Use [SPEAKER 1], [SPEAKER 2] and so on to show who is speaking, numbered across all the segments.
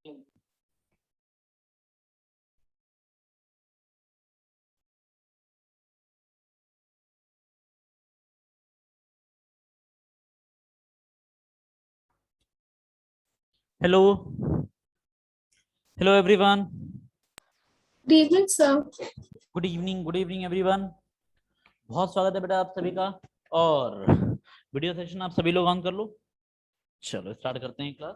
[SPEAKER 1] Hello hello everyone.
[SPEAKER 2] Good evening sir.
[SPEAKER 1] Good evening everyone. बहुत स्वागत है बेटा आप सभी का। और वीडियो सेशन आप सभी लोग ऑन कर लो। चलो स्टार्ट करते हैं क्लास।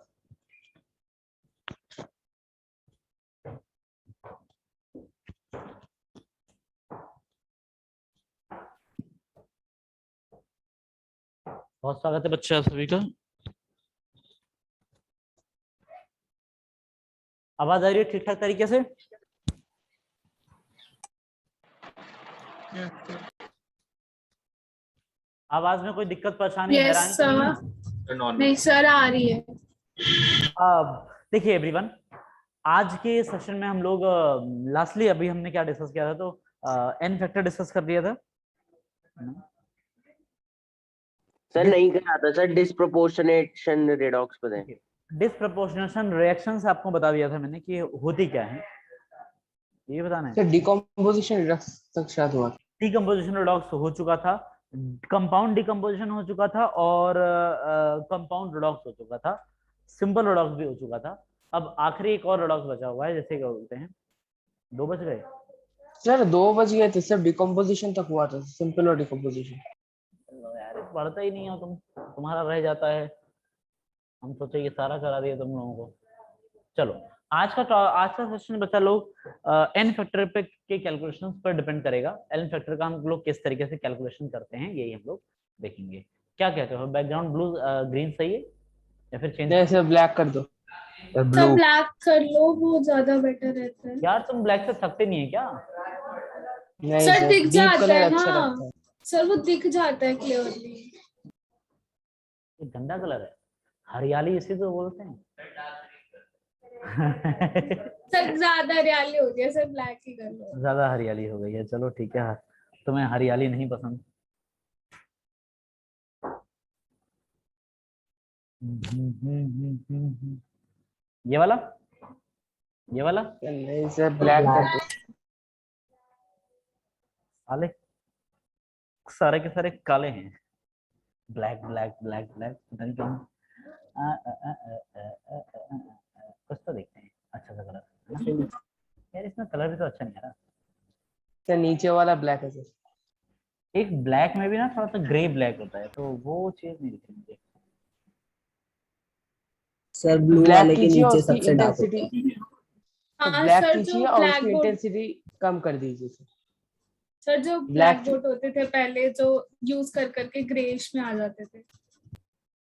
[SPEAKER 1] बहुत स्वागत है बच्चे आप सभी का। आवाज आ रही है ठीक ठाक तरीके से? आवाज में कोई दिक्कत परेशानी हैरानी तो नहीं है?
[SPEAKER 2] नहीं सर, आ रही है।
[SPEAKER 1] अब देखिए एवरीवन, आज के सेशन में हम लोग लास्टली अभी हमने क्या डिस्कस किया था, तो एन फैक्टर डिस्कस कर दिया था।
[SPEAKER 3] सर नहीं करा था सर, डिस्प्रोपोर्शनेशन रिडॉक्स बताएं।
[SPEAKER 1] डिस्प्रपोर्शनेशन रिएक्शंस आपको बता दिया था मैंने कि होती क्या है, ये बताना है।
[SPEAKER 4] सर डिकम्पोजिशन रिडक्स तक शायद हुआ।
[SPEAKER 1] डिकम्पोजिशन रिडॉक्स हो चुका था, कंपाउंड डिकम्पोजिशन हो चुका था और कंपाउंड रिडॉक्स हो चुका था, सिंपल रिडॉक्स भी हो चुका था। अब आखिरी एक और रिडॉक्स बचा हुआ है, जैसे क्या बोलते हैं, 2 बच गए
[SPEAKER 4] सर 2 बज गए थे सर, डिकम्पोजिशन तक हुआ था, सिंपल और डिकम्पोजिशन।
[SPEAKER 1] यार पढ़ता ही नहीं हो तुम, तुम्हारा रह जाता है। हम सोचे ये सारा करा दिया तुम लोगों को। चलो आज का सेशन बच्चा लोग एन फैक्टर पे के कैलकुलेशंस पर डिपेंड करेगा। एन फैक्टर का हम लोग किस तरीके से कैलकुलेशन करते हैं यही हम लोग देखेंगे। क्या कहते हो, बैकग्राउंड ब्लू ग्रीन सही है या फिर चेंज?
[SPEAKER 4] जैसे ब्लैक कर दो
[SPEAKER 2] सर
[SPEAKER 4] ब्लू।
[SPEAKER 2] ब्लैक कर लो, वो ज्यादा बेटर रहता है।
[SPEAKER 1] यार तुम ब्लैक से थकते नहीं है क्या?
[SPEAKER 4] नहीं
[SPEAKER 2] सर
[SPEAKER 4] सर,
[SPEAKER 2] दिख
[SPEAKER 4] डीप
[SPEAKER 2] जाता
[SPEAKER 4] कलर
[SPEAKER 2] है
[SPEAKER 4] अच्छा
[SPEAKER 2] ना
[SPEAKER 4] लगता है।
[SPEAKER 2] सर, वो दिख जाता है क्लियरली।
[SPEAKER 1] ये गंदा कलर है, हरियाली इसी तो बोलते हैं।
[SPEAKER 2] सर ज्यादा हरियाली हो गया सर, ब्लैक ही कर लो।
[SPEAKER 1] ज्यादा हरियाली हो गई है, चलो ठीक है। तुम्हें हरियाली नहीं पसंद? ये वाला, ये वाला
[SPEAKER 4] नहीं सर, ब्लैक कर दो।
[SPEAKER 1] काले, सारे के सारे काले हैं। ब्लैक ब्लैक ब्लैक ब्लैक, पता नहीं क्यों। कुछ तो देखते हैं अच्छा सा कलर। यार इसमें कलर भी तो अच्छा नहीं आ रहा।
[SPEAKER 4] सर नीचे वाला ब्लैक है सर।
[SPEAKER 1] एक ब्लैक में भी ना थोड़ा सा ग्रे ब्लैक होता है, तो वो चीज नहीं दिखी मुझे।
[SPEAKER 5] सर ब्लू
[SPEAKER 4] ब्लैक
[SPEAKER 5] वाले के
[SPEAKER 4] कीजिए और
[SPEAKER 5] नीचे
[SPEAKER 4] उसकी
[SPEAKER 5] सबसे डार्क होता है।
[SPEAKER 4] इंटेंसिटी,
[SPEAKER 2] हाँ
[SPEAKER 4] ब्लैक
[SPEAKER 2] सर,
[SPEAKER 4] कीजिए
[SPEAKER 2] जो
[SPEAKER 4] और
[SPEAKER 2] ब्लैक
[SPEAKER 4] उसकी
[SPEAKER 2] बोर्ड,
[SPEAKER 4] इंटेंसिटी कम कर दीजिए सर।
[SPEAKER 2] सर जो
[SPEAKER 4] ब्लैक
[SPEAKER 2] ब्लैक बोर्ड होते थे पहले, जो यूज कर करके ग्रेइश में आ जाते थे।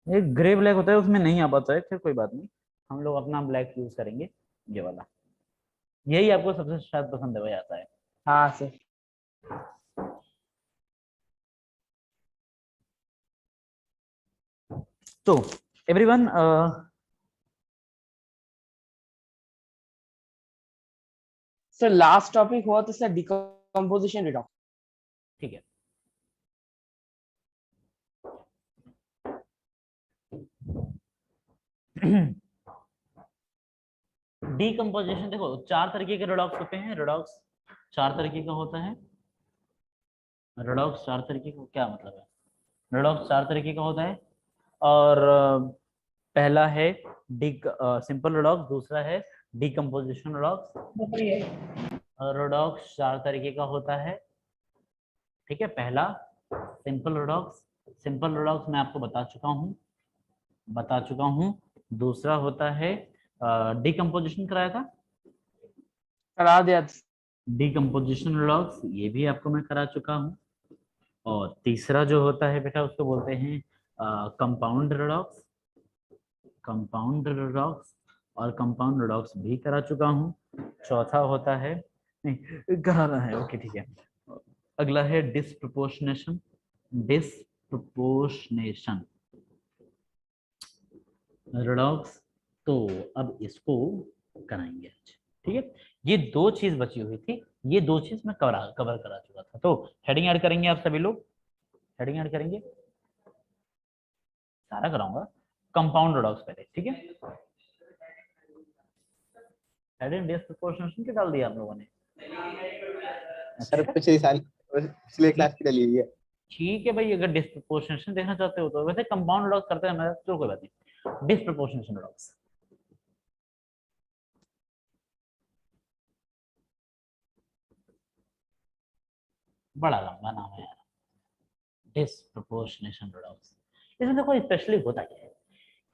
[SPEAKER 1] एक ग्रे ब्लैक होता है उसमें नहीं आ पाता है, फिर कोई बात नहीं, हम लोग अपना ब्लैक यूज करेंगे, ये वाला। यही आपको सबसे शायद पसंद है, वही आता है।
[SPEAKER 4] हाँ सर।
[SPEAKER 1] तो एवरीवन,
[SPEAKER 4] सर लास्ट टॉपिक हुआ तो सर डिकम्पोजिशन रिडक्स।
[SPEAKER 1] ठीक है। डीकम्पोजिशन देखो, 4 तरीके के रिडॉक्स होते हैं। रिडॉक्स 4 तरीके का होता है। रिडॉक्स 4 तरीके का क्या मतलब है? रिडॉक्स 4 तरीके का होता है, और पहला है सिंपल रिडॉक्स, दूसरा है डीकम्पोजिशन रिडॉक्स। रिडॉक्स 4 तरीके का होता है, ठीक है। पहला सिंपल रिडॉक्स, सिंपल रिडॉक्स मैं आपको बता चुका हूँ। दूसरा होता है डीकम्पोजिशन, कराया था
[SPEAKER 4] करा दिया।
[SPEAKER 1] डीकम्पोजिशन रिडॉक्स, ये भी आपको मैं करा चुका हूँ। और तीसरा जो होता है बेटा, उसको बोलते हैं कंपाउंड रिडॉक्स, कंपाउंड रिडॉक्स, और कंपाउंड रिडॉक्स भी करा चुका हूँ। चौथा होता है, नहीं कराना है, ओके ठीक है। अगला है डिस्प्रपोर्शनेशन, डिस्प्रपोर्शनेशन रिडॉक्स। तो अब इसको कराएंगे आज, ठीक है। ये 2 चीज बची हुई थी, ये 2 चीज मैं कवर करा चुका था। तो हेडिंग ऐड करेंगे आप सभी लोग, हेडिंग ऐड करेंगे, सारा कराऊंगा। कंपाउंड रिडॉक्स पहले, ठीक है। हेड इन डिस्प्रोपोर्शनेशन के डाल दिया आप लोगों ने?
[SPEAKER 5] सर
[SPEAKER 1] अच्छा,
[SPEAKER 5] पिछले क्लास की डली हुई है।
[SPEAKER 1] ठीक है भाई, अगर डिस्प्रोपोर्शनेशन देखना चाहते हो तो वैसे कंपाउंड रिडॉक्स करते हैं मैं, तो कोई बात नहीं। डिस्प्रोपोर्शनेशन रिडॉक्स बड़ा लंबा नाम है यार, डिस्प्रोपोर्शनेशन रिडॉक्स। इसमें देखो स्पेशली होता क्या है,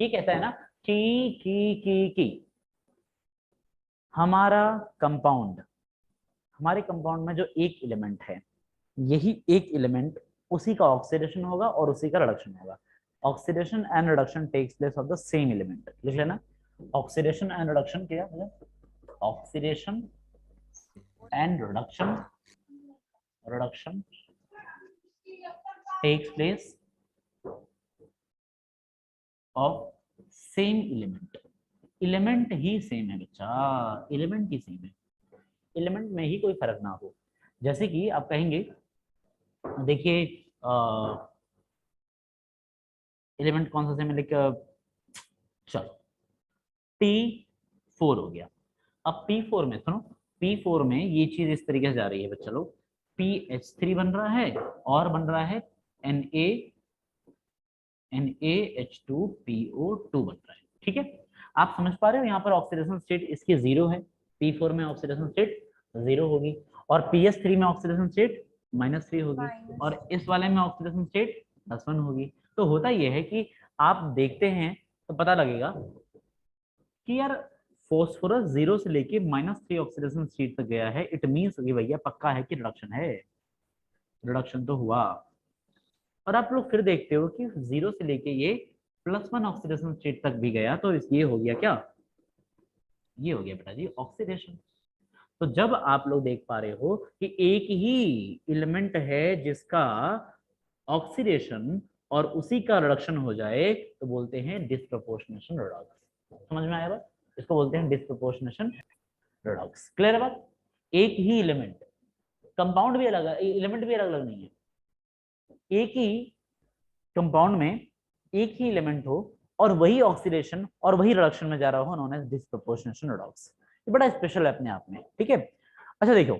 [SPEAKER 1] ये कहता है ना कि हमारा कंपाउंड, हमारे कंपाउंड में जो एक एलिमेंट है, यही एक एलिमेंट उसी का ऑक्सीडेशन होगा और उसी का रिडक्शन होगा। Oxidation and reduction takes place of the same element, लिख लेना। ऑक्सीडेशन एंड रिडक्शन क्या है? Oxidation and reduction takes place of same element। Element ही सेम है बच्चा, एलिमेंट ही सेम है, एलिमेंट में ही कोई फर्क ना हो। जैसे कि आप कहेंगे, देखिए एलिमेंट कौन सा सेम है, चलो P4 हो गया। अब P4 में सुनो, P4 में ये चीज इस तरीके से जा रही है चलो, PH3 बन रहा है और बन रहा है NaH2PO2 बन रहा है, ठीक है। आप समझ पा रहे हो, यहाँ पर ऑक्सीडेशन स्टेट इसकी 0 है, P4 में ऑक्सीडेशन स्टेट 0 होगी, और PS3 में ऑक्सीडेशन स्टेट -3 होगी, और इस वाले में ऑक्सीडेशन स्टेट +1 होगी। तो होता यह है कि आप देखते हैं तो पता लगेगा कि यार फॉस्फोरस 0 से लेके -3 ऑक्सीडेशन स्टेट तक गया है, इट मींस कि भैया पक्का है कि रिडक्शन है, रिडक्शन तो हुआ। और आप लोग फिर देखते हो कि 0 से लेके ये +1 ऑक्सीडेशन स्टेट तक भी गया, तो ये हो गया क्या, ये हो गया बेटा जी ऑक्सीडेशन। तो जब आप लोग देख पा रहे हो कि एक ही एलिमेंट है जिसका ऑक्सीडेशन और उसी का रिडक्शन हो जाए, तो बोलते हैं डिस्प्रोपोर्शनेशन रिडॉक्स। समझ में आया बात? इसको बोलते हैं डिस्प्रोपोर्शनेशन रिडॉक्स। क्लियर है बात? एक ही एलिमेंट, कंपाउंड भी अलग, एलिमेंट भी अलग अलग नहीं है, एक ही कंपाउंड में एक ही एलिमेंट हो और वही ऑक्सीडेशन और वही रिडक्शन में जा रहा हो, नोन एज डिस्प्रोपोर्शनेशन रिडॉक्स। ये बड़ा स्पेशल है अपने आप में, ठीक है। अच्छा देखो,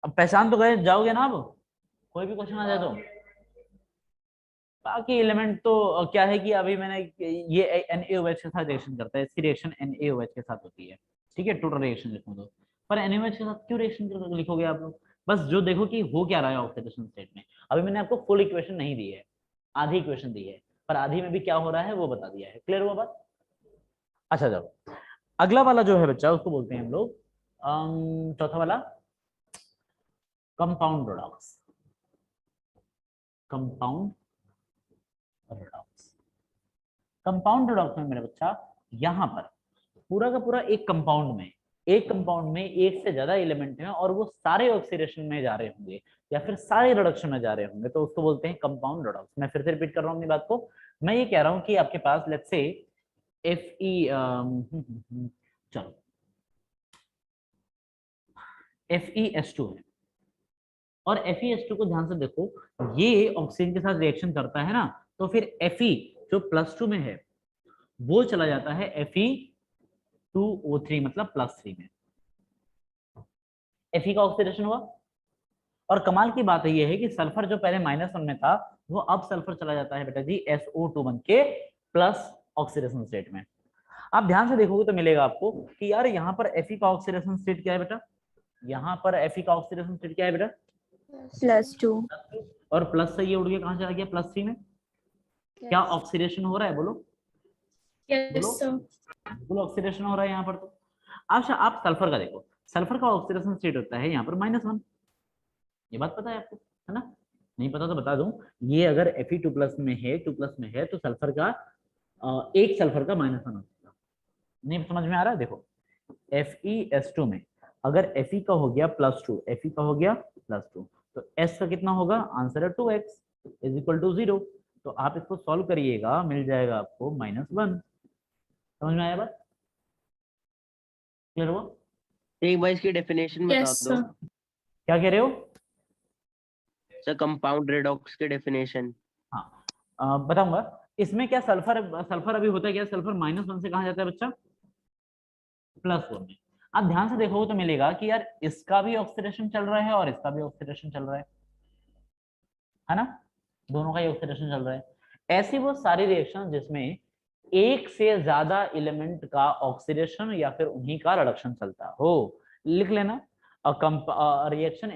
[SPEAKER 1] अब पहचान तो गए जाओगे ना, अब कोई भी क्वेश्चन आ जाए तो। बाकी एलिमेंट तो क्या है कि अभी मैंने ये NaOH के साथ रिएक्शन करता है, इसकी रिएक्शन NaOH के साथ होती है, ठीक है, टोटल रिएक्शन लिखूं तो। पर NaOH के साथ क्यों रिएक्शन लिखोगे आप लोग? बस जो देखो कि हो क्या रहा है ऑक्सीडेशन स्टेट में। अभी मैंने आपको फुल इक्वेशन नहीं दी है, आधी इक्वेशन दी है, पर आधी में भी क्या हो रहा है वो बता दिया है। क्लियर हुआ बात? अच्छा जाओ, अगला वाला जो है बच्चा उसको बोलते हैं हम लोग चौथा वाला compound redox. Compound redox, compound redox में मेरा बच्चा यहाँ पर पूरा का पूरा एक कंपाउंड में एक से ज्यादा एलिमेंट हैं और वो सारे ऑक्सीडेशन में जा रहे होंगे या फिर सारे रिडक्शन में जा रहे होंगे, तो उसको बोलते हैं कंपाउंड रिडॉक्स। मैं फिर से रिपीट कर रहा हूँ अपनी बात को। मैं ये कह रहा हूँ कि आपके पास लेट्स से चलो FeS2 है, और FeS2 को ध्यान से देखो, ये ऑक्सीजन के साथ रिएक्शन करता है ना, तो फिर Fe जो +2 में है वो चला जाता है Fe2O3 मतलब +3 में, Fe का ऑक्सीडेशन हुआ। और कमाल की बात ये है कि सल्फर जो पहले -1 में था वो अब सल्फर चला जाता है बेटा जी SO2 बन के प्लस ऑक्सीडेशन स्टेट में। आप ध्यान से देखोगे तो मिलेगा आपको कि यार यहाँ पर Fe का ऑक्सीडेशन स्टेट क्या है बेटा, यहाँ पर Fe का ऑक्सीडेशन स्टेट क्या है बेटा,
[SPEAKER 2] +2,
[SPEAKER 1] और प्लस से ये उड़ के कहाँ चला गया +3 में। क्या ऑक्सीडेशन हो रहा है बोलो,
[SPEAKER 2] yes sir,
[SPEAKER 1] बिल्कुल ऑक्सीडेशन हो रहा है यहाँ पर। तो अच्छा आप सल्फर का देखो, सल्फर का ऑक्सीडेशन स्टेट होता है यहाँ पर -1, ये बात पता है आपको, है ना? नहीं पता तो बता दूं, ये अगर Fe2+ में है, 2+ में है, तो सल्फर का एक सल्फर का -1 होता है। नहीं समझ में आ रहा है? देखो FeS2 में अगर Fe का हो गया +2, Fe का हो गया +2, तो S का कितना होगा? आंसर है 2x = 0। तो आप इसको सॉल्व करिएगा, मिल जाएगा आपको -1। समझ में आया बात? क्लियर हुआ?
[SPEAKER 3] एक बार इसकी डेफिनेशन बता
[SPEAKER 2] yes
[SPEAKER 3] दो
[SPEAKER 2] sir,
[SPEAKER 1] क्या कह रहे हो?
[SPEAKER 3] सर, कंपाउंड रिडॉक्स की डेफिनेशन।
[SPEAKER 1] हाँ बताऊंगा। इसमें क्या सल्फर सल्फर अभी होता है क्या, सल्फर -1 से कहाँ जाता है बच्चा, +4 में। आप ध्यान से देखोगे तो मिलेगा कि यार इसका भी ऑक्सीडेशन चल रहा है और इसका भी ऑक्सीडेशन चल रहा है ना, दोनों का ही ऑक्सीडेशन चल रहा है। ऐसी वो सारी रिएक्शन जिसमें एक से ज्यादा एलिमेंट का ऑक्सीडेशन या फिर उन्हीं का रिडक्शन चलता हो, लिख लेना। रिएक्शन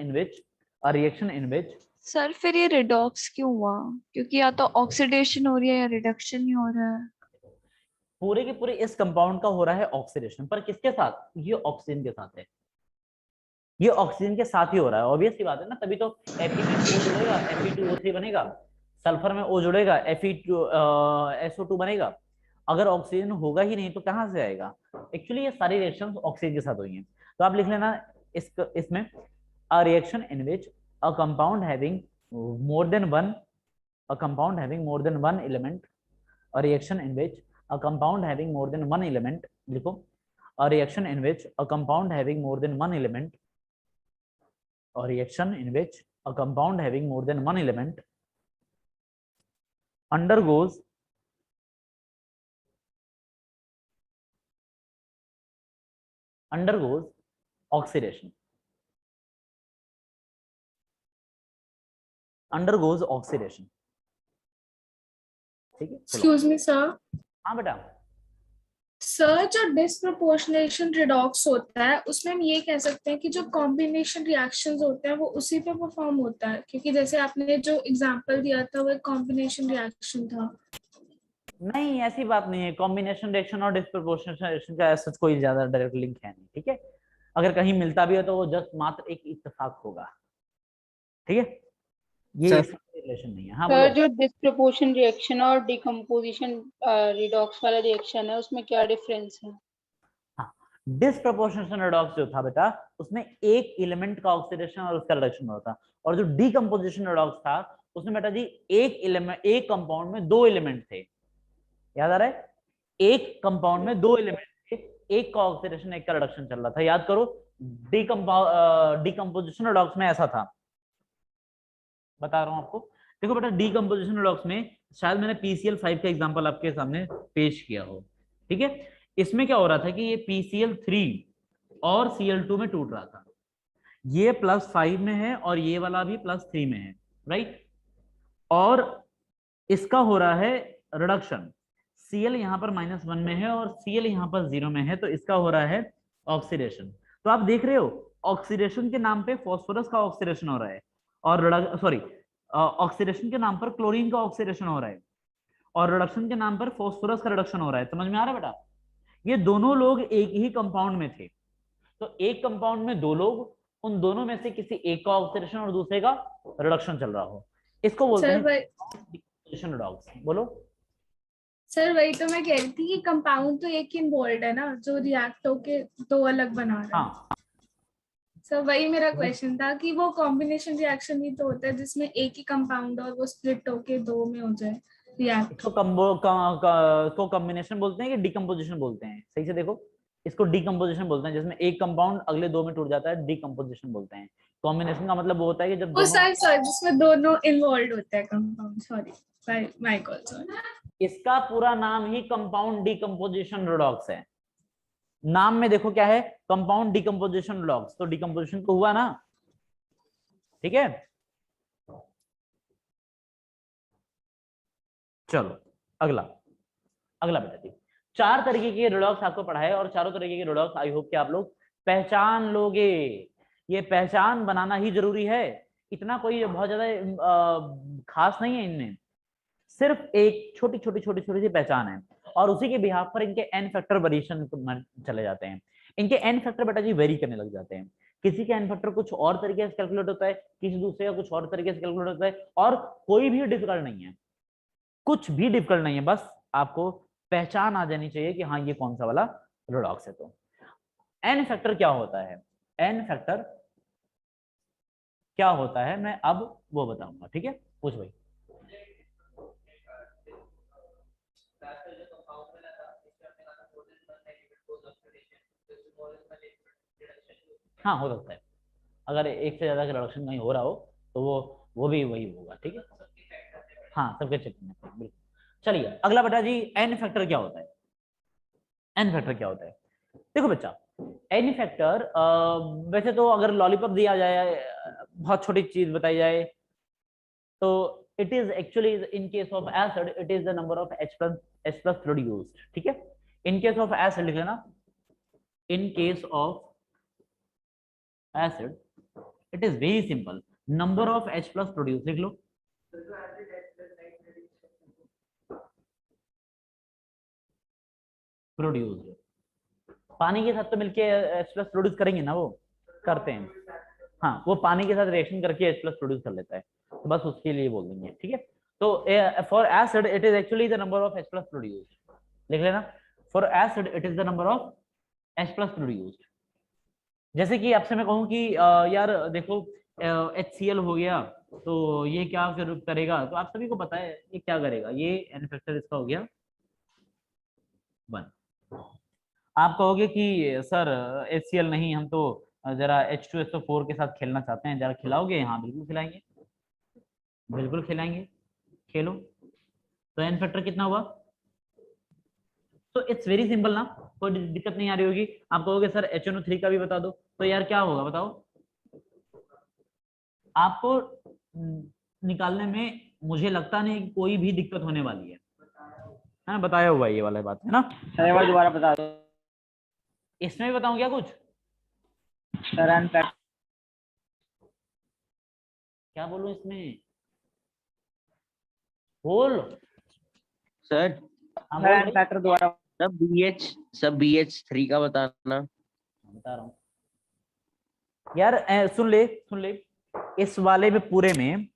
[SPEAKER 1] इन विच
[SPEAKER 6] सर फिर ये रिडॉक्स क्यों हुआ? क्योंकि या तो ऑक्सीडेशन हो रही है या रिडक्शन ही हो रहा है।
[SPEAKER 1] पूरे के पूरे इस कंपाउंड का हो रहा है ऑक्सीडेशन, पर किसके साथ, ये ऑक्सीजन के साथ है, ये ऑक्सीजन के साथ ही हो रहा है, ऑब्वियस सी बात है ना, तभी तो Fe में O जुड़ेगा, Fe2O3 बनेगा, सल्फर में O जुड़ेगा, SO2 बनेगा। अगर ऑक्सीजन होगा ही नहीं तो कहां से आएगा, एक्चुअली ये सारी रिएक्शंस ऑक्सीजन के साथ हुई हैं। तो आप लिख लेना इसमें a reaction in which a compound having more than one element, a reaction in which a compound having more than one element, लिखो, a reaction in which a compound having more than one element, or reaction in which a compound having more than one element undergoes oxidation, ठीक है।
[SPEAKER 2] Excuse me sir,
[SPEAKER 1] हाँ बेटा,
[SPEAKER 2] sir जो disproportionation redox होता है उसमें हम ये कह सकते हैं कि जो कॉम्बिनेशन रिएक्शंस होते हैं वो उसी पे परफॉर्म होता है, क्योंकि जैसे आपने जो एग्जांपल दिया था वो एक कॉम्बिनेशन रिएक्शन था।
[SPEAKER 1] नहीं ऐसी बात नहीं है, कॉम्बिनेशन रिएक्शन और डिस्प्रोपोर्शनेशन रिएक्शन का ऐसा कोई ज्यादा डायरेक्ट लिंक है नहीं, ठीक है। अगर कहीं मिलता भी है तो वो जस्ट मात्र एक इत्तेफाक होगा, ठीक है, ये
[SPEAKER 5] सर
[SPEAKER 1] रिलेशन नहीं है। हाँ
[SPEAKER 7] सर
[SPEAKER 1] बोलो।
[SPEAKER 7] जो डिस्प्रपोर्शन रिएक्शन और डिकम्पोजिशन रिडॉक्स वाला रिएक्शन है उसमें क्या डिफरेंस है?
[SPEAKER 1] डिस्प्रपोर्शनेशन रिडॉक्स जो था बेटा उसमें एक एलिमेंट का ऑक्सीडेशन और उसका रिडक्शन होता था, और जो डीकंपोजिशन रिडॉक्स था उसमें बेटा जी एक कंपाउंड में दो एलिमेंट थे, याद आ रहा है, एक कंपाउंड में दो एलिमेंट थे, एक का ऑक्सीडेशन एक का रिडक्शन चल रहा था, याद करो। डीकंपोजिशन रिडॉक्स में ऐसा था, बता रहा हूं आपको। देखो बेटा डीकंपोजिशन रिडॉक्स में शायद मैंने PCl5 का एग्जांपल आपके सामने पेश किया हो, ठीक है। इसमें क्या हो रहा था कि ये PCl3 और Cl2 में टूट रहा था, ये +5 में है और ये वाला भी +3 में है, राइट, और इसका हो रहा है रिडक्शन, Cl यहाँ पर -1 में है और Cl यहाँ पर 0 में है, तो इसका हो रहा है ऑक्सीडेशन। तो आप देख रहे हो ऑक्सीडेशन के नाम पे फॉस्फोरस का ऑक्सीडेशन हो रहा है, और सॉरी ऑक्सीडेशन के नाम पर क्लोरीन का ऑक्सीडेशन हो रहा है, और रिडक्शन के नाम पर फॉस्फोरस का रिडक्शन हो रहा है। समझ में आ रहा है बेटा, ये दोनों लोग एक ही कंपाउंड में थे, तो एक कंपाउंड में दो लोग, उन दोनों में से किसी एक का ऑक्सीडेशन और दूसरे का रिडक्शन चल रहा हो, इसको बोलते
[SPEAKER 2] सर
[SPEAKER 1] हैं
[SPEAKER 2] वही
[SPEAKER 1] डिकम्पोजिशन रिडॉक्स। बोलो।
[SPEAKER 2] सर वही तो मैं कह रही थी कि कंपाउंड तो एक इन्वॉल्व है ना, जो रिएक्ट होके दो अलग बना रहा है।
[SPEAKER 1] हाँ
[SPEAKER 2] सर वही मेरा क्वेश्चन था कि वो कॉम्बिनेशन रिएक्शन ही तो होता है जिसमें एक ही कंपाउंड और वो स्प्लिट होके दो में हो जाए रिएक्ट।
[SPEAKER 1] इसको कॉम्बिनेशन बोलते हैं कि डिकम्पोजिशन बोलते हैं, सही से देखो, इसको डिकम्पोजिशन बोलते हैं, जिसमें एक कंपाउंड अगले दो में टूट जाता है, डिकम्पोजिशन बोलते हैं। कॉम्बिनेशन का मतलब वो होता है कि जब
[SPEAKER 2] ओ
[SPEAKER 1] दोनों,
[SPEAKER 2] सर सर जिसमें दोनों इन्वॉल्व होते हैं compound, sorry my call sorry.
[SPEAKER 1] इसका पूरा नाम ही कंपाउंड डिकम्पोजिशन रिडॉक्स है। नाम में देखो क्या है, कंपाउंड डिकम्पोजिशन रिडॉक्स, तो डिकम्पोजिशन तो हुआ ना, ठीक है। चलो अगला बेटा जी, 4 तरीके के रिडॉक्स आपको पढ़ाए और चारों तरीके के रिडॉक्स आई होप कि आप लोग पहचान लोगे। ये पहचान बनाना ही जरूरी है, इतना कोई बहुत ज्यादा खास नहीं है इनमें, सिर्फ एक छोटी छोटी सी पहचान है, और उसी के बिहाफ पर इनके n फैक्टर वेरिएशन चले जाते हैं। इनके n फैक्टर बेटा जी वेरी करने लग जाते हैं, किसी का n फैक्टर कुछ और तरीके से कैलकुलेट होता है, किसी दूसरे का कुछ और तरीके से कैलकुलेट होता है, और कोई भी डिफिकल्ट नहीं है, कुछ भी डिफिकल्ट नहीं है, बस आपको पहचान आ जानी चाहिए कि हाँ ये कौन सा वाला रिडॉक्स है। तो n फैक्टर क्या होता है, n फैक्टर क्या होता है मैं अब वो बताऊंगा, ठीक है। पूछ भाई। हाँ हो सकता है, अगर एक से ज्यादा का रिडक्शन कहीं हो रहा हो तो वो भी वही होगा, ठीक है। हाँ सबके चेक में बिल्कुल। चलिए अगला बेटा जी, एन फैक्टर क्या होता है? एन फैक्टर क्या होता है? देखो बच्चा, एन फैक्टर वैसे तो अगर लॉलीपॉप दिया जाए, बहुत छोटी चीज बताई जाए, तो it is actually in case of acid it is the number of H plus produced, ठीक है। इन केस ऑफ एसिड लिख लेना, इन case of acid it is very simple, number of H plus produce लिख लो। Produced, पानी के साथ तो मिलके H प्लस प्रोड्यूस करेंगे ना, वो करते हैं, हाँ वो पानी के साथ रिएक्शन करके H प्लस प्रोड्यूस कर लेता है, तो बस उसके लिए बोल देंगे, ठीक है। तो for acid it is actually the number of H plus produced, लिख लेना, for acid it is the number of H plus produced. जैसे कि आपसे मैं कहूँ कि यार देखो HCl हो गया, तो ये क्या करेगा, तो आप सभी को पता है ये क्या करेगा, ये एन फैक्टर इसका हो गया 1। आप कहोगे कि सर HCl नहीं, हम तो जरा H2SO4 के साथ खेलना चाहते हैं, जरा खिलाओगे? हाँ बिल्कुल खिलाएंगे, बिल्कुल खिलाएंगे, खेलो। तो एन फैक्टर कितना हुआ? तो इट्स वेरी सिंपल ना, कोई दिक्कत नहीं आ रही होगी। आप कहोगे सर HNO3 का भी बता दो, तो यार क्या होगा बताओ? आपको निकालने में मुझे लगता नहीं कि कोई भी दिक्कत होने वाली है ना, बताया हुआ ये वाला बात है ना।
[SPEAKER 8] सर एक बार दोबारा बता दो
[SPEAKER 1] इसमें भी बताऊं क्या कुछ?
[SPEAKER 8] सर। एन फैक्टर
[SPEAKER 1] क्या बोलूं इसमें? बोल
[SPEAKER 3] सर
[SPEAKER 1] हाँ,
[SPEAKER 8] सर एन फैक्टर दोबारा
[SPEAKER 3] सब BH3 का बताना।
[SPEAKER 1] बता रहा हूँ यार, सुन ले, इस वाले में पूरे में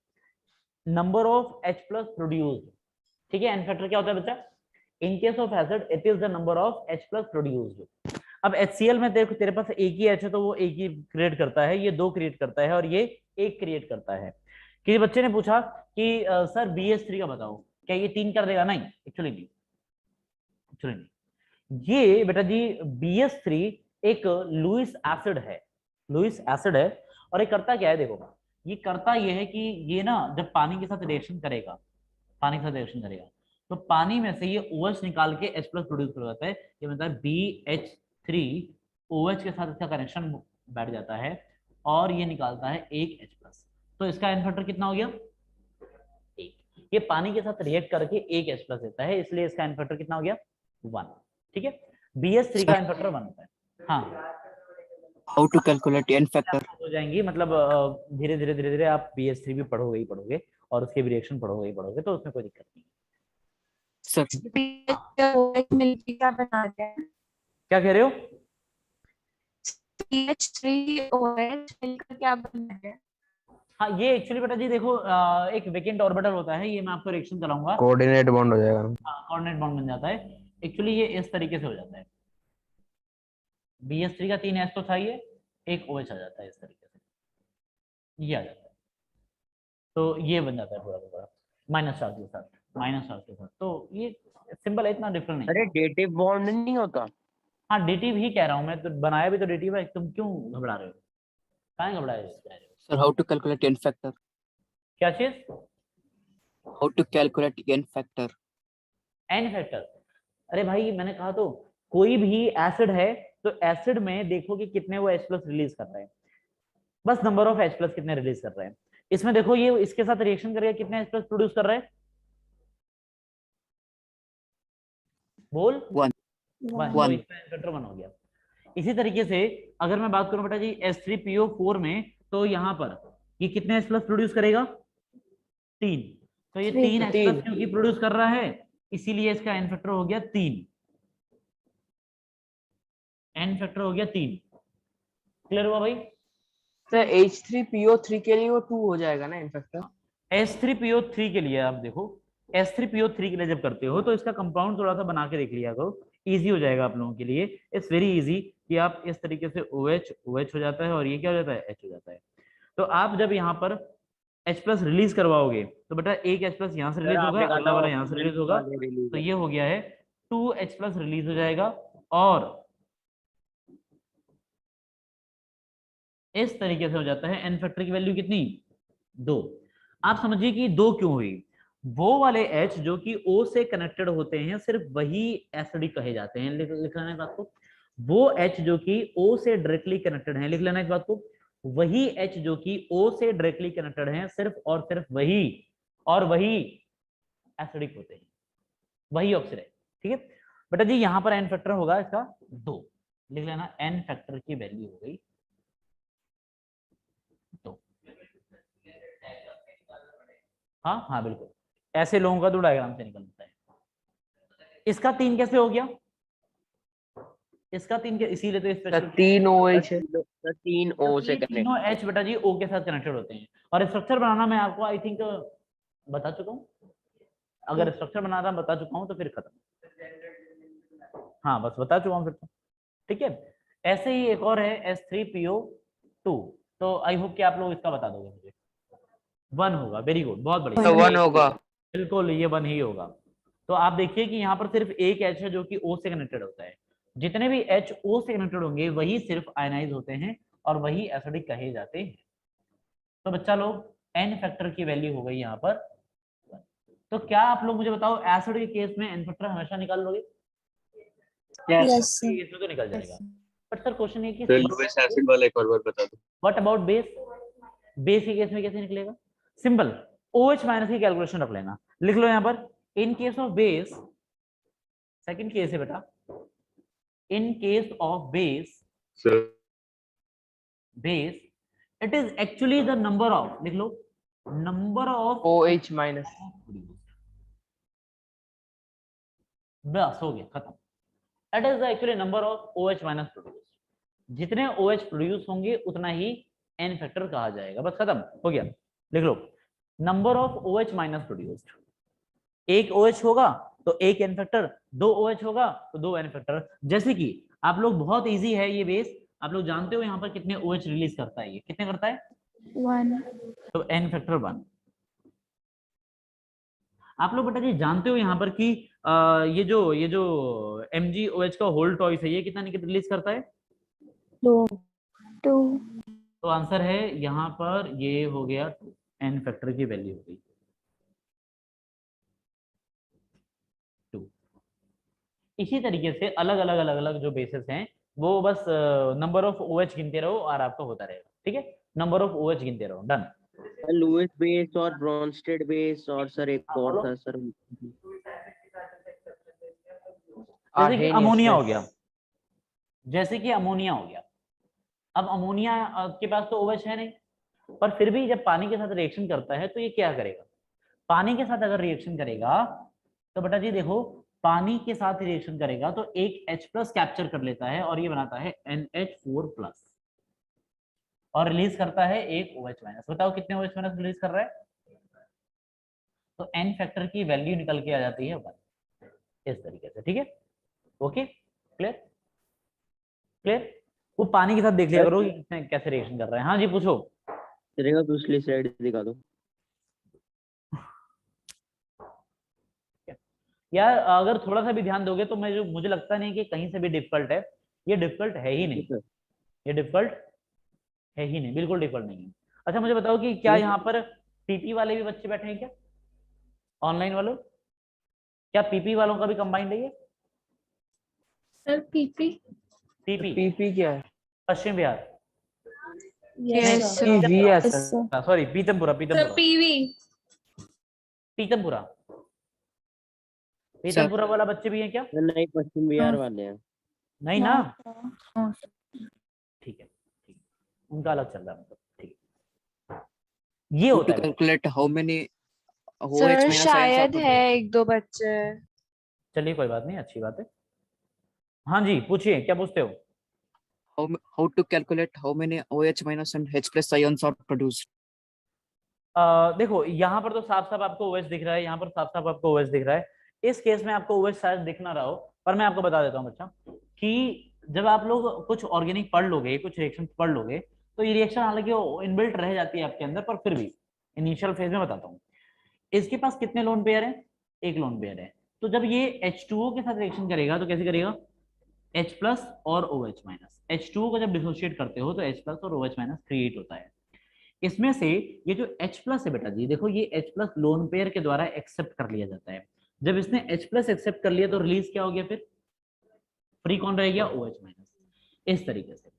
[SPEAKER 1] number of H plus produced, ठीक है। एन फैक्टर क्या होता है बच्चा? इन case of acid it is the number of H plus produced. अब HCl में देखो तेरे पास एक ही H है, तो वो एक ही क्रिएट करता है, ये 2 क्रिएट करता है और ये 1 क्रिएट करता है। किसी बच्चे ने पूछा कि सर BH3 का बताओ, क्या ये 3 कर देगा? नहीं, एक्चुअली नहीं। ये बेटा जी BH3 एक लुईस एसिड है, और ये करता क्या है देखो, ये करता ये है कि ये ना जब पानी के साथ रिएक्शन करेगा, तो पानी में से ये OH निकाल के H प्लस प्रोड्यूस कर जाता है। ये मतलब BH3 OH के साथ इसका कनेक्शन बैठ जाता है और ये निकालता है 1 H प्लस। तो इसका एन फैक्टर कितना हो गया? 1। ये पानी के साथ रिएक्ट करके 1 H प्लस देता है, इसलिए इसका एन फैक्टर कितना हो गया? 1, ठीक है। BH3 का एन फैक्टर 1 होता है। हाँ,
[SPEAKER 8] how to calculate n factor
[SPEAKER 1] हो जाएंगी, मतलब धीरे धीरे आप BH3 भी पढ़ोगे और उसके भी रिएक्शन पढ़ोगे, तो उसमें कोई दिक्कत नहीं है।
[SPEAKER 8] सर।
[SPEAKER 6] मिलके क्या बना रहे हैं?
[SPEAKER 1] क्या कह रहे हो?
[SPEAKER 6] CH3OH मिलकर क्या बन रहा है?
[SPEAKER 1] हाँ, ये एक्चुअली बेटा जी देखो एक वेकेंट ऑर्बिटल होता है, ये मैं आपको रिएक्शन कराऊंगा,
[SPEAKER 5] कोऑर्डिनेट बॉन्ड हो जाएगा।
[SPEAKER 1] कोऑर्डिनेट बॉन्ड बन जाता है। एक्चुअली ये इस तरीके से हो जाता है, BH3 का 3 H तो था, ये 1 OH आ जाता है, इस तरीके से ये आ जाता है, तो ये बन जाता है पूरा माइनस चार्ज के साथ। तो ये सिंपल है, इतना डिफरेंट नहीं।
[SPEAKER 3] अरे डेटिव बॉन्ड नहीं होता?
[SPEAKER 1] हाँ डेटिव ही कह रहा हूँ मैं, तो बनाया भी तो डेटिव है, तुम क्यों घबरा रहे हो? कहाँ घबरा रहे हो?
[SPEAKER 8] Sir how to calculate n factor
[SPEAKER 1] क्या चीज?
[SPEAKER 8] How to calculate n factor
[SPEAKER 1] n factor? अरे भाई मैंने कहा तो, कोई भी एसिड है तो एसिड में देखो कि कितने वो H प्लस रिलीज कर रहे हैं, बस नंबर ऑफ H प्लस कितने रिलीज कर रहे हैं। इसमें देखो ये इसके साथ रिएक्शन करेगा, कितने H प्लस प्रोड्यूस कर रहे हैं? बोल।
[SPEAKER 8] 1
[SPEAKER 1] तो इसका एन 1 हो गया। इसी तरीके से अगर मैं बात करूं बेटा जी H3PO4 में, तो यहाँ पर ये कितने H प्लस प्रोड्यूस करेगा? 3। तो ये 3 H प्लस क्योंकि प्रोड्यूस कर रहा है, इसीलिए इसका एन फैक्टर हो गया 3। एन फैक्टर हो गया 3। क्लियर हुआ भाई?
[SPEAKER 4] सर H3PO3 के लिए वो 2 हो जाएगा ना इन फैक्टर?
[SPEAKER 1] H3PO3 के लिए आप देखो, H3PO3 के लिए जब करते हो तो इसका कंपाउंड थोड़ा सा बना के देख लिया करो, इजी हो जाएगा आप लोगों के लिए। इट्स वेरी इजी कि आप इस तरीके से OH हो जाता है और ये क्या हो जाता है? H हो जाता है। तो आप जब यहाँ पर H प्लस रिलीज करवाओगे तो बेटा एक H प्लस यहाँ से रिलीज होगा, अगला वाला यहाँ से रिलीज होगा, तो ये हो गया है 2 H प्लस रिलीज हो जाएगा। और इस तरीके से हो जाता है। एन फैक्टर की वैल्यू कितनी? 2। आप समझिए कि 2 क्यों हुई? वो वाले H जो कि O से कनेक्टेड होते हैं सिर्फ वही एसिडिक कहे जाते हैं। लिख लेना इस बात को। वो H जो कि O से डायरेक्टली कनेक्टेड है, लिख लेना इस बात को। वही H जो कि O से डायरेक्टली कनेक्टेड है सिर्फ और सिर्फ वही एसिडिक होते हैं, वही ऑक्सीडाइज। ठीक है बेटा जी, यहाँ पर एन फैक्टर होगा इसका 2, लिख लेना। एन फैक्टर की वैल्यू हो गई 2। हाँ हाँ बिल्कुल, ऐसे लोगों का तो डायग्राम से निकलता है। इसका 3 कैसे हो गया? इसका 3 इसीलिए तो स्पेशल
[SPEAKER 4] 3 OH है।
[SPEAKER 3] 3 O से कनेक्ट।
[SPEAKER 1] तीनों H बेटा जी O के साथ कनेक्टेड होते हैं। और स्ट्रक्चर बनाना मैं आपको आई थिंक बता चुका हूँ। अगर स्ट्रक्चर बनाना बता चुका हूँ तो फिर खत्म। हाँ बस बता चुका हूँ फिर तो। ठीक है, ऐसे ही एक और है S3PO2। तो आई होप कि आप लोग इसका बता दोगे मुझे। 1 होगा, वेरी गुड, बहुत बढ़िया।
[SPEAKER 4] तो 1 होगा।
[SPEAKER 1] बिल्कुल ये 1 ही होगा। तो आप देखिए कि यहाँ पर सिर्फ एक H है जो कि O से कनेक्टेड होता है। जितने भी H O से कनेक्टेड होंगे वही सिर्फ आयनाइज होते हैं और वही एसिडिक कहे जाते हैं। तो बच्चा लोग N फैक्टर की वैल्यू हो गई यहाँ पर 1। तो क्या आप लोग मुझे बताओ, एसिड के केस में N फैक्टर हमेशा निकाल लोगे?
[SPEAKER 2] Yes, sir.
[SPEAKER 1] इसमें तो निकल जाएगा। बट सर क्वेश्चन ये कि
[SPEAKER 5] एसिड वाला एक और बार बता दो।
[SPEAKER 1] What about base? बेस के केस में कैसे निकलेगा? सिंपल, OH माइनस की कैलकुलेशन रख लेना। लिख लो यहाँ पर, इन case of base, second case है बेटा, इन case of base it is actually the number of, लिख लो, नंबर ऑफ
[SPEAKER 4] OH माइनस।
[SPEAKER 1] बस हो गया, खत्म। It is the actually number of OH minus produce. जितने OH प्रोड्यूस होंगे उतना ही N फैक्टर कहा जाएगा। बस खत्म हो गया। लिख लो, number of OH minus produced. एक OH होगा तो एक N फैक्टर, 2 OH होगा तो 2 N फैक्टर। जैसे कि आप लोग, बहुत इजी है ये बेस, आप लोग जानते हो यहाँ पर कितने OH रिलीज करता है, ये कितने करता है?
[SPEAKER 6] 1।
[SPEAKER 1] तो N फैक्टर 1। आप लोग बेटा जी जानते हो यहाँ पर कि ये जो MgOH का होल टॉइस है ये कितना रिलीज करता है?
[SPEAKER 6] 2।
[SPEAKER 1] तो आंसर है यहाँ पर ये हो गया 2। N फैक्टर की वैल्यू हो गई 2। इसी तरीके से अलग अलग जो बेसिस हैं वो बस नंबर ऑफ OH गिनते रहो और आपको होता रहेगा। ठीक है, नंबर ऑफ OH गिनते रहो, डन।
[SPEAKER 3] लुईस बेस और ब्रॉन्स्टेड बेस और सर एक और था सर।
[SPEAKER 1] जैसे कि अमोनिया हो गया, जैसे कि अमोनिया हो गया। अब अमोनिया के पास तो OH है नहीं, पर फिर भी जब पानी के साथ रिएक्शन करता है तो ये क्या करेगा? पानी के साथ अगर रिएक्शन करेगा तो बेटा जी देखो, पानी के साथ रिएक्शन करेगा तो एक H+ कैप्चर कर लेता है और ये बनाता है NH4+ और रिलीज करता है एक OH माइनस। बताओ कितने OH माइनस रिलीज कर रहा है? तो N फैक्टर की वैल्यू निकल के आ जाती है 1, इस तरीके से। ठीक है, ओके, क्लियर क्लियर। वो पानी के साथ देख लिया करो कि कितने कैसे रिएक्शन कर रहे हैं। हाँ जी पूछो।
[SPEAKER 3] चलेगा, दूसरी स्लाइड दिखा दो
[SPEAKER 1] यार अगर थोड़ा सा भी ध्यान दोगे तो मुझे लगता नहीं कि कहीं से भी डिफिकल्ट है। ये डिफिकल्ट है ही नहीं, ये डिफिकल्ट है ही नहीं, बिल्कुल डिफिकल्ट नहीं है। अच्छा मुझे बताओ कि क्या यहाँ पर पीपी वाले भी बच्चे बैठे हैं क्या? ऑनलाइन वालों, क्या पीपी वालों का भी कंबाइंड है ये?
[SPEAKER 2] सर पीपी
[SPEAKER 4] पीपी क्या है?
[SPEAKER 1] पश्चिम बिहार,
[SPEAKER 6] Yes, sir.
[SPEAKER 4] पीवी है
[SPEAKER 6] Yes,
[SPEAKER 4] sir.
[SPEAKER 6] sir.
[SPEAKER 1] Sorry Pitampura,
[SPEAKER 2] sir
[SPEAKER 1] Pitampura
[SPEAKER 2] PV
[SPEAKER 1] Pitampura Pitampura वाला बच्चे भी हैं क्या?
[SPEAKER 3] नहीं, पश्चिम बिहार वाले हैं।
[SPEAKER 1] नहीं ना,
[SPEAKER 6] No.
[SPEAKER 1] ठीक है, उनका अलग चल रहा है मतलब। ठीक है, ये
[SPEAKER 8] How
[SPEAKER 1] होता
[SPEAKER 8] to
[SPEAKER 1] है।
[SPEAKER 8] calculate how many OH
[SPEAKER 6] sir
[SPEAKER 8] minus ions are
[SPEAKER 6] शायद
[SPEAKER 8] produced?
[SPEAKER 6] है एक दो बच्चे।
[SPEAKER 1] चलिए कोई बात नहीं, अच्छी बात है। हाँ जी पूछिए, क्या पूछते हो?
[SPEAKER 8] How to calculate how many OH minus and H+ ions are produced?
[SPEAKER 1] देखो यहाँ पर तो साफ साफ आपको OH दिख रहा है, यहाँ पर साफ साफ आपको OH दिख रहा है। इस केस में आपको OH शायद दिख ना रहा हो, पर मैं आपको बता देता हूँ बच्चा कि जब आप लोग कुछ ऑर्गेनिक पढ़ लोगे, कुछ रिएक्शन पढ़ लोगे, तो ये रिएक्शन हालांकि इनबिल्ट रह जाती है आपके अंदर, पर फिर भी इनिशियल फेज में बताता हूँ। इसके पास कितने लोन पेयर है? एक लोन पेयर है। तो जब ये H2O के साथ रिएक्शन करेगा तो कैसे करेगा? H+ और OH माइनस। H2O को जब डिसोशिएट करते हो तो H+ और OH माइनस क्रिएट होता है। इसमें से ये जो H प्लस है बेटा जी, देखो ये H प्लस लोन पेयर के द्वारा एक्सेप्ट कर लिया जाता है। जब इसने H प्लस एक्सेप्ट कर लिया तो रिलीज क्या हो गया, फिर फ्री कौन रह गया, OH माइनस। इस तरीके से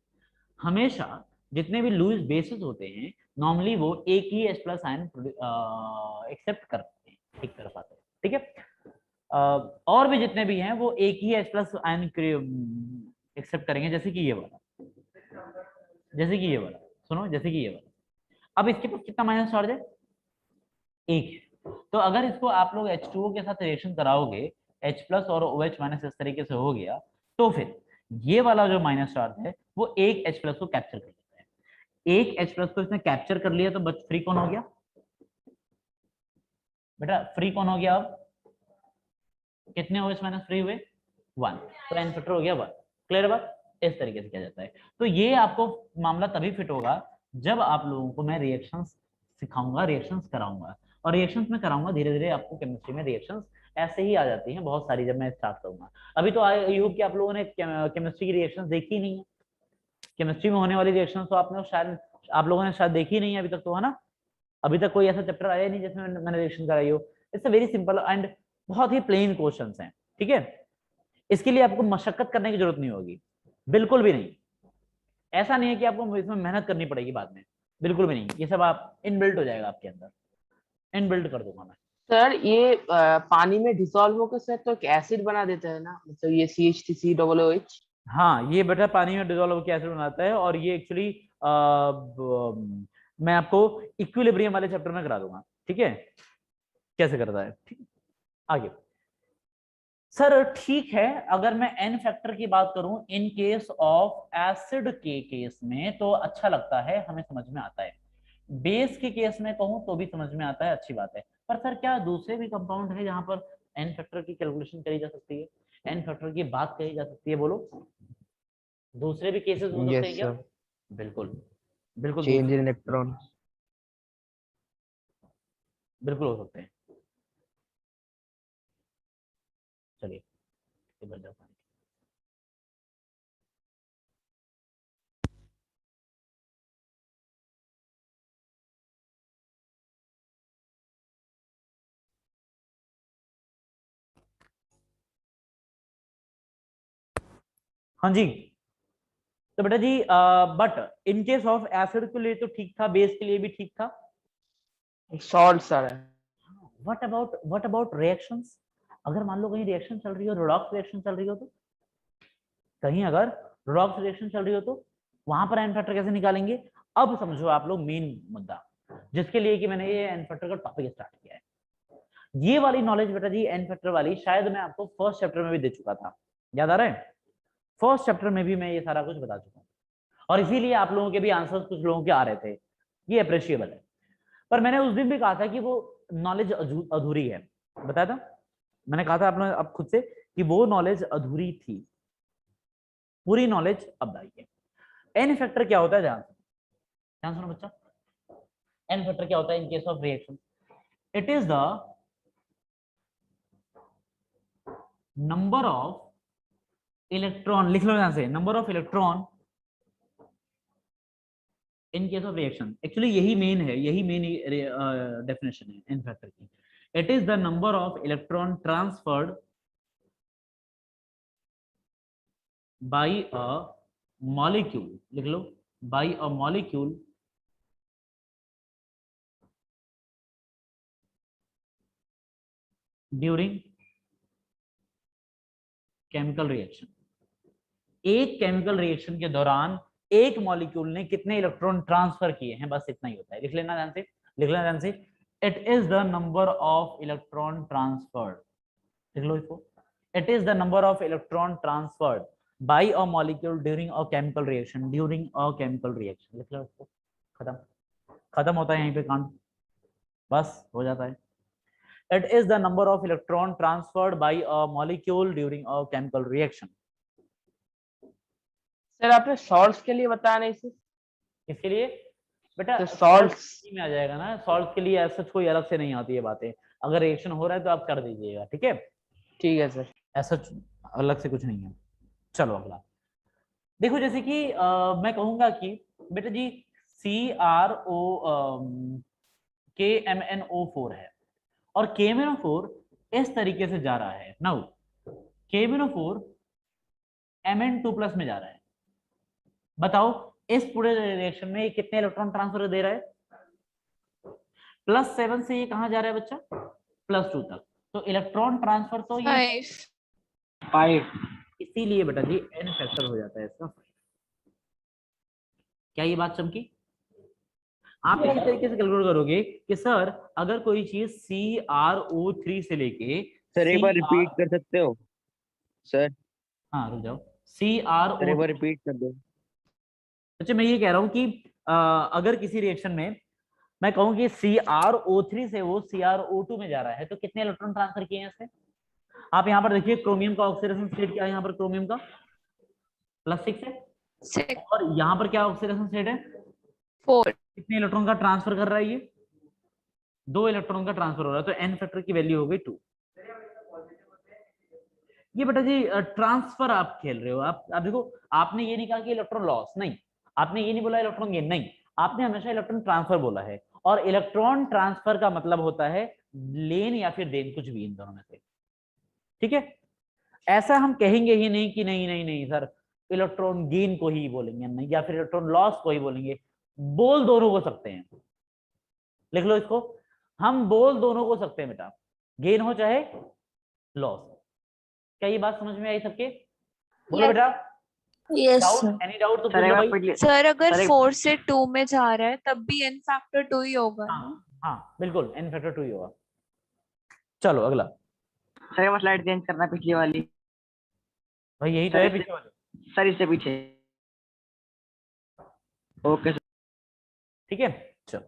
[SPEAKER 1] हमेशा जितने भी लुईस बेसिस होते हैं नॉर्मली वो एक ही H प्लस आयन एक्सेप्ट करते हैं, एक तरफ आते हैं, ठीक है। और भी जितने भी हैं वो एक ही H प्लस आयन एक्सेप्ट करेंगे, जैसे कि ये वाला, जैसे कि ये वाला, सुनो, जैसे कि ये वाला। अब इसके पास कितना माइनस चार्ज है, एक। तो अगर इसको आप लोग H2O के साथ रिएक्शन कराओगे, H प्लस और OH माइनस इस तरीके से हो गया, तो फिर ये वाला जो माइनस चार्ज है वो एक H प्लस को कैप्चर कर लेता है। एक H प्लस को इसने कैप्चर कर लिया तो बच फ्री कौन हो गया बेटा, फ्री कौन हो गया, अब कितने OH माइनस फ्री हुए, 1, तो n फैक्टर हो गया 1। क्लियर बात, इस तरीके से किया जाता है। तो ये आपको मामला तभी फिट होगा जब आप लोगों को मैं रिएक्शंस सिखाऊंगा, रिएक्शंस कराऊंगा, और रिएक्शंस में कराऊंगा धीरे धीरे आपको केमिस्ट्री में रिएक्शंस ऐसे ही आ जाती हैं बहुत सारी, जब मैं स्टार्ट करूंगा। अभी तो आई होप कि आप लोगों ने केमिस्ट्री की रिएक्शंस देखी ही नहीं है, केमिस्ट्री में होने वाली रिएक्शंस तो आपने शायद आप लोगों ने शायद देखी ही नहीं है अभी तक, तो है ना। अभी तक कोई ऐसा चैप्टर आया नहीं जिसमें मैंने रिएक्शन कराई हो। It's a very simple and बहुत ही प्लेन क्वेश्चंस हैं, ठीक है। इसके लिए आपको मशक्कत करने की जरूरत नहीं होगी, बिल्कुल भी नहीं। ऐसा नहीं है कि आपको इसमें मेहनत करनी पड़ेगी बाद में, बिल्कुल भी नहीं। ये सब आप इनबिल्ट हो जाएगा आपके अंदर, इनबिल्ट कर दूंगा मैं।
[SPEAKER 4] सर ये पानी में डिसॉल्व होकर सर तो एक एसिड बना देता है ना, मतलब ये CH3COOH।
[SPEAKER 1] हाँ, ये बेटा पानी में डिसॉल्व होकर एसिड बनाता है, और ये एक्चुअली मैं आपको इक्विलिब्रियम वाले चैप्टर में करा दूंगा, ठीक है, कैसे करता है। ठीक, आगे सर, ठीक है। अगर मैं एन फैक्टर की बात करूं इन केस ऑफ एसिड के केस में तो अच्छा लगता है, हमें समझ में आता है। बेस के केस में कहूं तो भी समझ में आता है, अच्छी बात है। पर सर क्या दूसरे भी कंपाउंड है जहां पर एन फैक्टर की कैलकुलेशन करी जा सकती है, एन फैक्टर की बात कही जा सकती है, बोलो। दूसरे भी केसेस हो सकते हैं क्या,
[SPEAKER 4] सर,
[SPEAKER 1] बिल्कुल बिल्कुल
[SPEAKER 4] चेंज इन इलेक्ट्रॉन।
[SPEAKER 1] बिल्कुल हो सकते हैं। चलिए इधर जाता है। हाँ जी, तो बेटा जी but in case of acid के लिए तो ठीक था, बेस के लिए भी ठीक था।
[SPEAKER 4] सॉल्ट सर है।
[SPEAKER 1] व्हाट अबाउट रिएक्शंस, अगर मान लो कहीं रिएक्शन चल रही हो, रेडॉक्स रिएक्शन चल रही हो, तो कहीं अगर रेडॉक्स रिएक्शन चल रही हो तो वहां पर एन फैक्टर कैसे निकालेंगे। अब समझो आप लोग मेन मुद्दा, जिसके लिए कि मैंने ये एन फैक्टर का टॉपिक स्टार्ट किया है। ये वाली नॉलेज बेटा जी एन फैक्टर वाली शायद मैं आपको फर्स्ट चैप्टर में भी दे चुका था, याद आ रहा है। फर्स्ट चैप्टर में भी मैं ये सारा कुछ बता चुका हूँ, और इसीलिए आप लोगों के भी आंसर्स कुछ लोगों के आ रहे थे, ये अप्रिशिएबल है। पर मैंने उस दिन भी कहा था कि वो नॉलेज अधूरी है, बताया था मैंने, कहा था आपने अब खुद से कि वो नॉलेज अधूरी थी, पूरी नॉलेज अब आई है। एन फैक्टर क्या होता है, ध्यान सुनो बच्चा। एन फैक्टर क्या होता है in case of reaction, it is the number of electron, लिख लो ध्यान से, number of electron in case of reaction. Actually यही मेन है, यही मेन डेफिनेशन है इन फैक्टर की। It is the number of electron transferred by a molecule, लिख लो, by a molecule during chemical reaction. एक केमिकल रिएक्शन के दौरान एक मॉलिक्यूल ने कितने इलेक्ट्रॉन ट्रांसफर किए हैं, बस इतना ही होता है। लिख लेना ध्यान से, लिख लेना ध्यान से। It is the number of electron transferred, लिख लो इसको। It is the number of electron transferred by a molecule during a chemical reaction, during a chemical reaction, लिख लो इसको। खत्म, खत्म होता है यहीं पे कांड, बस हो जाता है। It is the number of electron transferred by a molecule during a chemical reaction.
[SPEAKER 4] Sir आपने सॉल्ट्स के लिए बताया नहीं सर।
[SPEAKER 1] इसके लिए बेटा
[SPEAKER 4] तो
[SPEAKER 1] सॉल्ट
[SPEAKER 4] सॉल्ट्स
[SPEAKER 1] में आ जाएगा ना, सॉल्ट के लिए ऐसा कोई अलग से नहीं आती है बातें। अगर रिएक्शन हो रहा है तो आप कर दीजिएगा, ठीक है,
[SPEAKER 4] ठीक है सर।
[SPEAKER 1] ऐसा अलग से कुछ नहीं है। चलो अगला देखो, जैसे कि मैं कहूंगा कि बेटा जी KMnO4 है और KMnO4 इस तरीके से जा रहा है। नाउ KMnO4 Mn2+ में जा रहा है। बताओ इस पूरे रिएक्शन में कितने इलेक्ट्रॉन ट्रांसफर दे रहा है? +7 से ये कहां जा रहा है बच्चा? +2 तक। तो इलेक्ट्रॉन ट्रांसफर तो ये
[SPEAKER 6] 5
[SPEAKER 1] इसीलिए बेटा जी n फैक्टर हो जाता है इसका 5। क्या ये बात चमकी? आप इसी तरीके से कैलकुलेट करोगे कि सर अगर कोई चीज CrO3 से लेके
[SPEAKER 3] सर एक बार रिपीट कर सकते हो सर?
[SPEAKER 1] हाँ रुक जाओ।
[SPEAKER 3] सर एक बार
[SPEAKER 1] CrO3।
[SPEAKER 3] रिपीट कर दो।
[SPEAKER 1] अच्छा मैं ये कह रहा हूँ कि अगर किसी रिएक्शन में मैं कहूँ कि CrO3 से वो CrO2 में जा रहा है तो कितने इलेक्ट्रॉन ट्रांसफर किए हैं इससे? आप यहाँ पर देखिए क्रोमियम का ऑक्सीडेशन स्टेट क्या है? यहाँ पर क्रोमियम का +6 है
[SPEAKER 6] 6
[SPEAKER 1] और यहाँ पर क्या ऑक्सीडेशन स्टेट है?
[SPEAKER 6] 4
[SPEAKER 1] कितने इलेक्ट्रॉन का ट्रांसफर कर रहा है ये? 2 इलेक्ट्रॉन का ट्रांसफर हो रहा है तो n फैक्टर की वैल्यू हो गई 2। ये बेटा जी ट्रांसफर आप खेल रहे हो। आप देखो आपने ये नहीं कहा कि इलेक्ट्रॉन लॉस, नहीं। आपने ये नहीं बोला इलेक्ट्रॉन गेन, नहीं। आपने हमेशा इलेक्ट्रॉन ट्रांसफर बोला है और इलेक्ट्रॉन ट्रांसफर का मतलब होता है लेन या फिर देन, कुछ भी इन दोनों में से। ठीक है, ऐसा हम कहेंगे ही नहीं कि नहीं नहीं नहीं सर इलेक्ट्रॉन गेन को ही बोलेंगे नहीं या फिर इलेक्ट्रॉन लॉस को ही बोलेंगे। बोल दोनों को सकते हैं, लिख लो इसको। हम बोल दोनों को सकते हैं बेटा, गेन हो चाहे लॉस। क्या ये बात समझ में आई सबके? बोलो बेटा। डाउट? एनी डाउट तो पूछ लो भाई।
[SPEAKER 6] सर अगर 4 से 2 में जा रहा है तब भी n फैक्टर 2 ही होगा ना?
[SPEAKER 1] हाँ बिल्कुल n फैक्टर 2 ही होगा। चलो अगला।
[SPEAKER 8] सर वो स्लाइड चेंज करना पिछली वाली।
[SPEAKER 1] भाई यही तो है पीछे वाले।
[SPEAKER 8] सर इससे पीछे। Okay sir.
[SPEAKER 1] ठीक है चलो।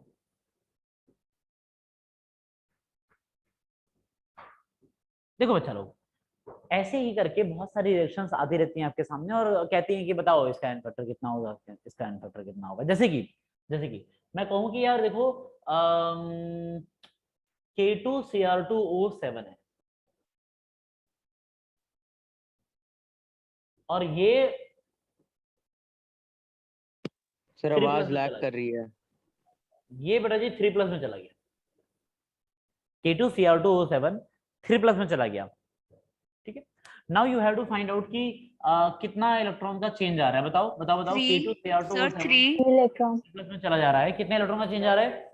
[SPEAKER 1] देखो बच्चा लोग, ऐसे ही करके बहुत सारी रिएक्शंस आती रहती हैं आपके सामने और कहती हैं कि बताओ इसका n फैक्टर कितना होगा, इसका n फैक्टर कितना होगा। जैसे कि मैं कहूँ कि यार देखो K2Cr2O7 है और ये
[SPEAKER 3] सर
[SPEAKER 1] 3+
[SPEAKER 3] आवाज
[SPEAKER 1] में
[SPEAKER 3] लैग
[SPEAKER 1] चला
[SPEAKER 3] कर रही है।
[SPEAKER 1] ये बेटा जी 3+ में चला गया। K2Cr2O7 3+ में चला गया। ठीक है, now you have to find out कि कितना इलेक्ट्रॉन का चेंज आ रहा है। बताओ बताओ बताओ।
[SPEAKER 6] 3 सर
[SPEAKER 1] K2Cr2O7
[SPEAKER 6] 3
[SPEAKER 7] इलेक्ट्रॉन
[SPEAKER 1] प्लस में चला जा रहा है, कितने इलेक्ट्रॉन का चेंज आ रहा है?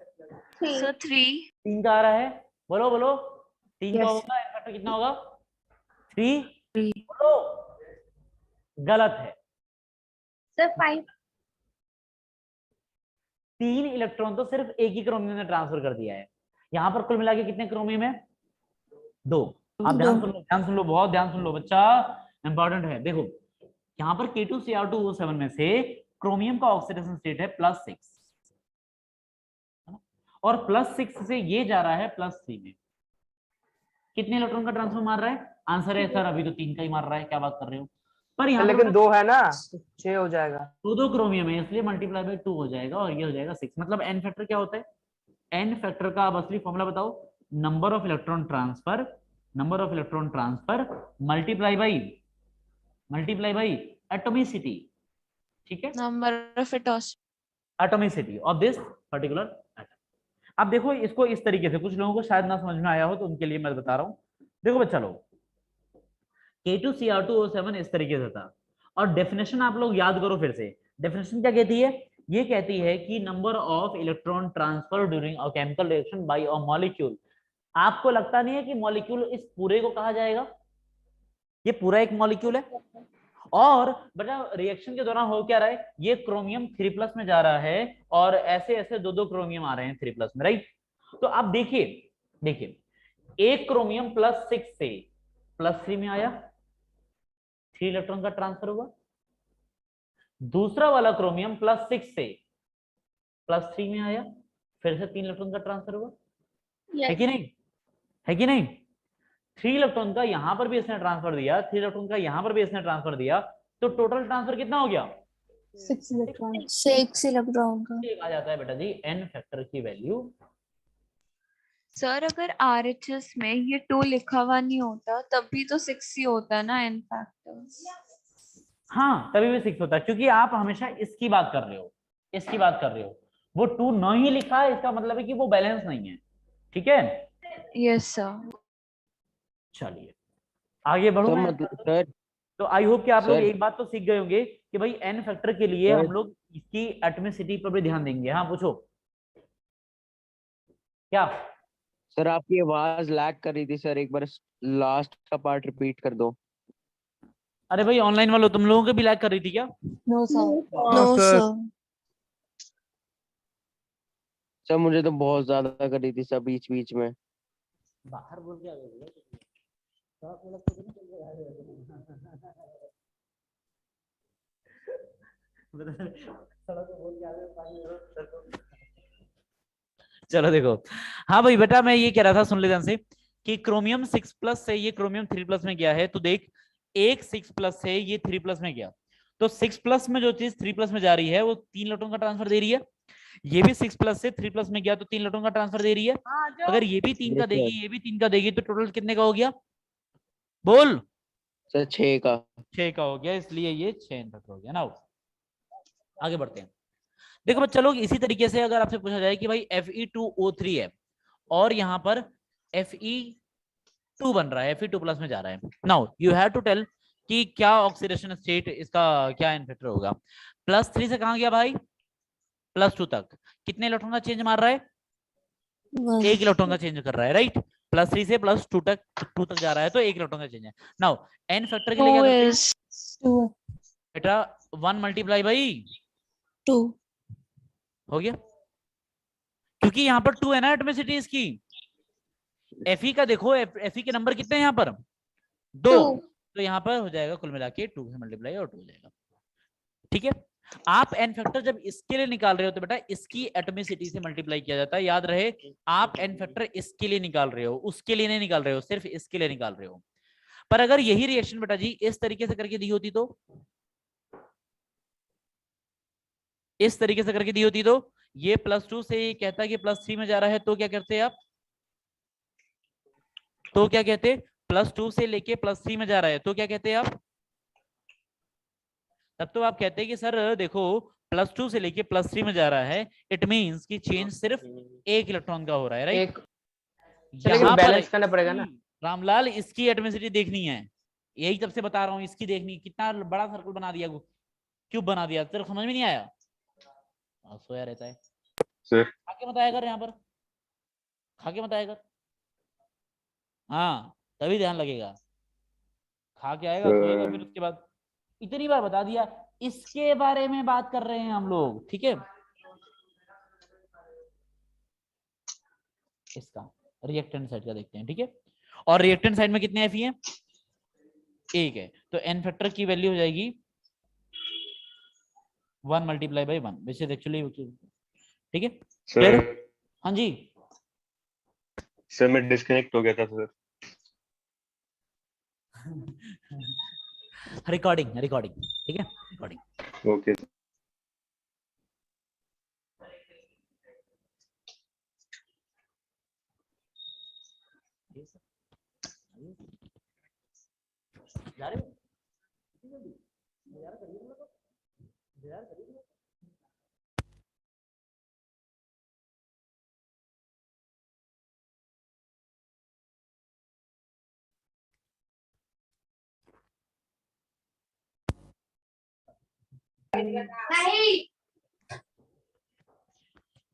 [SPEAKER 6] सर 3
[SPEAKER 1] 3 का आ रहा है। बोलो बोलो 3 का
[SPEAKER 7] Yes.
[SPEAKER 1] होगा, n फैक्टर कितना होगा? 3।
[SPEAKER 6] 3
[SPEAKER 1] बोलो। गलत है।
[SPEAKER 7] सर 5
[SPEAKER 1] 3 इलेक्ट्रॉन तो सिर्फ एक ही क्रोमियम ने ट्रांसफर कर दिया है। यहाँ पर कुल मिला के कितने क्रोमियम है? 2। आप ध्यान सुन लो, ध्यान सुन लो, बहुत ध्यान सुन लो बच्चा, इंपॉर्टेंट है। देखो यहाँ पर K2Cr2O7 में से क्रोमियम का ऑक्सीडेशन स्टेट है +6 और +6 से ये जा रहा है +3 में। कितने इलेक्ट्रॉन का ट्रांसफर मार रहा है? आंसर है सर अभी तो 3 का ही मार रहा है, क्या बात कर रहे हो? पर यहाँ
[SPEAKER 4] लेकिन
[SPEAKER 1] पर
[SPEAKER 4] 2 है ना, 6 हो जाएगा।
[SPEAKER 1] 2 क्रोमियम है इसलिए मल्टीप्लाई बाय 2 हो जाएगा और ये हो जाएगा 6। मतलब n फैक्टर क्या होता है? n फैक्टर का अब असली फॉर्मूला बताओ। Number of electron transfer multiply by atomicity. ठीक है,
[SPEAKER 6] number of
[SPEAKER 1] atomicity of this particular atom. अब देखो इसको इस तरीके से, कुछ लोगों को शायद ना समझ में आया हो तो उनके लिए मैं बता रहा हूँ। देखो बच्चा लोग, K2Cr2O7 इस तरीके से था और डेफिनेशन आप लोग याद करो फिर से। डेफिनेशन क्या कहती है? ये कहती है कि number of electron transfer during a chemical reaction by a molecule. आपको लगता नहीं है कि मॉलिक्यूल इस पूरे को कहा जाएगा? ये पूरा एक मॉलिक्यूल है और बेटा रिएक्शन के दौरान हो क्या रहा है? ये क्रोमियम 3+ में जा रहा है और ऐसे ऐसे 2 क्रोमियम आ रहे हैं 3+ में, राइट? तो आप देखिए एक क्रोमियम +6 से +3 में आया, 3 इलेक्ट्रॉन का ट्रांसफर हुआ। दूसरा वाला क्रोमियम +6 से +3 में आया, फिर से 3 इलेक्ट्रॉन का ट्रांसफर हुआ। है कि नहीं? है कि नहीं? 3 इलेक्ट्रॉन का यहां पर भी इसने ट्रांसफर दिया, 3 इलेक्ट्रॉन का यहां पर भी इसने ट्रांसफर दिया, तो टोटल ट्रांसफर कितना हो गया?
[SPEAKER 7] 6 इलेक्ट्रॉन
[SPEAKER 1] आ जाता है बेटा जी n फैक्टर की वैल्यू।
[SPEAKER 6] सर अगर RHS में ये 2 लिखा हुआ नहीं होता तब भी तो 6 ही होता ना n फैक्टर।
[SPEAKER 1] हाँ तभी भी 6 होता है क्योंकि आप हमेशा इसकी बात कर रहे हो, इसकी बात कर रहे हो। वो 2 नहीं लिखा है इसका मतलब है कि वो बैलेंस नहीं है, ठीक है।
[SPEAKER 6] Yes sir.
[SPEAKER 1] चलिए आगे बढ़ू
[SPEAKER 3] सर
[SPEAKER 1] मैं।
[SPEAKER 3] मतलब सर
[SPEAKER 1] तो आई होप कि आप लोग
[SPEAKER 3] सर
[SPEAKER 1] एक बात तो सीख गए होंगे कि भाई एन फैक्टर के लिए हम
[SPEAKER 3] सर
[SPEAKER 1] लोग इसकी एटमिसिटी पर भी ध्यान देंगे। हाँ पूछो क्या।
[SPEAKER 3] सर आपकी आवाज लैग कर रही थी सर, एक बार लास्ट का पार्ट रिपीट कर दो।
[SPEAKER 1] अरे भाई ऑनलाइन वालों तुम लोगों के भी लैग कर रही थी क्या।
[SPEAKER 6] No sir.
[SPEAKER 7] No,
[SPEAKER 6] no
[SPEAKER 3] sir
[SPEAKER 6] sir.
[SPEAKER 3] Sir मुझे तो बहुत ज्यादा कर रही थी सर बीच बीच में।
[SPEAKER 1] बाहर बोल के आ गए। चलो देखो, हाँ भाई बेटा मैं ये कह रहा था, सुन ले ध्यान से, कि क्रोमियम 6+ से ये क्रोमियम 3+ में गया है, तो देख एक 6+ से ये 3+ में गया, तो 6+ में जो चीज 3+ में जा रही है वो 3 इलेक्ट्रॉन का ट्रांसफर दे रही है। ये भी 6+ से 3+ में गया तो 3 इलेक्ट्रॉन का ट्रांसफर दे रही है। अगर ये भी 3 का
[SPEAKER 3] यस सर।
[SPEAKER 1] देगी ये भी 3 का देगी तो टोटल कितने का हो गया बोल।
[SPEAKER 3] सर 6 का।
[SPEAKER 1] 6 का हो गया, इसलिए ये 6 इनफेक्ट हो गया ना। आगे बढ़ते हैं। देखो बच्चा लोग इसी तरीके से अगर आपसे पूछा जाए कि भाई Fe2O3 है और यहाँ पर Fe2 बन रहा है, Fe2+ में जा रहा है, now you have to tell कि क्या ऑक्सीडेशन स्टेट इसका क्या इनफेक्टर होगा। +3 से कहाँ गया भाई, +2 तक, कितने इलेक्ट्रॉन का चेंज मार रहा है, 1 इलेक्ट्रॉन का चेंज कर रहा है, राइट। +3 से +2 तक, 2 तक जा रहा है तो 1 इलेक्ट्रॉन का चेंज है। नाउ एन फैक्टर के लिए क्या करते हैं बेटा, 1 मल्टीप्लाई बाई
[SPEAKER 6] 2
[SPEAKER 1] हो गया, क्योंकि यहाँ पर 2 है ना एटमिसिटी इसकी। Fe का देखो, Fe के नंबर कितने हैं यहाँ पर 2, तो यहाँ पर हो जाएगा कुल मिला के 2 से मल्टीप्लाई और 2 हो जाएगा, ठीक है। आप एन फैक्टर जब इसके लिए निकाल रहे हो तो बेटा इसकी एटमिसिटी से मल्टीप्लाई किया जाता है, याद रहे। आप एन फैक्टर इसके लिए निकाल रहे हो, उसके लिए नहीं निकाल रहे हो, सिर्फ इसके लिए निकाल रहे हो। पर अगर यही रिएक्शन बेटा जी इस तरीके से करके दी होती तो, इस तरीके से करके दी होती तो, ये +2 से ये कहता है कि +3 में जा रहा है, तो क्या करते आप, तो क्या कहते, +2 से लेके +3 में जा रहा है तो क्या कहते हैं आप, तब तो आप कहते हैं कि सर देखो +2 से लेके +3 में जा रहा है, इट मींस कि चेंज सिर्फ 1 इलेक्ट्रॉन का हो रहा है, राइट।
[SPEAKER 4] एक लेकिन बैलेंस करना पड़ेगा ना।
[SPEAKER 1] रामलाल इसकी एटमिसिटी देखनी है, यही तब से बता रहा हूँ, इसकी देखनी, कितना बड़ा सर्कल बना दिया, क्यूब बना दिया, तेरे समझ में नहीं आया, सोया रहता है
[SPEAKER 5] सर
[SPEAKER 1] खा के बताया कर, यहाँ पर खा के बताया कर, हाँ तभी ध्यान लगेगा, खा के आएगा सोएगा, फिर उसके बाद इतनी बार बता दिया, इसके बारे में बात कर रहे हैं हम लोग, ठीक है। इसका रिएक्टेंट साइड का देखते हैं, ठीक है। और रिएक्टेंट साइड में कितने Fe हैं, 1 है, तो एन फैक्टर की वैल्यू हो जाएगी 1 multiply by 1, which is actually, ठीक है। फिर हाँ जी
[SPEAKER 5] सर मैं डिस्कनेक्ट हो गया था सर।
[SPEAKER 1] रिकॉर्डिंग रिकॉर्डिंग, ठीक है, रिकॉर्डिंग।
[SPEAKER 5] ओके
[SPEAKER 1] जा रहे हो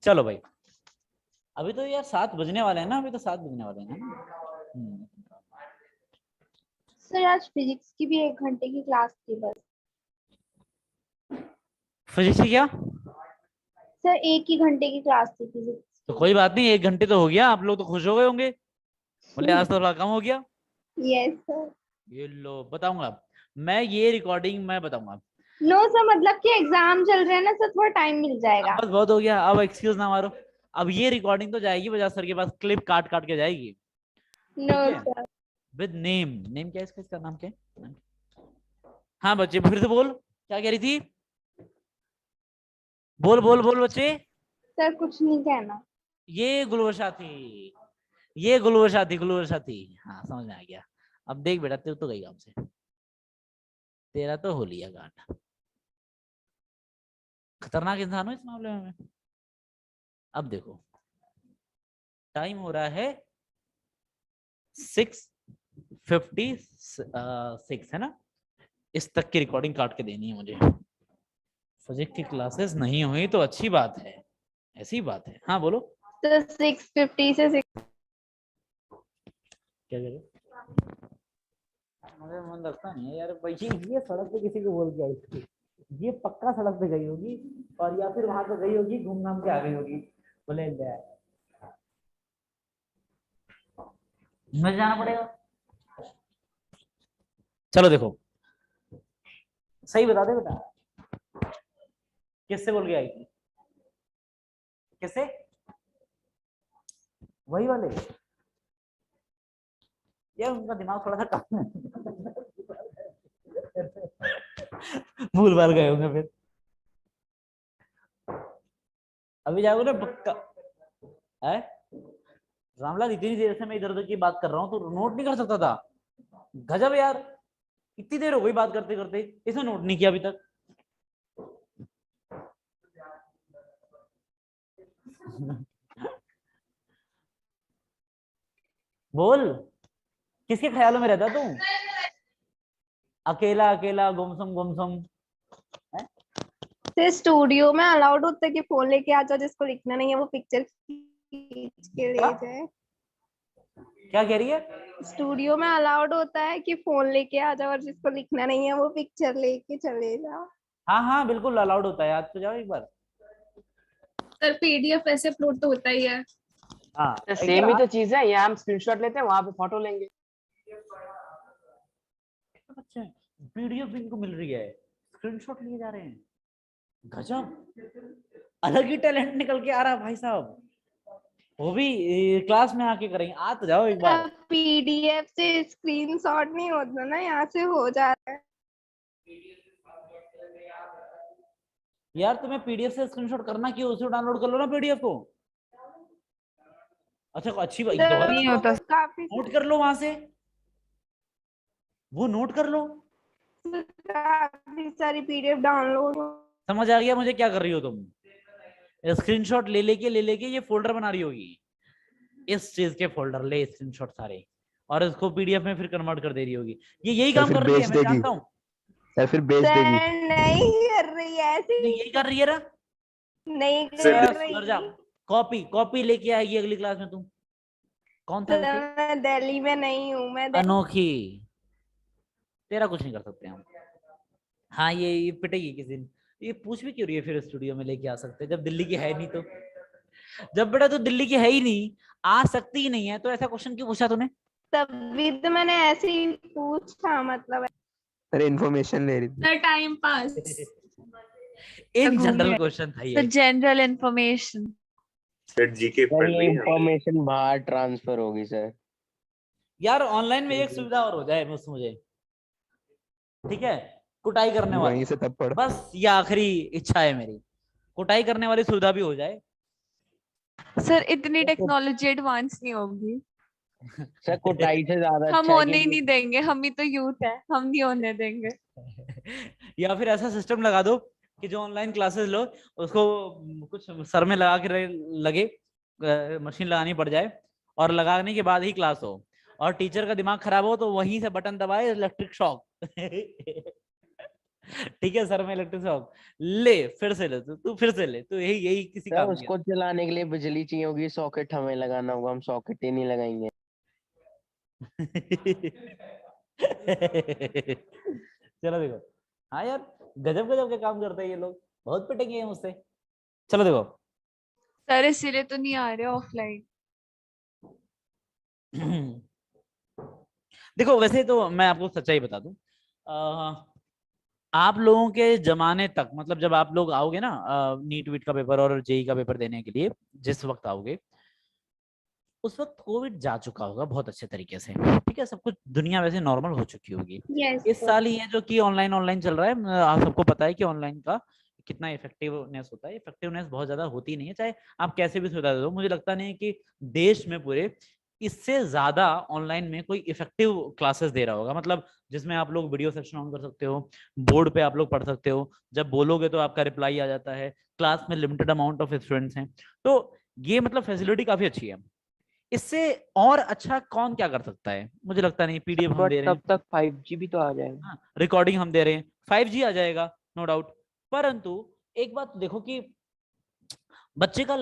[SPEAKER 1] चलो भाई, अभी तो यार 7 बजने वाले हैं ना, अभी तो 7 बजने वाले हैं ना।
[SPEAKER 9] सर आज फिजिक्स की भी 1 घंटे की क्लास थी बस।
[SPEAKER 1] फिजिक्स की क्या,
[SPEAKER 9] सर 1 ही घंटे की क्लास थी फिजिक्स
[SPEAKER 1] तो कोई बात नहीं, 1 घंटे तो हो गया, आप लोग तो खुश हो गए होंगे, बोले आज तो थोड़ा कम हो गया।
[SPEAKER 9] Yes sir.
[SPEAKER 1] ये लो बताऊंगा मैं, ये रिकॉर्डिंग मैं बताऊंगा।
[SPEAKER 9] नो सर मतलब कि एग्जाम चल रहे हैं ना सर, थोड़ा टाइम मिल जाएगा।
[SPEAKER 1] बस बहुत हो गया, अब एक्सक्यूज ना मारो, अब ये रिकॉर्डिंग तो जाएगी बजाज सर के पास, क्लिप काट काट के जाएगी,
[SPEAKER 9] नो
[SPEAKER 1] ठीक है,
[SPEAKER 9] सर।
[SPEAKER 1] विद नेम, नेम क्या है इसका, इसका नाम क्या है, हाँ बच्चे फिर से बोल, क्या कह रही थी, बोल बोल बोल बच्चे।
[SPEAKER 9] सर कुछ नहीं कहना।
[SPEAKER 1] ये गुलवर्षा थी, ये गुलवर्षा थी, गुलवर्षा थी, हाँ समझ में आ गया। अब देख बेटा तू तो गई काम से, तेरा तो हो लिया गांठ, खतरनाक इंसान हो इस मामले में। अब देखो टाइम हो रहा है 6:56 है ना, इस तक की रिकॉर्डिंग काट के देनी है मुझे। फिजिक्स की क्लासेस नहीं हुई तो अच्छी बात है, ऐसी बात है। हाँ बोलो
[SPEAKER 9] तो 6:50 से 6
[SPEAKER 1] क्या कह रहे हो? मुझे मन लगता नहीं है यार भाई, ये सड़क पे किसी को बोल के आई थी, ये पक्का सड़क पे गई होगी और या फिर वहां पे गई होगी घूम घाम के आ गई होगी, बोले ले मुझे जाना पड़ेगा। चलो देखो सही बता दे बेटा, किससे बोल के आई थी? किससे? वही वाले यार, उनका दिमाग थोड़ा सा कम है। भूल भाल गए होंगे फिर। अभी जाओगे ना पक्का है। रामलाल इतनी देर से मैं इधर उधर की बात कर रहा हूँ तो नोट नहीं कर सकता था? गजब यार, इतनी देर हो गई बात करते करते, इसने नोट नहीं किया अभी तक। बोल, किसके ख्यालों में रहता तू? अकेला अकेला गुमसुम गुमसुम।
[SPEAKER 9] से स्टूडियो में अलाउड होता है कि फोन लेके आ जाओ, जिसको लिखना नहीं है वो पिक्चर खींच के ले जाए।
[SPEAKER 1] क्या कह रही है?
[SPEAKER 9] स्टूडियो में अलाउड होता है कि फोन लेके आ जाओ और जिसको लिखना नहीं है वो पिक्चर लेके चले जाओ।
[SPEAKER 1] हाँ हाँ बिल्कुल अलाउड होता है, याद तो जाओ एक बार।
[SPEAKER 2] सर पीडीएफ ऐसे अपलोड तो होता ही है।
[SPEAKER 1] हाँ
[SPEAKER 4] सेम ही तो चीज है, यहाँ हम स्क्रीनशॉट लेते हैं, वहां पे फोटो लेंगे।
[SPEAKER 1] अच्छा पीडीएफ इनको मिल रही है, स्क्रीनशॉट लिए जा रहे हैं, गजब, अलग ही टैलेंट निकल के आ रहा है भाई साहब। वो भी क्लास में आके करेंगे, आ तो जाओ एक बार।
[SPEAKER 9] पीडीएफ से स्क्रीनशॉट नहीं होता ना, यहाँ से हो जाता है।
[SPEAKER 1] यार तुम्हें पीडीएफ से स्क्रीनशॉट करना क्यों, उसे डाउनलोड कर लो ना पीडीएफ को। अच्छा अच्छी बात,
[SPEAKER 6] नहीं होता।
[SPEAKER 9] काफी
[SPEAKER 1] नोट कर लो वहां से, वो नोट कर लो।
[SPEAKER 9] सारी पीडीएफ डाउनलोड।
[SPEAKER 1] समझ आ गया मुझे क्या कर रही हो तुम, स्क्रीनशॉट ले लेके ये फोल्डर बना रही होगी, इस चीज के फोल्डर ले स्क्रीनशॉट सारे, और इसको पीडीएफ में फिर कन्वर्ट कर दे रही होगी। ये यही काम कर रही है, मैं जानता हूँ।
[SPEAKER 3] या फिर बेच देगी।
[SPEAKER 9] नहीं कर रही ऐसी,
[SPEAKER 1] यही कर रही है ना,
[SPEAKER 9] नहीं कर रही।
[SPEAKER 1] कॉपी लेके आएगी अगली क्लास में तुम। कौन था वैसे?
[SPEAKER 9] मैं दिल्ली में नहीं हूँ, मैं
[SPEAKER 1] अनोखी, तेरा कुछ नहीं कर सकते हम। हाँ ये पिटेगी किसी दिन। ये पूछ भी क्यों रही है फिर, स्टूडियो में लेके आ सकते जब दिल्ली की है नहीं तो। जब बेटा तो दिल्ली की है ही नहीं, आ सकती ही नहीं है, तो ऐसा क्वेश्चन क्यों पूछा तूने?
[SPEAKER 9] तभी तो मैंने ऐसे ही पूछा, मतलब
[SPEAKER 3] अरे इन्फॉर्मेशन ले रही थी।
[SPEAKER 2] Sir time pass.
[SPEAKER 1] In general question था
[SPEAKER 6] तो
[SPEAKER 1] ये।
[SPEAKER 6] General information.
[SPEAKER 5] Sir GK
[SPEAKER 3] sir
[SPEAKER 5] friendly
[SPEAKER 3] ये
[SPEAKER 5] है।
[SPEAKER 3] इन्फॉर्मेशन बाहर ट्रांसफर होगी सर।
[SPEAKER 1] यार ऑनलाइन में एक सुविधा और हो जाए बस मुझे, ठीक है, कुटाई करने वाली,
[SPEAKER 3] वहीं से तब पढ़।
[SPEAKER 1] बस ये आखिरी इच्छा है मेरी, कुटाई करने वाली सुविधा भी हो जाए।
[SPEAKER 6] सर इतनी टेक्नोलॉजी एडवांस नहीं होगी,
[SPEAKER 3] सर कुटाई से ज्यादा
[SPEAKER 6] हम
[SPEAKER 3] अच्छा है
[SPEAKER 6] होने ही
[SPEAKER 3] कि
[SPEAKER 6] नहीं देंगे, हम ही तो यूथ है, हम नहीं होने देंगे।
[SPEAKER 1] या फिर ऐसा सिस्टम लगा दो कि जो ऑनलाइन क्लासेस लो उसको कुछ सर में लगा के लगे, मशीन लगानी पड़ जाए, और लगाने के बाद ही क्लास हो, और टीचर का दिमाग खराब हो तो वहीं से बटन दबाए इलेक्ट्रिक शॉक। ठीक है, सर में इलेक्ट्रिक शॉक ले, फिर से ले, तू फिर से ले, तो यही किसी
[SPEAKER 3] सर
[SPEAKER 1] काम
[SPEAKER 3] उसको चलाने के लिए बिजली चाहिए होगी, सॉकेट हमें लगाना होगा, हम सॉकेट ही नहीं लगाएंगे।
[SPEAKER 1] चलो देखो, हाँ यार गजब गजब के काम करते हैं ये लोग, बहुत पिटेंगे ये मुझसे। चलो देखो
[SPEAKER 6] सर इसीलिए तो नहीं आ रहे ऑफलाइन।
[SPEAKER 1] देखो वैसे तो मैं आपको सच्चाई बता दूं, आप लोगों के जमाने तक, मतलब जब आप लोग आओगे ना नीट वीट का पेपर और जेई का पेपर देने के लिए, जिस वक्त आओगे उस वक्त कोविड जा चुका होगा बहुत अच्छे तरीके से, ठीक है, सब कुछ दुनिया वैसे नॉर्मल हो चुकी होगी।
[SPEAKER 2] यस
[SPEAKER 1] इस साल ही है जो कि ऑनलाइन चल रहा है, आप सबको पता है कि ऑनलाइन का कितना इफेक्टिवनेस होता है। इफेक्टिवनेस बहुत ज्यादा होती नहीं है, चाहे आप कैसे भी सुविधा दे दो। मुझे लगता नहीं है कि देश में पूरे इससे ज्यादा ऑनलाइन में कोई इफेक्टिव क्लासेस दे रहा होगा, मतलब जिसमें आप लोग वीडियो सेक्शन ऑन कर सकते हो, बोर्ड पे आप लोग पढ़ सकते हो, जब बोलोगे तो आपका रिप्लाई आ जाता है, क्लास में लिमिटेड अमाउंट ऑफ स्टूडेंट्स हैं, तो ये मतलब फैसिलिटी काफी अच्छी है। इससे और अच्छा कौन क्या कर सकता है, मुझे लगता नहीं। पीडीएफ हम
[SPEAKER 3] बट
[SPEAKER 1] दे रहे
[SPEAKER 3] तब
[SPEAKER 1] हैं,
[SPEAKER 3] तक 5G भी तो आ जाएगा।
[SPEAKER 1] रिकॉर्डिंग हम दे रहे हैं, 5G आ जाएगा नो डाउट। परंतु एक बात देखो कि बच्चे का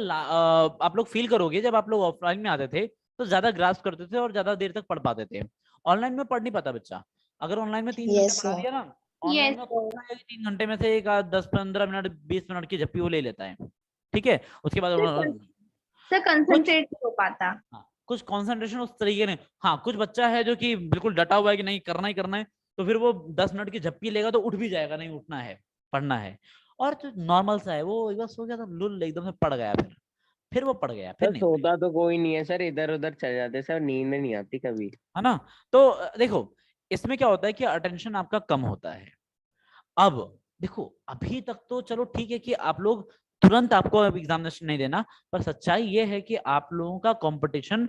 [SPEAKER 1] आप लोग फील करोगे जब आप लोग ऑफलाइन में आते थे तो ज्यादा ग्रास्प करते थे और ज्यादा देर तक पढ़ पाते थे। ऑनलाइन में पढ़ नहीं पाता बच्चा। अगर ऑनलाइन में 3 घंटे पढ़ा दिया ना, ऑनलाइन में होता है कि 3 घंटे में से एक 10-15 मिनट 20 मिनट की झप्पी वो ले लेता है, ठीक है। उसके बाद
[SPEAKER 9] सर कंसंट्रेट नहीं हो पाता।
[SPEAKER 1] हाँ, कुछ कंसंट्रेशन उस तरीके ने, हाँ कुछ बच्चा है जो कि बिल्कुल डटा हुआ है कि नहीं करना ही करना है, तो फिर वो 10 मिनट की झप्पी लेगा तो उठ भी जाएगा, नहीं उठना है पढ़ना है। और जो नॉर्मल सा है वो एक बार सो गया तो लुल एकदम से पड़ गया, फिर वो पड़ गया, फिर
[SPEAKER 3] सर
[SPEAKER 1] नहीं
[SPEAKER 3] सोता तो कोई नहीं है सर, इधर उधर चल जाते सर, नींद नहीं आती कभी।
[SPEAKER 1] है ना। तो देखो इसमें क्या होता है कि अटेंशन आपका कम होता है। अब देखो अभी तक तो चलो ठीक है कि आप लोग तुरंत आपको एग्जामिनेशन नहीं देना, पर सच्चाई ये है कि आप लोगों का कंपटीशन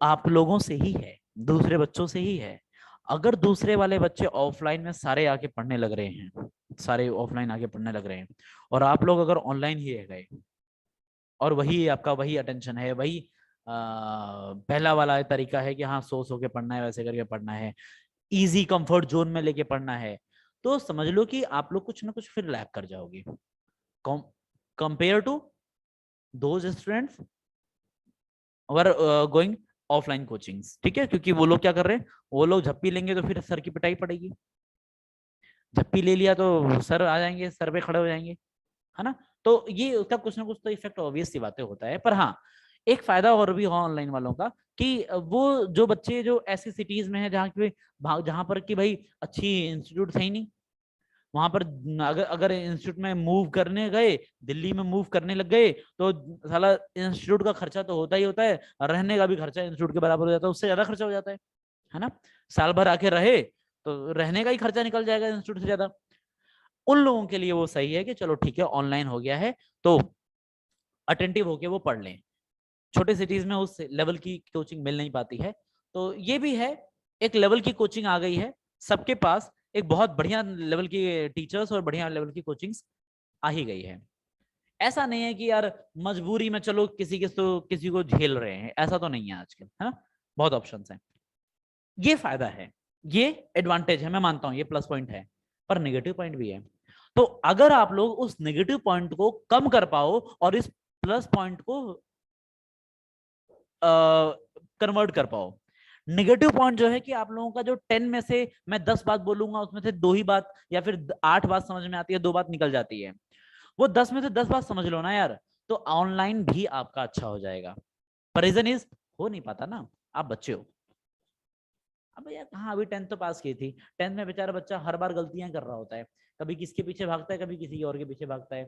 [SPEAKER 1] आप लोगों से ही है, दूसरे बच्चों से ही है। अगर दूसरे वाले बच्चे ऑफलाइन में सारे आके पढ़ने लग रहे हैं, सारे ऑफलाइन आके पढ़ने लग रहे हैं, और आप लोग अगर ऑनलाइन ही रह गए और वही आपका वही अटेंशन है, वही पहला वाला तरीका है कि हाँ सो के पढ़ना है, वैसे करके पढ़ना है, इजी कंफर्ट जोन में लेके पढ़ना है, तो समझ लो कि आप लोग कुछ ना कुछ फिर लैग कर जाओगे compare to those students were going offline coachings, ठीक है। क्योंकि वो लोग क्या कर रहे हैं, वो लोग झप्पी लेंगे तो फिर सर की पिटाई पड़ेगी, झप्पी ले लिया तो सर आ जाएंगे, सर पे खड़े हो जाएंगे, है ना। तो ये उसका कुछ ना कुछ तो इफेक्ट ऑब्वियस सी बातें होता है। पर हाँ एक फायदा और भी हुआ ऑनलाइन वालों का कि वो जो बच्चे जो ऐसी सिटीज में है जहाँ पर कि भाई अच्छी इंस्टीट्यूट है ही नहीं, वहां पर अगर इंस्टीट्यूट में मूव करने गए, दिल्ली में मूव करने लग गए, तो साला इंस्टीट्यूट का खर्चा तो होता ही होता है, रहने का भी खर्चा इंस्टीट्यूट के बराबर हो जाता है, उससे ज्यादा खर्चा हो जाता है ना। साल भर आके रहे तो रहने का ही खर्चा निकल जाएगा इंस्टीट्यूट से ज्यादा। उन लोगों के लिए वो सही है कि चलो ठीक है ऑनलाइन हो गया है तो अटेंटिव होके वो पढ़ लें। छोटे सिटीज में उस लेवल की कोचिंग मिल नहीं पाती है, तो ये भी है एक लेवल की कोचिंग आ गई है सबके पास, एक बहुत बढ़िया लेवल की टीचर्स और बढ़िया लेवल की कोचिंग्स आ ही गई है। ऐसा नहीं है कि यार मजबूरी में चलो किसी को झेल रहे हैं, ऐसा तो नहीं है आजकल, है ना। बहुत ऑप्शंस हैं, ये फायदा है, ये एडवांटेज है, मैं मानता हूं ये प्लस पॉइंट है, पर नेगेटिव पॉइंट भी है। तो अगर आप लोग उस नेगेटिव पॉइंट को कम कर पाओ और इस प्लस पॉइंट को कन्वर्ट कर पाओ। नेगेटिव पॉइंट जो है कि आप लोगों का जो 10 में से मैं 10 बात बोलूंगा उसमें से 2 ही बात या फिर 8 बात समझ में आती है, 2 बात निकल जाती है, वो 10 में से 10 बात समझ लो ना यार, तो ऑनलाइन भी आपका अच्छा हो जाएगा। पर रीजन इज हो नहीं पाता ना, आप बच्चे हो। अब यार कहाँ अभी 10th तो पास की थी, 10th में बेचारा बच्चा हर बार गलतियां कर रहा होता है, कभी किसके पीछे भागता है, कभी किसी और के पीछे भागता है,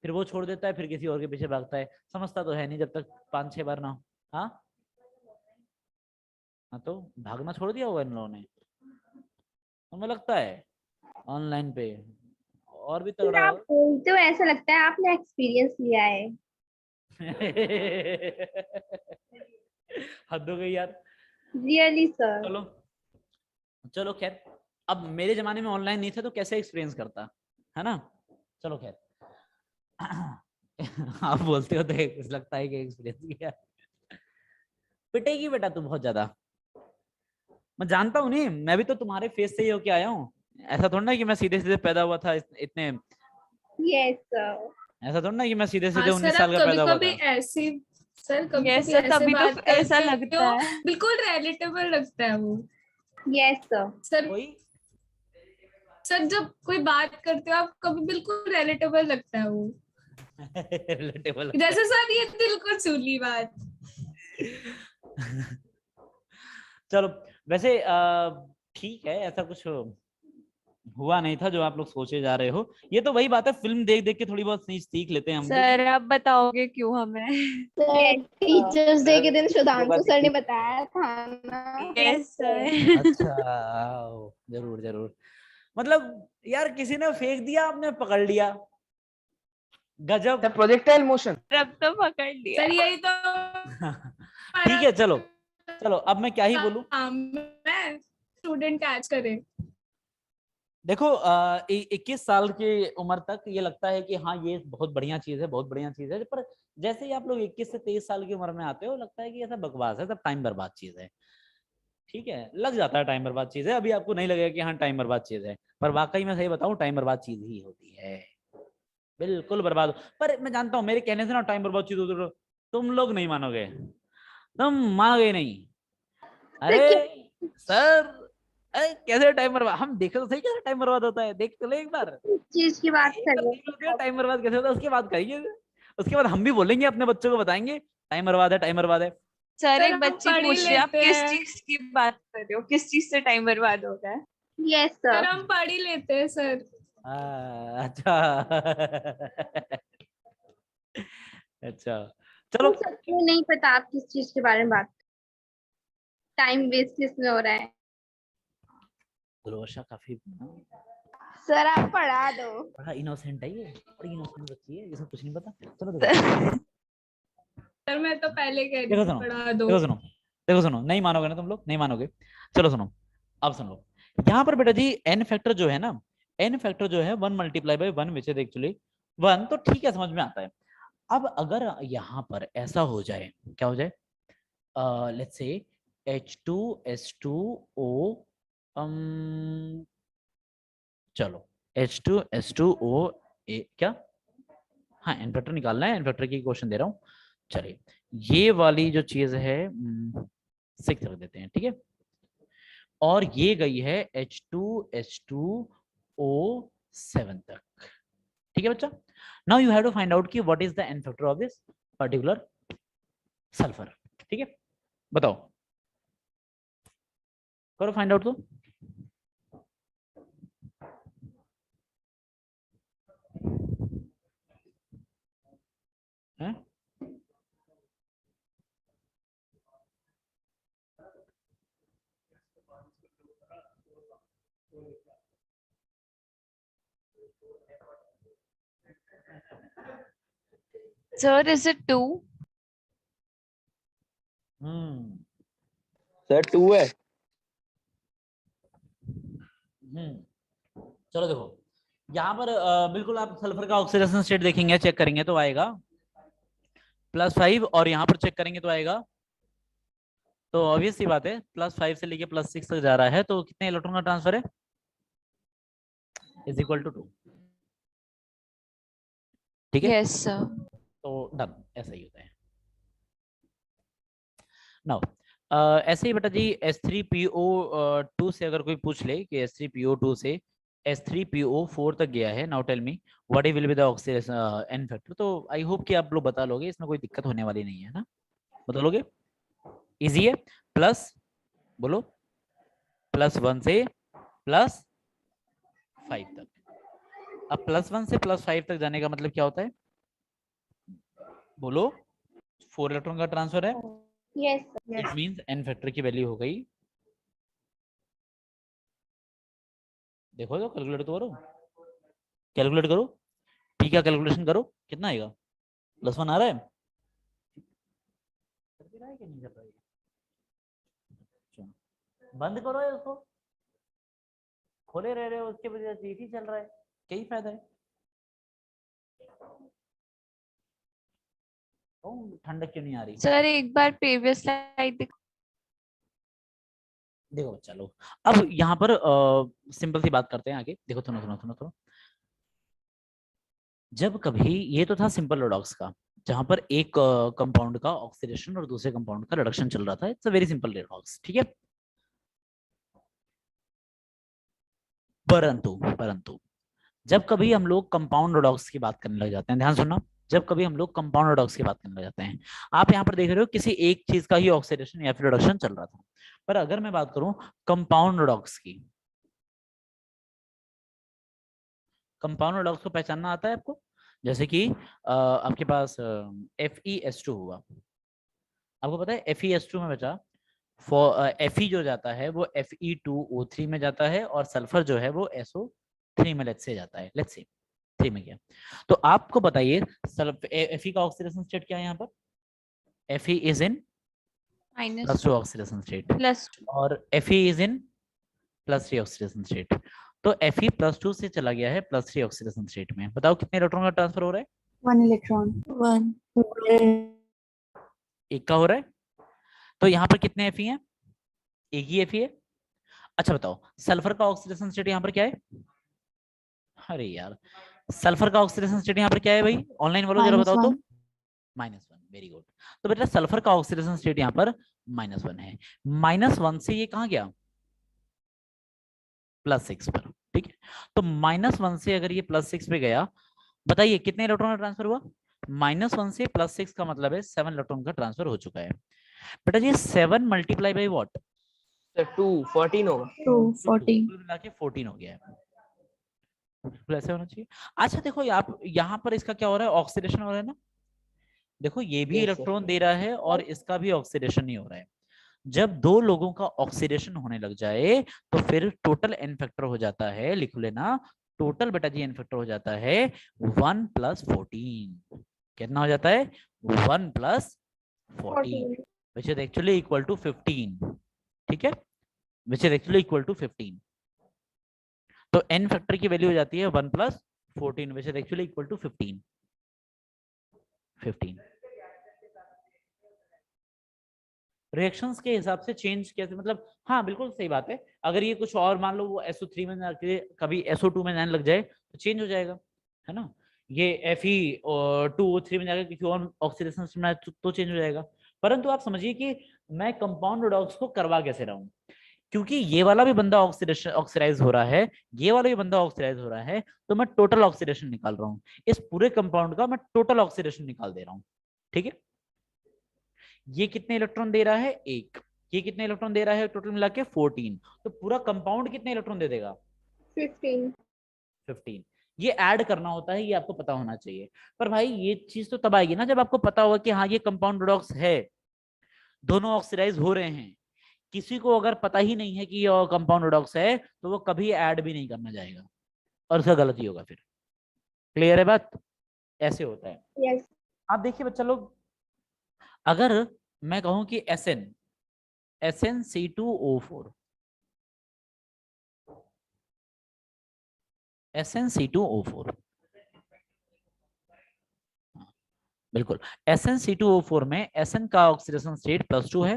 [SPEAKER 1] फिर वो छोड़ देता है, फिर किसी और के पीछे भागता है, समझता तो है नहीं जब तक 5-6 बार ना हो। हाँ तो भागना छोड़ दिया होगा इन लोगों ने, हमें लगता है ऑनलाइन पे और भी
[SPEAKER 9] सर
[SPEAKER 1] तगड़ा
[SPEAKER 9] आप बोलते हो ऐसा लगता है आपने एक्सपीरियंस लिया है।
[SPEAKER 1] हद हो गई यार।
[SPEAKER 9] Really sir.
[SPEAKER 1] चलो चलो खैर, अब मेरे जमाने में ऑनलाइन नहीं था तो कैसे एक्सपीरियंस करता, है ना। चलो खैर आप बोलते हो तो लगता है कि एक्सपीरियंस किया। पिटेगी बेटा तू बहुत ज्यादा, मैं जानता हूँ नहीं, मैं भी तो तुम्हारे फेस से ही होके आया हूँ, ऐसा थोड़ा ना कि मैं सीधे सीधे पैदा हुआ था इतने,
[SPEAKER 9] यस सर।
[SPEAKER 1] ऐसा थोड़ा ना कि मैं सीधे सीधे
[SPEAKER 2] हाँ
[SPEAKER 1] 19
[SPEAKER 2] सर,
[SPEAKER 1] साल
[SPEAKER 2] आप
[SPEAKER 1] का
[SPEAKER 2] कभी
[SPEAKER 1] पैदा हुआ
[SPEAKER 2] कभी
[SPEAKER 1] था।
[SPEAKER 2] ऐसी सर कभी
[SPEAKER 6] यस
[SPEAKER 2] कभी
[SPEAKER 6] सर,
[SPEAKER 2] ऐसे
[SPEAKER 6] तभी तो
[SPEAKER 2] बात
[SPEAKER 6] ऐसा
[SPEAKER 2] करते
[SPEAKER 6] लगता
[SPEAKER 2] हो,
[SPEAKER 6] है।
[SPEAKER 2] बिल्कुल रिलेटेबल लगता है वो।
[SPEAKER 9] Yes sir.
[SPEAKER 2] सर
[SPEAKER 1] कोई
[SPEAKER 2] सर जब कोई बात करते हो आप कभी बिल्कुल रिलेटेबल लगता है वो,
[SPEAKER 1] रिलेटेबल
[SPEAKER 2] जैसे सर ये दिल को छू ली बात।
[SPEAKER 1] चलो वैसे ठीक है, ऐसा कुछ हुआ नहीं था जो आप लोग सोचे जा रहे हो, ये तो वही बात है, फिल्म देख देख के थोड़ी बहुत सीख लेते हैं हम भी।
[SPEAKER 6] सर आप बताओगे क्यों हमें?
[SPEAKER 9] टीचर्स डे के दिन
[SPEAKER 3] ये
[SPEAKER 9] सुधांशु
[SPEAKER 3] बात
[SPEAKER 9] सर ने
[SPEAKER 3] ठीक।
[SPEAKER 9] बताया था ना।
[SPEAKER 6] Yes sir.
[SPEAKER 1] अच्छा जरूर जरूर, मतलब यार किसी ने फेंक दिया आपने पकड़ लिया, गजब।
[SPEAKER 4] Projectile motion.
[SPEAKER 6] अब तो पकड़ लिया।
[SPEAKER 2] सर यही तो
[SPEAKER 1] ठीक है चलो चलो, अब मैं क्या ही बोलूं।
[SPEAKER 2] स्टूडेंट कैच करे।
[SPEAKER 1] देखो 21 साल की उम्र तक ये लगता है कि हाँ ये बहुत बढ़िया चीज है, बहुत बढ़िया चीज है, पर जैसे ही आप लोग 21 से 23 साल की उम्र में आते हो लगता है कि ये सब बकवास है, सब टाइम बर्बाद चीज है। ठीक है, लग जाता है टाइम बर्बाद चीज है। अभी आपको नहीं लगेगा कि हाँ टाइम बर्बाद चीज है, पर वाकई में सही बताऊं टाइम बर्बाद चीज ही होती है, बिल्कुल बर्बाद। पर मैं जानता हूँ मेरे कहने से ना टाइम बर्बाद चीज होती है, तुम लोग नहीं मानोगे, तुम मानोगे नहीं। अरे सर, अरे कैसे टाइम बर्बाद, हम देखे तो सही कैसे टाइम बर्बाद होता है, देख तो ले एक बार,
[SPEAKER 9] चीज की बात कर रहे
[SPEAKER 1] देख लो टाइम बर्बाद कैसे होता है, उसके बाद करिए, उसके बाद हम भी बोलेंगे, अपने बच्चों को बताएंगे टाइम बर्बाद है, टाइम बर्बाद है।
[SPEAKER 6] सर
[SPEAKER 2] सर,
[SPEAKER 6] एक
[SPEAKER 2] हम
[SPEAKER 6] बच्ची
[SPEAKER 2] पढ़ ही
[SPEAKER 6] पूछ रही है आप
[SPEAKER 2] लेते
[SPEAKER 6] किस
[SPEAKER 2] हैं।
[SPEAKER 6] चीज की बात कर रहे हो, किस चीज से टाइम बर्बाद हो रहा है?
[SPEAKER 9] Yes
[SPEAKER 2] sir
[SPEAKER 9] sir.
[SPEAKER 2] हम पढ़ ही लेते हैं सर।
[SPEAKER 1] अच्छा अच्छा, चलो
[SPEAKER 9] सच में नहीं पता आप किस चीज के बारे में बात, टाइम वेस्ट किसमें हो रहा है।
[SPEAKER 1] गुलवर्षा काफी
[SPEAKER 9] सर आप पढ़ा दो।
[SPEAKER 1] बड़ा इनोसेंट है, ये बड़ी इनोसेंट बच्ची है, इसमें कुछ नहीं पता। चलो देखो
[SPEAKER 2] सर मैं तो पहले कह रही
[SPEAKER 1] देखो
[SPEAKER 2] थी
[SPEAKER 1] सुनो,
[SPEAKER 2] पढ़ा दो।
[SPEAKER 1] देखो सुनो, देखो सुनो, नहीं मानोगे ना तुम लोग, नहीं मानोगे। चलो सुनो, अब सुन लो, यहाँ पर बेटा जी एन फैक्टर जो है ना, एन फैक्टर जो है 1 multiply by 1 which is actually 1, तो ठीक है समझ में आता है। अब अगर यहाँ पर ऐसा हो जाए, क्या हो जाए, लेट्स से H2S2O, चलो H2S2O क्या, हाँ एन फैक्टर निकालना है, एन फैक्टर की क्वेश्चन दे रहा हूँ। चलिए ये वाली जो चीज है 6 रख देते हैं, ठीक है, और ये गई है H2S2O7 तक, ठीक है बच्चा। Now you have to find out कि what is the N factor of this particular sulphur, ठीक है, बताओ, करो फाइंड आउट तो। हैं?
[SPEAKER 6] Sir, is it 2?
[SPEAKER 3] सर 2 है।
[SPEAKER 1] चलो देखो यहाँ पर बिल्कुल आप सल्फर का ऑक्सीडेशन स्टेट देखेंगे, चेक करेंगे तो आएगा +5, और यहाँ पर चेक करेंगे तो आएगा, तो ऑब्वियस सी बात है +5 से लेके +6 तक जा रहा है, तो कितने इलेक्ट्रॉन का ट्रांसफर है, इज इक्वल टू 2, ठीक है।
[SPEAKER 6] Yes, sir.
[SPEAKER 1] तो डन, ऐसा ही होता है। नाउ ऐसे ही बेटा जी S3PO2 से अगर कोई पूछ ले कि S3PO2 से S3PO4 तक गया है, now tell me what will be the oxidation n factor, तो आई होप कि आप लोग बता लोगे, इसमें कोई दिक्कत होने वाली नहीं है ना, बता लोगे, इजी है। प्लस बोलो, +1 से +5 तक। अब +1 से +5 तक जाने का मतलब क्या होता है, बोलो, 4 इलेक्ट्रॉन का ट्रांसफर है,
[SPEAKER 9] yes
[SPEAKER 1] it means n factor की वैल्यू हो गई, देखो तो कैलकुलेट तो करो, कैलकुलेट करो, ठीक है कैलकुलेशन करो, कितना आएगा, +1 आ रहा है, कर रहा है कि नहीं कर रहा है, बंद करो ये उसको, खोले रह रहे हो उसके वजह से ही चल रहा है, क्या ही फायदा है, ठंडक क्यों नहीं आ रही।
[SPEAKER 6] Sir, एक बार previous slide दिखा।
[SPEAKER 1] देखो बच्चा लोग, अब यहाँ पर सिंपल सी बात करते हैं आगे, देखो सुनो सुनो सुनो सुनो, जब कभी ये तो था सिंपल रेडॉक्स का, जहां पर एक कंपाउंड का ऑक्सीडेशन और दूसरे कंपाउंड का रिडक्शन चल रहा था, it's a very simple redox, ठीक है। परंतु परंतु जब कभी हम लोग कंपाउंड रेडॉक्स की बात करने लग जाते हैं, ध्यान सुनना, जब कभी हम लोग कंपाउंड रेडॉक्स की बात करने लग जाते हैं, आप यहाँ पर देख रहे हो किसी एक चीज का ही ऑक्सीडेशन या फिर रिडक्शन चल रहा था, पर अगर मैं बात करूं कंपाउंड रेडॉक्स की, कंपाउंड रेडॉक्स को पहचानना आता है आपको, जैसे कि आपके पास FeS2 हुआ, आपको पता है FeS2 में बचा Fe जो जाता है वो Fe2O3 में जाता है, और सल्फर जो है वो SO3 में लेट्स से जाता है, लेट्स से 3 में गया, तो आपको बताइए Fe का ऑक्सीडेशन स्टेट क्या है यहाँ पर, Fe is in
[SPEAKER 6] minus
[SPEAKER 1] +2 oxidation state,
[SPEAKER 6] plus
[SPEAKER 1] और Fe is in +3 oxidation state, तो Fe+2 से चला गया है +3 ऑक्सीडेशन स्टेट में। बताओ कितने इलेक्ट्रॉन का ट्रांसफर हो रहा है?
[SPEAKER 6] 1 electron 1
[SPEAKER 1] एक का हो रहा है। तो यहाँ पर कितने Fe हैं? एक ही Fe है। अच्छा बताओ सल्फर का ऑक्सीडेशन स्टेट यहाँ पर क्या है? अरे यार सल्फर का ऑक्सीडेशन स्टेट यहाँ पर क्या है भाई? ऑनलाइन वालों जरा बताओ तो। -1। Very good. तो बेटा सल्फर का ऑक्सीडेशन स्टेट यहाँ पर -1 है। -1 से ये कहाँ गया? +6 पर। ठीक है, तो -1 से अगर ये +6 पे गया, बताइए कितने इलेक्ट्रॉन का ट्रांसफर हुआ? -1 से +6 का मतलब है 7 इलेक्ट्रॉन का ट्रांसफर हो चुका है। बेटा ये 7 मल्टीप्लाई बाई व्हाट?
[SPEAKER 4] 2 14 होगा।
[SPEAKER 6] 2 14
[SPEAKER 1] कुल मिला के 14 हो गया है। बिल्कुल ऐसे होना चाहिए। अच्छा देखो आप यहाँ पर इसका क्या हो रहा है? ऑक्सीडेशन हो रहा है ना। देखो ये भी
[SPEAKER 4] Yes, sir.
[SPEAKER 1] इलेक्ट्रॉन दे रहा है और इसका भी ऑक्सीडेशन ही हो रहा है। जब दो लोगों का ऑक्सीडेशन होने लग जाए तो फिर टोटल एन फैक्टर हो जाता है, लिख लेना, टोटल बेटा जी एन फैक्टर हो जाता है 1 + 14। कितना हो जाता है? 1 + 14 which is actually equal to 15। ठीक है, which is actually equal to 15। तो एन फैक्टर की वैल्यू हो जाती है 1 + 14 which is actually equal to 15। Reactions के हिसाब से चेंज कैसे, मतलब हाँ बिल्कुल सही बात है। अगर ये कुछ और मान लो वो SO3 में जाके कभी SO2 में जाने लग जाए तो चेंज हो जाएगा, है ना। ये Fe2O3 में जाकर किसी और ऑक्सीडेशन में तो चेंज हो जाएगा। परंतु आप समझिए कि मैं कंपाउंड रिडॉक्स को करवा कैसे रहा हूँ, क्योंकि ये वाला भी बंदा ऑक्सीडाइज हो रहा है, ये वाला भी बंदा ऑक्सीडाइज हो रहा है, तो मैं टोटल ऑक्सीडेशन निकाल रहा हूँ। इस पूरे कंपाउंड का मैं टोटल ऑक्सीडेशन निकाल दे रहा हूँ। ठीक है, ये कितने इलेक्ट्रॉन दे रहा है? 1। ये कितने इलेक्ट्रॉन दे रहा है? टोटल मिला के 14। तो पूरा कंपाउंड कितने इलेक्ट्रॉन दे देगा? 15। ये ऐड करना होता है, ये आपको पता होना चाहिए। पर भाई ये चीज तो तब आएगी ना जब आपको पता होगा कि हाँ ये कंपाउंड रिडॉक्स है, दोनों ऑक्सीडाइज हो रहे हैं। किसी को अगर पता ही नहीं है कि ये कंपाउंड रिडॉक्स है तो वो कभी ऐड भी नहीं करना चाहेगा और उसका गलत ही होगा फिर। क्लियर है बात? ऐसे होता है।
[SPEAKER 9] Yes.
[SPEAKER 1] आप देखिए बच्चा लोग, अगर मैं कहूं कि SnC2O4 SnC2O4 बिल्कुल SnC2O4 में Sn का ऑक्सीडेशन स्टेट +2 है,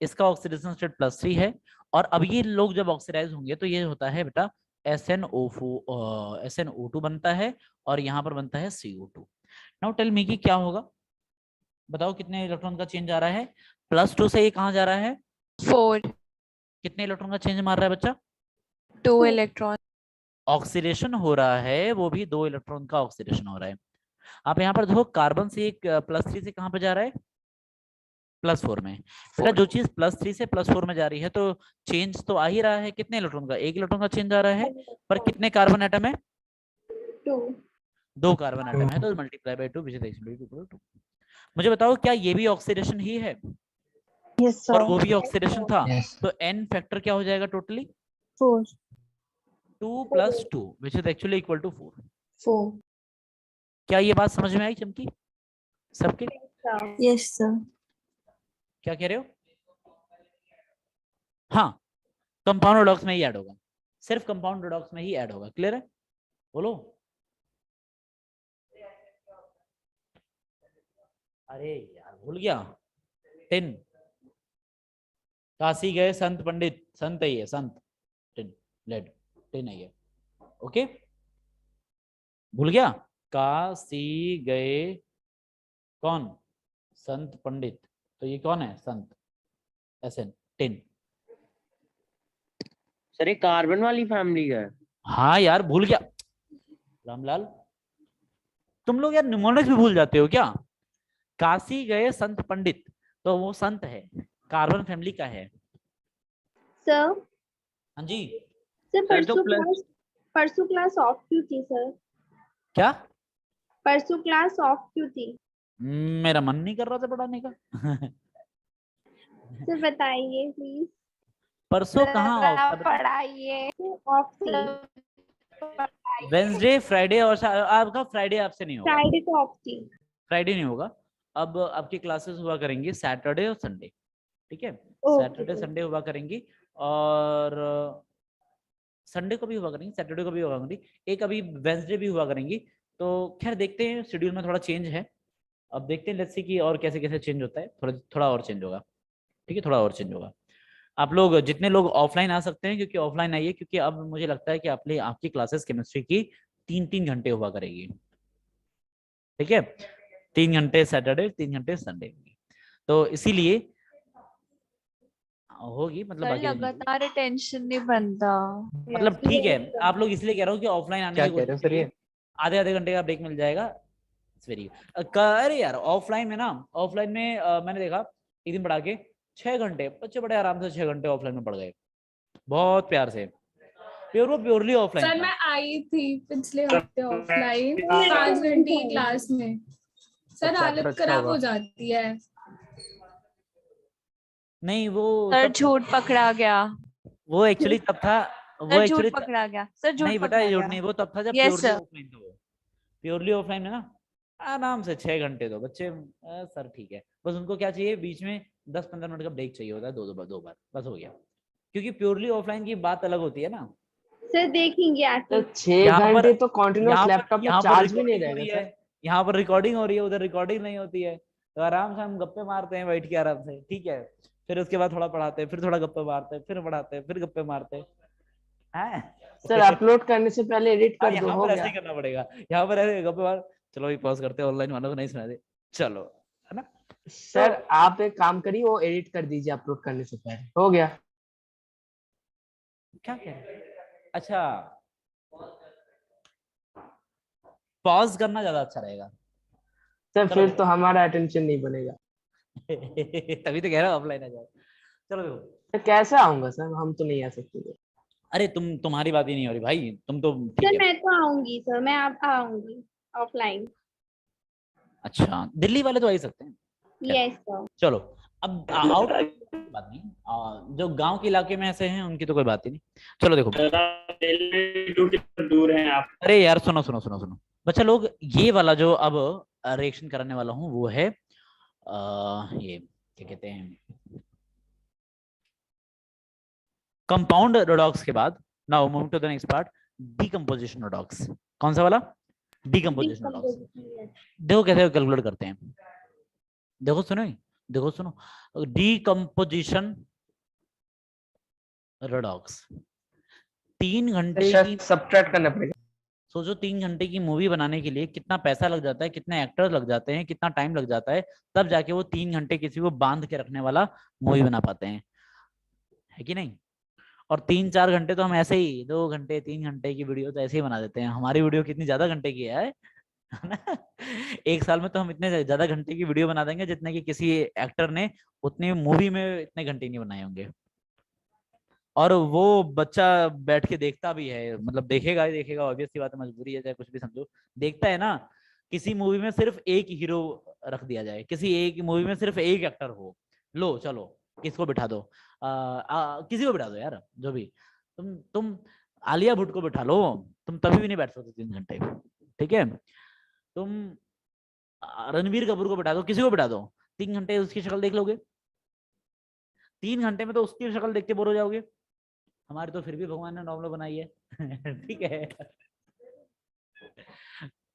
[SPEAKER 1] इसका ऑक्सीडेशन स्टेट +3 है। और अब ये लोग जब ऑक्सीडाइज होंगे तो ये होता है बेटा SnO2 बनता है और यहाँ पर बनता है CO2। नाउ टेल मी कि क्या होगा? बताओ कितने इलेक्ट्रॉन का चेंज आ रहा है? +2 से ये कहाँ जा रहा है?
[SPEAKER 6] 4
[SPEAKER 1] कितने इलेक्ट्रॉन का चेंज मार रहा है बच्चा?
[SPEAKER 6] 2 electron
[SPEAKER 1] ऑक्सीडेशन हो रहा है, वो भी 2 इलेक्ट्रॉन का ऑक्सीडेशन हो रहा है। आप यहाँ पर देखो कार्बन से एक +3 से कहाँ पे जा रहा है? +4 में। बेटा जो चीज +3 से +4 में जा रही है तो चेंज तो आ ही रहा है। कितने इलेक्ट्रॉन का? 1 इलेक्ट्रॉन का चेंज आ रहा है, पर कितने कार्बन एटम है? 2 कार्बन एटम है, तो मल्टीप्लाई बाय 2 2। मुझे बताओ क्या ये भी ऑक्सीडेशन ही है?
[SPEAKER 6] yes
[SPEAKER 1] और
[SPEAKER 6] sir
[SPEAKER 1] वो भी ऑक्सीडेशन था।
[SPEAKER 10] Yes.
[SPEAKER 1] तो एन फैक्टर क्या हो जाएगा totally?
[SPEAKER 6] 4
[SPEAKER 1] 2 + 2 which is actually equal to 4।
[SPEAKER 6] 4
[SPEAKER 1] क्या ये बात समझ में आई चमकी सबके?
[SPEAKER 6] yes sir
[SPEAKER 1] क्या कह रहे हो? हाँ, कंपाउंड रिडॉक्स में ही ऐड होगा, सिर्फ कंपाउंड रिडॉक्स में ही ऐड होगा। क्लियर है? बोलो। अरे यार भूल गया। 10 काशी गए संत पंडित, संत है ये, संत 10 लेड 10 है ये। ओके, भूल गया? काशी गए कौन? संत पंडित। तो ये कौन है? संत Sn 10।
[SPEAKER 3] सर ये कार्बन वाली फैमिली का है।
[SPEAKER 1] हाँ यार भूल गया रामलाल, तुम लोग यार निमोनिक्स भी भूल जाते हो क्या? काशी गए संत पंडित, तो वो संत है, कार्बन फैमिली का है।
[SPEAKER 9] सर
[SPEAKER 1] हाँ जी
[SPEAKER 9] सर
[SPEAKER 3] सर तो
[SPEAKER 9] परसों क्लास ऑफ क्यों थी सर?
[SPEAKER 1] क्या?
[SPEAKER 9] परसों क्लास ऑफ क्यों थी?
[SPEAKER 1] मेरा मन नहीं कर रहा था पढ़ाने का।
[SPEAKER 9] सर बताइए प्लीज।
[SPEAKER 1] परसों कहाँ ऑफ था?
[SPEAKER 9] पढ़ाइए। ऑफ थी
[SPEAKER 1] वेंसडे, फ्राइडे और आपका फ्राइडे आपसे नहीं होगा।
[SPEAKER 9] फ्राइडे को ऑफ थी।
[SPEAKER 1] फ्राइडे नहीं होगा। अब आपकी क्लासेस हुआ करेंगी सैटरडे और संडे। ठीक है,
[SPEAKER 9] Okay,
[SPEAKER 1] सैटरडे
[SPEAKER 9] sir.
[SPEAKER 1] संडे हुआ करेंगी। और संडे को भी हुआ करेंगी, सैटरडे को भी हुआ करेंगी, एक अभी वेंसडे भी हुआ करेंगी। तो खैर देखते हैं, शेड्यूल में थोड़ा चेंज है, अब देखते हैं लेट्स सी कि और कैसे कैसे चेंज होता है, थोड़ा थोड़ा और चेंज होगा, ठीक है, थोड़ा और चेंज होगा। आप लोग जितने लोग ऑफलाइन आ सकते हैं, क्योंकि ऑफलाइन आइए, क्योंकि अब मुझे लगता है कि आपकी क्लासेस केमिस्ट्री की 3-3 घंटे हुआ करेगी, ठीक है, 3 घंटे सैटरडे, 3 घंटे संडे, तो इसीलिए होगी, मतलब
[SPEAKER 6] सर
[SPEAKER 1] बाकी दिन नहीं होगी।
[SPEAKER 6] लगातार अटेंशन नहीं बनता।
[SPEAKER 1] मतलब ठीक है, आप लोग इसलिए कह रहे हो कि ऑफलाइन आने
[SPEAKER 3] क्या
[SPEAKER 1] की
[SPEAKER 3] कह रहे हो
[SPEAKER 1] कोशिश
[SPEAKER 3] सर ये?
[SPEAKER 1] करिए, आधे आधे घंटे का ब्रेक मिल जाएगा, इट्स वेरी। अरे यार ऑफलाइन में ना, ऑफलाइन में मैंने देखा एक दिन पढ़ा के 6 घंटे बच्चे बड़े आराम से 6 घंटे ऑफलाइन में पढ़ गए, बहुत प्यार से, प्योरली ऑफलाइन
[SPEAKER 2] सर
[SPEAKER 1] था।
[SPEAKER 2] मैं आई थी पिछले हफ्ते ऑफलाइन 5 घंटे की क्लास में, सर
[SPEAKER 3] चैप्टर
[SPEAKER 2] हालत
[SPEAKER 3] अच्छा
[SPEAKER 2] खराब
[SPEAKER 3] होगा।
[SPEAKER 2] हो जाती है।
[SPEAKER 1] नहीं वो
[SPEAKER 6] सर
[SPEAKER 1] तब,
[SPEAKER 6] झूठ पकड़ा गया,
[SPEAKER 1] वो एक्चुअली तब था, वो
[SPEAKER 6] सर झूठ
[SPEAKER 1] एक्चुअली
[SPEAKER 6] पकड़ा गया, सर झूठ
[SPEAKER 1] नहीं बेटा,
[SPEAKER 6] पकड़ा
[SPEAKER 1] ये झूठ
[SPEAKER 6] गया।
[SPEAKER 1] नहीं, वो तब था जब
[SPEAKER 6] यस
[SPEAKER 1] प्योरली
[SPEAKER 6] सर।
[SPEAKER 1] ऑफलाइन था, वो प्योरली ऑफलाइन है ना, आराम से 6 घंटे दो बच्चे, सर ठीक है, बस उनको क्या चाहिए, बीच में 10-15 मिनट का ब्रेक चाहिए होता है, दो बार बस हो गया, क्योंकि प्योरली ऑफलाइन की बात अलग होती है ना।
[SPEAKER 9] सर देखेंगे
[SPEAKER 4] तो
[SPEAKER 9] आके।
[SPEAKER 4] 6 घंटे तो कंटिन्यूअस
[SPEAKER 1] यहाँ पर
[SPEAKER 4] लैपटॉप में
[SPEAKER 1] यहाँ पर
[SPEAKER 4] चार्ज भी नहीं
[SPEAKER 1] रिकॉर्डिंग हो
[SPEAKER 4] रहेगा
[SPEAKER 1] रही
[SPEAKER 4] सर।
[SPEAKER 1] है, यहाँ पर रिकॉर्डिंग हो रही है, उधर रिकॉर्डिंग नहीं होती है, तो आराम से हम गप्पे मारते हैं बैठ के आराम से, ठीक है, फिर उसके बाद थोड़ा पढ़ाते हैं, फिर थोड़ा गप्पे मारते हैं, फिर पढ़ाते हैं, फिर गप्पे मारते हैं।
[SPEAKER 4] सर अपलोड करने से पहले एडिट कर दो,
[SPEAKER 1] यहाँ
[SPEAKER 4] हो
[SPEAKER 1] पर ऐसे
[SPEAKER 4] गया।
[SPEAKER 1] ही करना पड़ेगा, यहाँ पर ऐसे गप्पे मार, चलो अभी पॉज करते हैं, ऑनलाइन वालों को नहीं सुना दे, चलो, है ना।
[SPEAKER 4] सर आप एक काम करिए, वो एडिट कर दीजिए अपलोड करने से पहले, हो गया।
[SPEAKER 1] क्या कह रहे हैं? अच्छा, पॉज करना ज्यादा अच्छा रहेगा।
[SPEAKER 4] सर
[SPEAKER 1] चलो
[SPEAKER 4] फिर
[SPEAKER 1] देखो।
[SPEAKER 4] तो हमारा अटेंशन नहीं बनेगा।
[SPEAKER 1] तभी तो कह रहा हूँ ऑफलाइन आ जाओ, चलो देखो।
[SPEAKER 4] तो कैसे आऊंगा सर, हम तो नहीं आ सकते।
[SPEAKER 1] अरे तुम्हारी बात ही नहीं हो रही भाई, तुम तो ठीक
[SPEAKER 9] सर
[SPEAKER 1] है।
[SPEAKER 9] मैं तो आऊंगी सर, मैं आप आऊंगी ऑफलाइन।
[SPEAKER 1] अच्छा दिल्ली वाले तो आ ही सकते हैं,
[SPEAKER 9] यस सर।
[SPEAKER 1] चलो। अब आउट बात नहीं, जो गांव के इलाके में ऐसे हैं उनकी तो कोई बात ही नहीं। चलो देखो,
[SPEAKER 10] दूर हैं आप।
[SPEAKER 1] अरे यार सुनो सुनो सुनो सुनो बच्चा लोग, ये वाला जो अब रिएक्शन कराने वाला हूँ वो है ये क्या कहते हैं, कंपाउंड रेडॉक्स के बाद now move to the next part, decomposition redox. कौन सा वाला? Decomposition redox. देखो कैसे कैलकुलेट करते हैं, देखो सुनो, देखो सुनो, डीकंपोजिशन रेडॉक्स 3 घंटे की,
[SPEAKER 4] सब्ट्रैक्ट करना पड़ेगा।
[SPEAKER 1] सोचो 3 घंटे की मूवी बनाने के लिए कितना पैसा लग जाता है, कितने एक्टर्स लग जाते हैं, कितना टाइम लग जाता है, तब जाके वो 3 घंटे किसी को बांध के रखने वाला मूवी बना पाते हैं, है कि नहीं। और 3-4 घंटे तो हम ऐसे ही 2 घंटे 3 घंटे की वीडियो तो ऐसे ही बना देते हैं। हमारी वीडियो कितनी ज्यादा घंटे की है ना? एक साल में तो हम इतने ज्यादा घंटे की वीडियो बना देंगे जितने कि किसी एक्टर ने उतनी मूवी में इतने घंटे नहीं बनाए होंगे। और वो बच्चा बैठ के देखता भी है, मतलब देखेगा ही देखेगा, ऑब्वियस सी बात है, मजबूरी है, चाहे कुछ भी समझो, देखता है ना। किसी मूवी में सिर्फ एक हीरो रख दिया जाए, किसी एक मूवी में सिर्फ एक एक्टर हो, लो चलो किसको बिठा दो, किसी को बिठा दो यार, जो भी, तुम आलिया भट्ट को बिठा लो, तुम तभी भी नहीं बैठ सकते 3 घंटे, ठीक है। तुम रणबीर कपूर को बिठा दो, किसी को बिठा दो, 3 घंटे उसकी शक्ल देख लोगे, 3 घंटे में तो उसकी शक्ल देख के बोर हो जाओगे। हमारी तो फिर भी भगवान ने नॉर्मल बनाई है। ठीक है,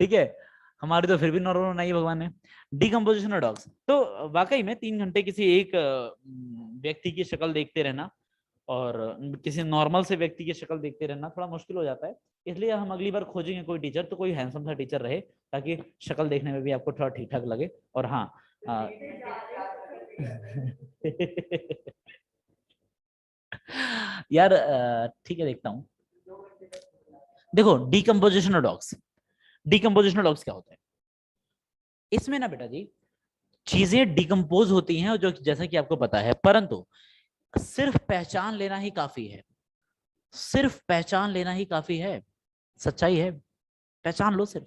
[SPEAKER 1] ठीक है, हमारी तो फिर भी नॉर्मल बनाई है भगवान ने। डीकंपोजिशन डॉग्स तो वाकई में 3 घंटे किसी एक व्यक्ति की शक्ल देखते रहना और किसी नॉर्मल से व्यक्ति की शक्ल देखते रहना थोड़ा मुश्किल हो जाता है। इसलिए हम अगली बार खोजेंगे कोई टीचर, तो कोई हैंडसम सा टीचर रहे ताकि शक्ल देखने में भी आपको थोड़ा ठीक ठाक लगे। और हाँ यार ठीक है, देखता हूँ। देखो डीकंपोजिशन डॉग्स, डीकंपोजिशन डॉग्स क्या होता है, इसमें ना बेटा जी चीजें डिकम्पोज होती हैं, जो जैसा कि आपको पता है, परंतु सिर्फ पहचान लेना ही काफी है, सिर्फ पहचान लेना ही काफी है, सच्चाई है, पहचान लो, सिर्फ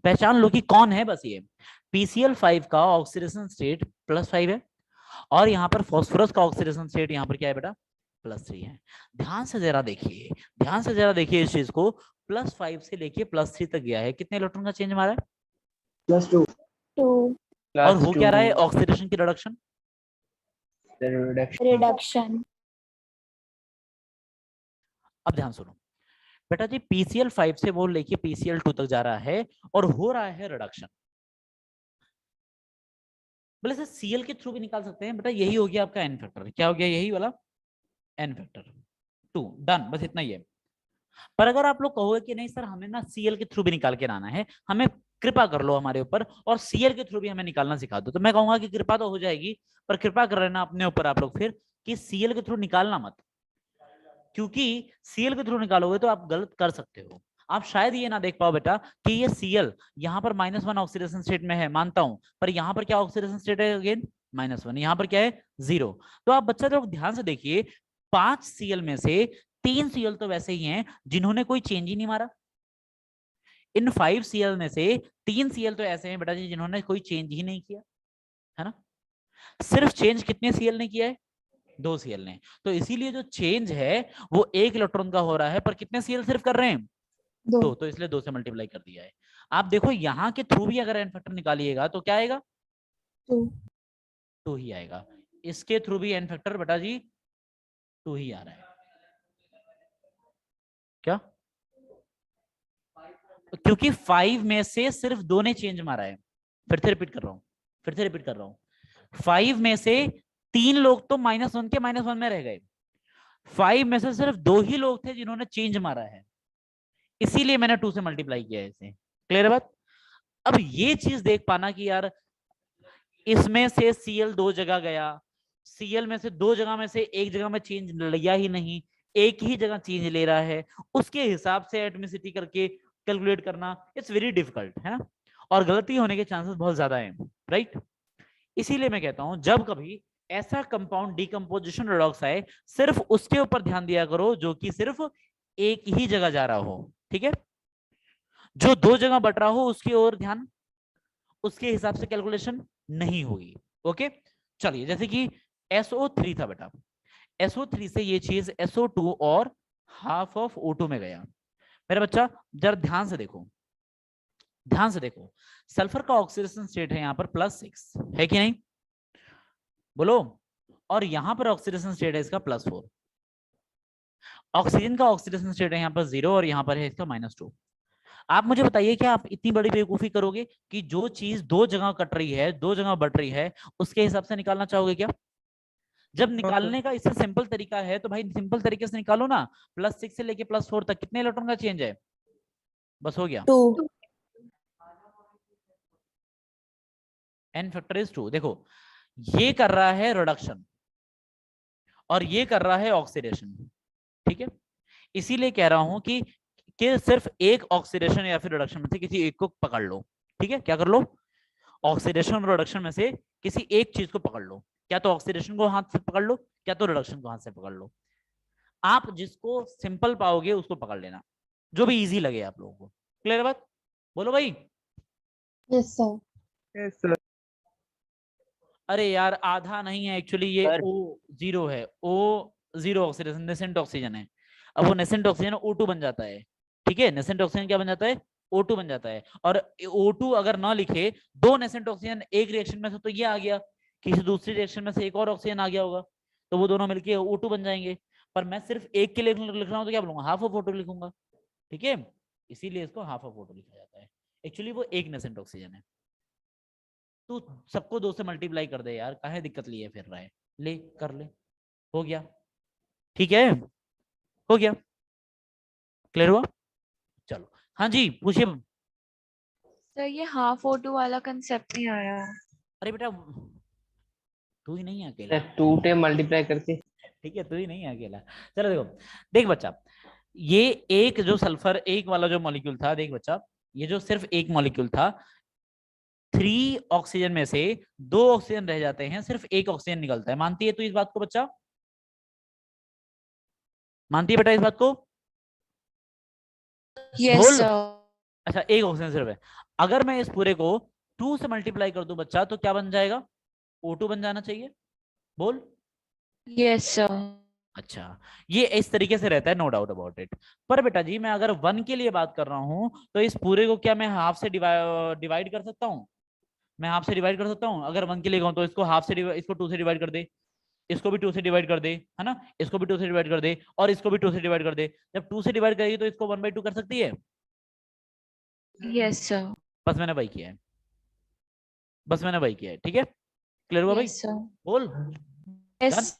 [SPEAKER 1] पहचान लो कि कौन है। बस ये PCl5 का ऑक्सीडेशन स्टेट +5 है और यहाँ पर फास्फोरस का ऑक्सीडेशन स्टेट यहाँ पर क्या है बेटा, +3 है। ध्यान से जरा देखिए, ध्यान से जरा देखिए इस चीज को, +5 से लेके +3 तक गया है, कितने इलेक्ट्रॉन का चेंज हमारा है,
[SPEAKER 4] +2।
[SPEAKER 1] और हो क्या रहा है, ऑक्सीडेशन की रिडक्शन,
[SPEAKER 9] रिडक्शन।
[SPEAKER 1] अब ध्यान सुनो बेटा जी, PCl5 से वो लेके PCl2 तक जा रहा है और हो रहा है रिडक्शन। बोले सर Cl के थ्रू भी निकाल सकते हैं बेटा, यही हो गया आपका एन फैक्टर। क्या हो गया? यही वाला एन फैक्टर 2। डन, बस इतना ही है। पर अगर आप लोग कहोगे कि नहीं सर हमें ना Cl के थ्रू भी निकाल के लाना है, हमें कृपा कर लो हमारे ऊपर और Cl के थ्रू भी हमें निकालना सिखा दो, तो मैं कहूंगा कि कृपा तो हो जाएगी, पर कृपा कर लेना अपने ऊपर आप लोग फिर कि Cl के थ्रू निकालना मत, क्योंकि Cl के थ्रू निकालोगे तो आप गलत कर सकते हो। आप शायद ये ना देख पाओ बेटा कि ये Cl यहाँ पर -1 ऑक्सीडेशन स्टेट में है, मानता हूं, पर यहाँ पर क्या ऑक्सीडेशन स्टेट है? अगेन -1। यहाँ पर क्या है? 0। तो आप बच्चा लोग ध्यान से देखिए, 5 Cl में से 3 Cl तो वैसे ही हैं जिन्होंने कोई चेंज ही नहीं मारा। इन 5 Cl में से 3 Cl तो ऐसे हैं बेटा जी जिन्होंने कोई चेंज ही नहीं किया, है ना। सिर्फ चेंज कितने Cl ने किया है? 2 Cl ने। तो इसीलिए जो चेंज है वो 1 इलेक्ट्रॉन का हो रहा है, पर कितने Cl सिर्फ कर रहे हैं? 2। तो इसलिए 2 से मल्टीप्लाई कर दिया है। आप देखो यहाँ के थ्रू भी अगर एन फैक्टर निकालिएगा तो क्या आएगा? 2 ही आएगा। इसके थ्रू भी एन फैक्टर बेटा जी 2 ही आ रहा है। क्या? क्योंकि 5 में से सिर्फ 2 ने चेंज मारा है। फिर से रिपीट कर रहा हूं, 5 में से 3 लोग तो -1 के -1 में रह गए। 5 में से सिर्फ 2 ही लोग थे जिन्होंने चेंज मारा है, इसीलिए मैंने 2 से मल्टीप्लाई किया है इसे। क्लियर है बात? अब ये चीज देख पाना कि यार इसमें से Cl 2 जगह गया, Cl में से 2 जगह में से एक जगह में चेंज लिया ही नहीं, एक ही जगह चेंज ले रहा है, उसके हिसाब से एटमिसिटी करके कैलकुलेट करना इट्स वेरी डिफिकल्ट, है ना, और गलती होने के चांसेस बहुत ज्यादा हैं, राइट। इसीलिए मैं कहता हूं जब कभी ऐसा कंपाउंड डिकम्पोजिशन रिडॉक्स आए, सिर्फ उसके ऊपर ध्यान दिया करो जो कि सिर्फ एक ही जगह जा रहा हो, ठीक है। जो 2 जगह बट रहा हो उसकी ओर ध्यान, उसके हिसाब से कैलकुलेशन नहीं होगी। ओके, चलिए जैसे कि SO3 था बेटा, SO3 से ये चीज SO2 और हाफ ऑफ O2 में गया। मेरा बच्चा जरा ध्यान से देखो, सल्फर का ऑक्सीडेशन स्टेट है यहाँ पर +6, है कि नहीं? बोलो। और यहाँ पर ऑक्सीडेशन स्टेट है इसका +4। ऑक्सीजन का ऑक्सीडेशन स्टेट है यहाँ पर 0 और यहाँ पर है इसका -2। आप मुझे बताइए क्या आप इतनी बड़ी बेवकूफी करोगे कि जो चीज 2 जगह कट रही है, 2 जगह बढ़ रही है, उसके हिसाब से निकालना चाहोगे क्या? जब निकालने का इससे सिंपल तरीका है तो भाई सिंपल तरीके से निकालो ना। +6 से लेके +4 तक कितने इलेक्ट्रॉन का चेंज है? बस हो गया।
[SPEAKER 9] 2।
[SPEAKER 1] N factor is 2। देखो ये कर रहा है रिडक्शन और ये कर रहा है ऑक्सीडेशन, ठीक है। इसीलिए कह रहा हूं कि सिर्फ एक ऑक्सीडेशन या फिर रिडक्शन में से किसी एक को पकड़ लो, ठीक है। क्या कर लो? ऑक्सीडेशन और रिडक्शन में से किसी एक चीज को पकड़ लो, क्या तो ऑक्सीडेशन को हाथ से पकड़ लो, क्या तो रिडक्शन को हाथ से पकड़ लो। आप जिसको सिंपल पाओगे उसको पकड़ लेना, जो भी इजी लगे आप लोगों को। क्लियर बात? बोलो भाई।
[SPEAKER 9] Yes sir.
[SPEAKER 3] Yes sir.
[SPEAKER 1] अरे यार आधा नहीं है एक्चुअली, ये
[SPEAKER 3] सर।
[SPEAKER 1] O0 है, O0 ऑक्सीडेशन नेसेंट ऑक्सीजन है। अब वो नेसेंट ऑक्सीजन O2 बन जाता है, ठीक है। नेसेंट ऑक्सीजन क्या बन जाता है? O2 बन जाता है। और O2 अगर ना लिखे 2 नेसेंट ऑक्सीजन एक रिएक्शन में से, तो ये आ गया, किसी दूसरी रिएक्शन में से एक और ऑक्सीजन आ गया होगा, तो वो दोनों मिलके O2 बन जाएंगे। पर मैं सिर्फ एक के लिए लिख रहा हूँ तो क्या बोलूंगा? हाफ ऑफ O2 लिखूंगा, ठीक है। इसीलिए इसको हाफ ऑफ O2 लिखा जाता है। एक्चुअली वो एक नेसेंट ऑक्सीजन है। तू सबको 2 से मल्टीप्लाई कर दे यार, काहे दिक्कत लिए फिर रहा है, ले कर ले, हो गया, ठीक है, हो गया। क्लियर हुआ? चलो हाँ जी पूछिए।
[SPEAKER 6] सर ये हाफ O2 वाला कंसेप्ट नहीं आया।
[SPEAKER 1] अरे बेटा तू ही नहीं है अकेला,
[SPEAKER 4] 2 से मल्टीप्लाई करके।
[SPEAKER 1] ठीक है, तू ही नहीं है अकेला। चलो देखो, देख बच्चा, ये एक जो सल्फर एक वाला जो मॉलिक्यूल था, देख बच्चा, ये जो सिर्फ एक मॉलिक्यूल था, 3 ऑक्सीजन में से 2 ऑक्सीजन रह जाते हैं, सिर्फ एक ऑक्सीजन निकलता है। मानती है तू इस बात को बच्चा? मानती है बेटा इस बात को?
[SPEAKER 6] यस
[SPEAKER 1] बोल।
[SPEAKER 6] सर।
[SPEAKER 1] अच्छा एक ऑक्सीजन सिर्फ है। अगर मैं इस पूरे को 2 से मल्टीप्लाई कर दूं बच्चा, तो क्या बन जाएगा? O2 बन जाना चाहिए। बोल।
[SPEAKER 6] Yes sir.
[SPEAKER 1] अच्छा ये इस तरीके से रहता है, नो डाउट अबाउट इट। पर बेटा जी मैं अगर 1 के लिए बात कर रहा हूं तो इस पूरे को क्या मैं हाफ से डिवाइड कर सकता हूं? मैं हाफ से डिवाइड कर सकता हूं। अगर 1 के लिए कहूं तो इसको हाफ से इसको 2 से डिवाइड कर दे, इसको भी 2 से डिवाइड कर दे, है ना, इसको भी 2 से डिवाइड कर दे और इसको भी 2 से डिवाइड कर दे। जब 2 से डिवाइड करेगी तो इसको 1/2 कर सकती है।
[SPEAKER 6] Yes sir.
[SPEAKER 1] बस मैंने वही किया है, बस मैंने वही किया है। ठीक है, क्लियर हुआ भाई?
[SPEAKER 6] Yes sir.
[SPEAKER 1] बोल
[SPEAKER 6] यस।
[SPEAKER 1] Done?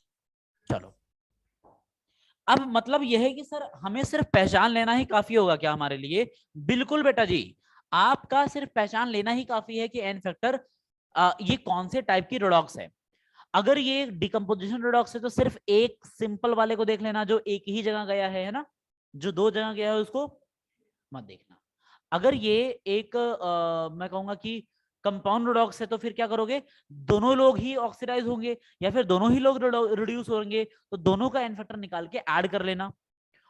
[SPEAKER 1] चलो, अब मतलब यह है कि सर हमें सिर्फ पहचान लेना ही काफी होगा क्या हमारे लिए? बिल्कुल बेटा जी, आपका सिर्फ पहचान लेना ही काफी है कि एन फैक्टर ये कौन से टाइप की रिडॉक्स है। अगर ये डिकम्पोजिशन रिडॉक्स है तो सिर्फ एक सिंपल वाले को देख लेना जो एक ही जगह गया है ना, जो 2 जगह गया है उसको मत देखना। अगर ये एक मैं कहूंगा कि कंपाउंड रिडॉक्स है तो फिर क्या करोगे, दोनों लोग ही ऑक्सीडाइज होंगे या फिर दोनों ही लोग रिड्यूस होंगे, तो दोनों का एन फैक्टर निकाल के ऐड कर लेना।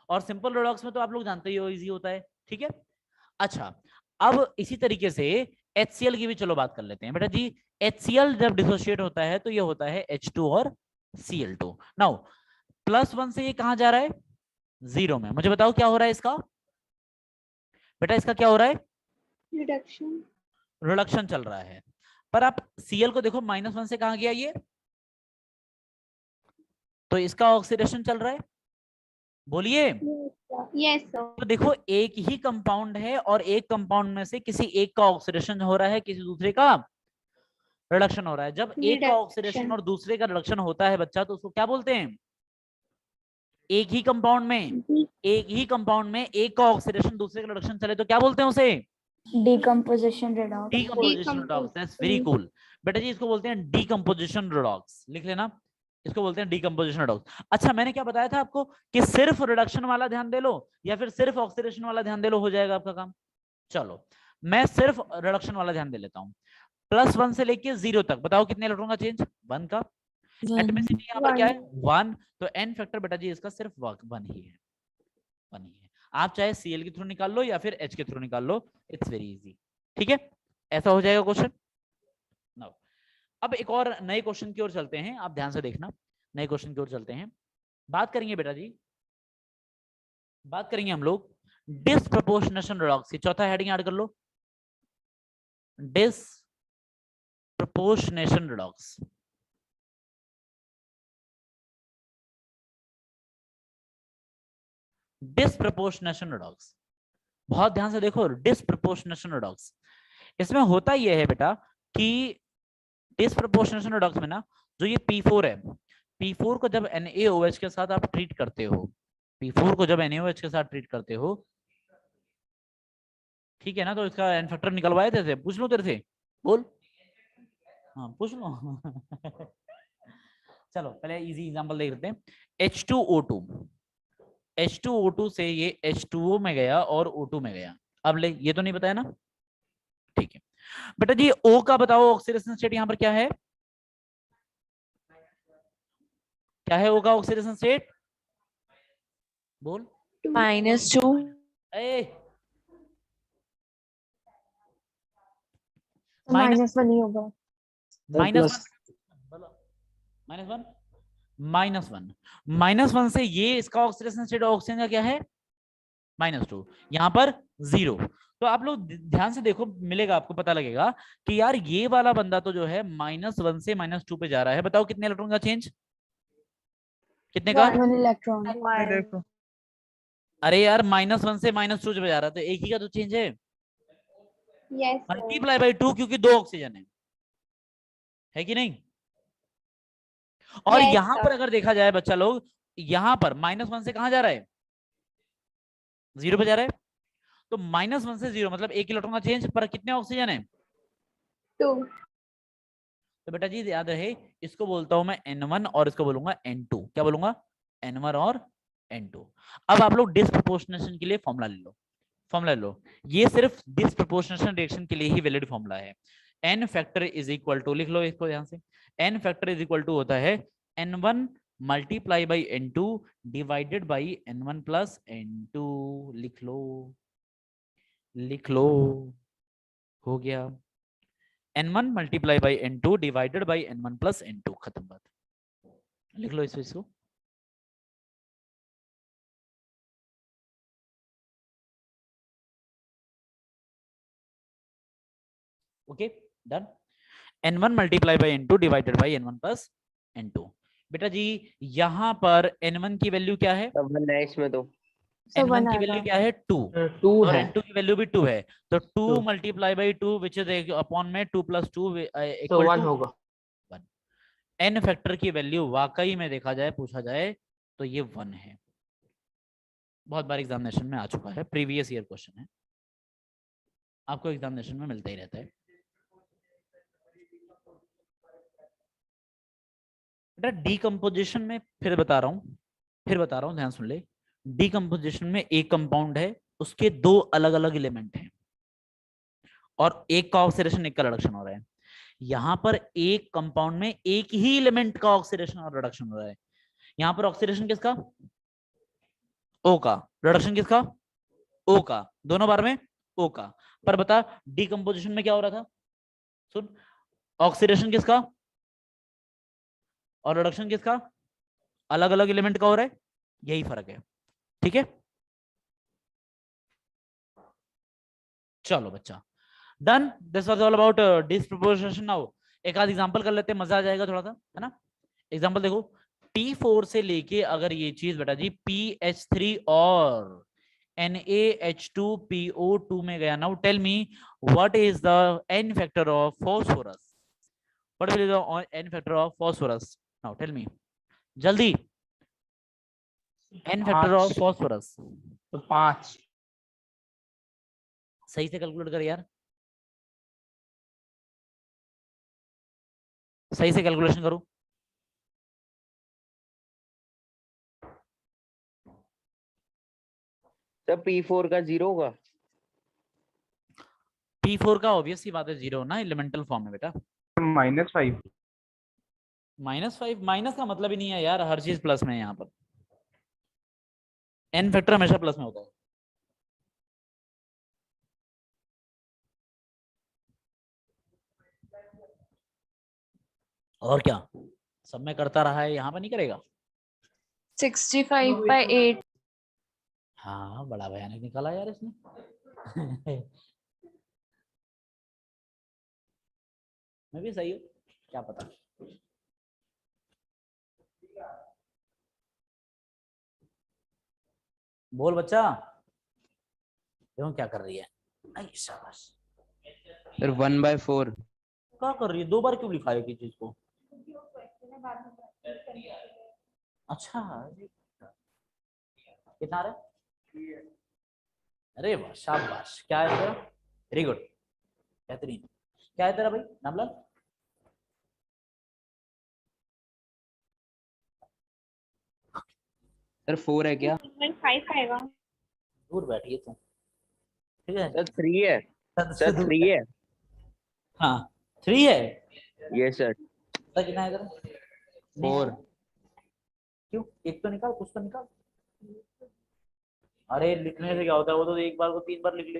[SPEAKER 1] और सिंपल रिडॉक्स में तो आप लोग जानते ही हो इजी होता है। ठीक है, अच्छा अब इसी तरीके से HCl की भी चलो बात कर लेते हैं बेटा जी। HCl जब डिसोशिएट होता है तो ये होता है H2 और Cl2। नाउ +1 से ये कहां जा रहा है? 0 में। मुझे बताओ क्या हो रहा है इसका बेटा, इसका क्या हो रहा है?
[SPEAKER 9] रिडक्शन।
[SPEAKER 1] रिडक्शन चल रहा है। पर आप Cl को देखो, -1 से कहां गया ये, तो इसका ऑक्सीडेशन चल रहा है। बोलिए।
[SPEAKER 9] Yes sir.
[SPEAKER 1] तो देखो एक ही कंपाउंड है और एक कंपाउंड में से किसी एक का ऑक्सीडेशन हो रहा है, किसी दूसरे का रिडक्शन हो रहा है। जब एक का ऑक्सीडेशन और दूसरे का रिडक्शन होता है बच्चा, तो उसको क्या बोलते हैं? एक ही कंपाउंड में एक का ऑक्सीडेशन दूसरे का रिडक्शन चले तो क्या बोलते हैं उसे?
[SPEAKER 9] Decomposition redox.
[SPEAKER 1] Decomposition redox. That's very cool बेटा जी, इसको बोलते हैं डीकंपोजिशन रिडॉक्स। लिख लेना, इसको बोलते हैं डीकंपोजिशन रिडॉक्स। अच्छा मैंने क्या बताया था आपको कि सिर्फ रिडक्शन वाला ध्यान दे लो या फिर सिर्फ ऑक्सीडेशन वाला ध्यान दे लो, हो जाएगा आपका काम। चलो मैं सिर्फ रिडक्शन वाला ध्यान दे लेता हूँ। +1 से लेके 0 तक बताओ कितने इलेक्ट्रॉन का चेंज? 1 का। एटॉमिसिटी यहाँ पर क्या है? 1। तो एन फैक्टर बेटा जी इसका सिर्फ 1 ही है, 1 ही है। आप चाहे Cl के थ्रू निकाल लो या फिर H के थ्रू निकाल लो, इट्स वेरी इजी। ठीक है, ऐसा हो जाएगा क्वेश्चन। नाउ अब एक और नए क्वेश्चन की ओर चलते हैं, आप ध्यान से देखना, नए क्वेश्चन की ओर चलते हैं। बात करेंगे बेटा जी, बात करेंगे हम लोग डिसप्रपोर्शनेशन रिडॉक्स की। चौथा हेडिंग ऐड कर लो, डिसप्रपोर्शनेशन रिडॉक्स। डिसप्रपोर्शनेशन रिडॉक्स, बहुत ध्यान से देखो, डिसप्रपोर्शनेशन रिडॉक्स। इसमें होता यह है बेटा कि डिसप्रपोर्शनेशन रिडॉक्स में ना, जो ये P4 है, P4 को जब NaOH के साथ आप ट्रीट करते हो, P4 को जब NaOH के साथ ट्रीट करते हो, ठीक है ना, तो इसका एन फैक्टर निकलवाए थे, पूछ लो तेरे से, बोल। हाँ पूछ लो चलो पहले इजी एग्जांपल देख लेते हैं। H2O2, H2O2 से ये H2O में गया और O2 में गया। अब ले, ये तो नहीं बताया ना, ठीक है बेटा जी। O का बताओ ऑक्सीडेशन स्टेट यहाँ पर क्या है? क्या है O का ऑक्सीडेशन स्टेट? बोल।
[SPEAKER 6] -2।
[SPEAKER 9] -1 ही होगा।
[SPEAKER 1] -1 से ये इसका ऑक्सीडेशन स्टेट ऑक्सीजन का क्या है? -2। यहाँ पर 0। तो आप लोग ध्यान से देखो, मिलेगा आपको, पता लगेगा कि यार ये वाला बंदा तो जो है -1 से -2 पे जा रहा है। बताओ कितने इलेक्ट्रॉन का चेंज? कितने का?
[SPEAKER 9] 1 इलेक्ट्रॉन।
[SPEAKER 1] अरे यार -1 से -2 पे जा रहा है तो एक ही का तो चेंज है।
[SPEAKER 9] यस
[SPEAKER 1] मल्टीप्लाई बाई 2, क्योंकि 2 ऑक्सीजन है कि नहीं? और
[SPEAKER 9] Yes,
[SPEAKER 1] यहां
[SPEAKER 9] sir.
[SPEAKER 1] पर अगर देखा जाए बच्चा लोग, यहां पर -1 से कहां जा रहा है? 0 पे जा रहा है। तो -1 से 0 मतलब 1 इलेक्ट्रॉन का चेंज, पर कितने ऑक्सीजन है?
[SPEAKER 9] 2।
[SPEAKER 1] तो बेटा जी याद रहे, इसको बोलता हूं मैं N1 और इसको बोलूंगा N2। क्या बोलूंगा? N1 और N2। अब आप लोग डिसप्रपोर्शनेशन के लिए फॉर्मूला ले लो, फॉर्मूला लो। ये सिर्फ डिसप्रपोर्शनेशन रिएक्शन के लिए ही वैलिड फॉर्मूला है। N factor is equal to, लिख लो इसको ध्यान से, N factor is equal to होता है N1 multiply by N2 divided by N1 plus N2। लिख लो, लिख लो, हो गया। N1 multiply by N2 divided by N1 plus N2, खत्म बात। लिख लो इसको। Okay done. N1 multiply by N2 divided by N1 plus N2। बेटा जी यहाँ पर n1 की वैल्यू क्या है?
[SPEAKER 3] तब 1 है इसमें तो।
[SPEAKER 6] So
[SPEAKER 1] n1
[SPEAKER 6] 1
[SPEAKER 1] की
[SPEAKER 6] आएगा।
[SPEAKER 1] वैल्यू क्या है? 2
[SPEAKER 4] 2
[SPEAKER 1] और
[SPEAKER 4] है
[SPEAKER 1] n2 की वैल्यू भी 2 है, तो 2
[SPEAKER 4] 2
[SPEAKER 1] multiply by 2 which is upon में 2 + 2
[SPEAKER 4] तो
[SPEAKER 1] इक्वल
[SPEAKER 4] 1
[SPEAKER 1] टू
[SPEAKER 4] होगा।
[SPEAKER 1] 1। n फैक्टर की वैल्यू वाकई में देखा जाए, पूछा जाए तो ये 1 है। बहुत बार एग्जामिनेशन में आ चुका है, प्रीवियस ईयर क्वेश्चन है, आपको एग्जामिनेशन में मिलता ही रहता है। बेटा डीकम्पोजिशन में फिर बता रहा हूँ, ध्यान सुन ले। डीकम्पोजिशन में एक कंपाउंड है, उसके 2 अलग अलग एलिमेंट हैं और एक का ऑक्सीडेशन एक का रिडक्शन हो रहा है। यहाँ पर एक कंपाउंड में एक ही एलिमेंट का ऑक्सीडेशन और रिडक्शन हो रहा है। यहाँ पर ऑक्सीडेशन किसका? ओ का। रिडक्शन किसका? ओ का। दोनों बार में ओ का। पर बता डीकम्पोजिशन में क्या हो रहा था? सुन, ऑक्सीडेशन किसका और रिडक्शन किसका? अलग अलग एलिमेंट का हो रहा है, यही फर्क है। ठीक है, चलो बच्चा, done. This was all about disproportion. Now एक आध एग्जांपल कर लेते हैं, मजा आ जाएगा थोड़ा सा, है ना। एग्जांपल देखो, T4 से लेके अगर ये चीज बेटा जी PH3 और NaH2PO2 में गया, now tell me what is the n factor of phosphorus? What will the n factor of phosphorus? Now tell me जल्दी, n फैक्टर ऑफ
[SPEAKER 4] 5
[SPEAKER 1] फास्फोरस।
[SPEAKER 4] तो 5
[SPEAKER 1] सही से कैलकुलेट कर यार, सही से कैलकुलेशन करो।
[SPEAKER 3] तब P4 का 0 होगा।
[SPEAKER 1] P4 का ऑब्वियस ही बात है 0 ना, एलिमेंटल फॉर्म है बेटा।
[SPEAKER 10] -5
[SPEAKER 1] -5 माइनस का मतलब ही नहीं है यार, हर चीज प्लस में है यहाँ पर। n फैक्टर हमेशा प्लस में होता है। और क्या सब में करता रहा है, यहाँ पर नहीं करेगा।
[SPEAKER 6] 65/8।
[SPEAKER 1] हाँ बड़ा भयानक निकाला यार इसने। मैं भी सही हूँ, क्या पता। बोल बच्चा, देखो क्या कर रही है। आई शाबाश।
[SPEAKER 3] फिर 1/4।
[SPEAKER 1] क्या कर रही है, 2 बार क्यों लिखा है की चीज को? अच्छा कितना आ रहा है? अरे वाह शाबाश, क्या है तेरा? वेरी गुड, बेहतरीन। क्या है तेरा भाई नामलाल?
[SPEAKER 3] सर 4 है क्या?
[SPEAKER 9] 5 आएगा।
[SPEAKER 1] दूर बैठिए तुम, ठीक है।
[SPEAKER 3] सर 3 है।
[SPEAKER 1] सर से
[SPEAKER 3] सर
[SPEAKER 1] दूर
[SPEAKER 3] 3 है।
[SPEAKER 1] हाँ 3 है।
[SPEAKER 3] Yes sir.
[SPEAKER 1] सर कितना है तेरा?
[SPEAKER 3] 4।
[SPEAKER 1] क्यों, एक तो निकाल, कुछ तो निकाल। अरे लिखने से क्या होता है, वो तो एक बार को 3 बार लिख ले।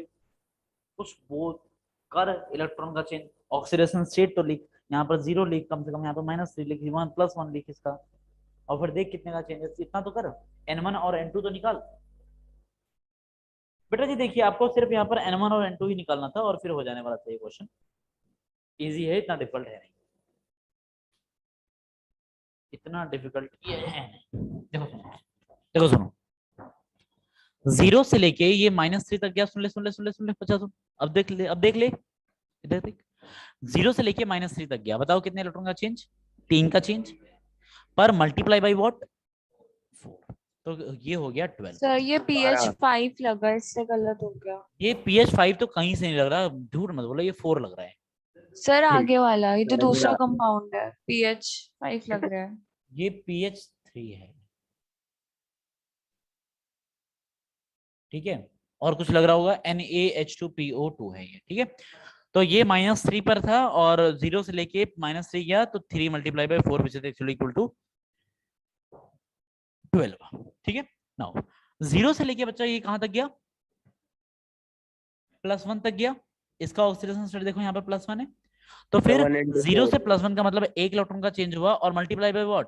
[SPEAKER 1] कुछ वो कर, इलेक्ट्रॉन का चेंज, ऑक्सीडेशन स्टेट तो लिख, यहाँ पर 0 लिख, कम से कम यहाँ पर -3 लिख, 1 + 1 लिख इसका, और फिर देख कितने का चेंजेस। इतना तो कर, n1 और n2 तो निकाल। बेटा जी देखिए, आपको सिर्फ यहाँ पर n1 और n2 ही निकालना था और फिर हो जाने वाला था ये क्वेश्चन। इजी है, इतना डिफिकल्ट है नहीं, इतना डिफिकल्ट ये है नहीं। देखो सुनो, 0 से लेके ये -3 तक गया। सुन ले बच्चा सुन, अब देख ले इधर देख। 0 से लेके -3 तक गया, बताओ कितने इलेक्ट्रॉन का चेंज? 3 का चेंज, पर मल्टीप्लाई बाई व्हाट? 4, तो ये हो गया 12।
[SPEAKER 6] सर ये pH 5 लगा, इससे गलत हो गया।
[SPEAKER 1] ये pH 5 तो कहीं से नहीं लग रहा, झूठ मत बोलो, ये 4 लग रहा है।
[SPEAKER 6] सर आगे वाला, ये तो दूसरा कंपाउंड है, pH 5 लग रहा है।
[SPEAKER 1] ये pH 3 है, ठीक है। और कुछ लग रहा होगा, NaH2PO2 है ये, ठीक है। तो ये -3 पर था और 0 से लेके -3 गया, तो 3 × 4 which is actually equal to 12, ठीक है। नाउ 0 से लेके बच्चा ये कहां तक गया? +1 तक गया। इसका ऑक्सीडेशन स्टेट देखो यहाँ पर +1 है, तो फिर 0 से +1 का मतलब 1 इलेक्ट्रॉन का चेंज हुआ, और मल्टीप्लाई बाय व्हाट?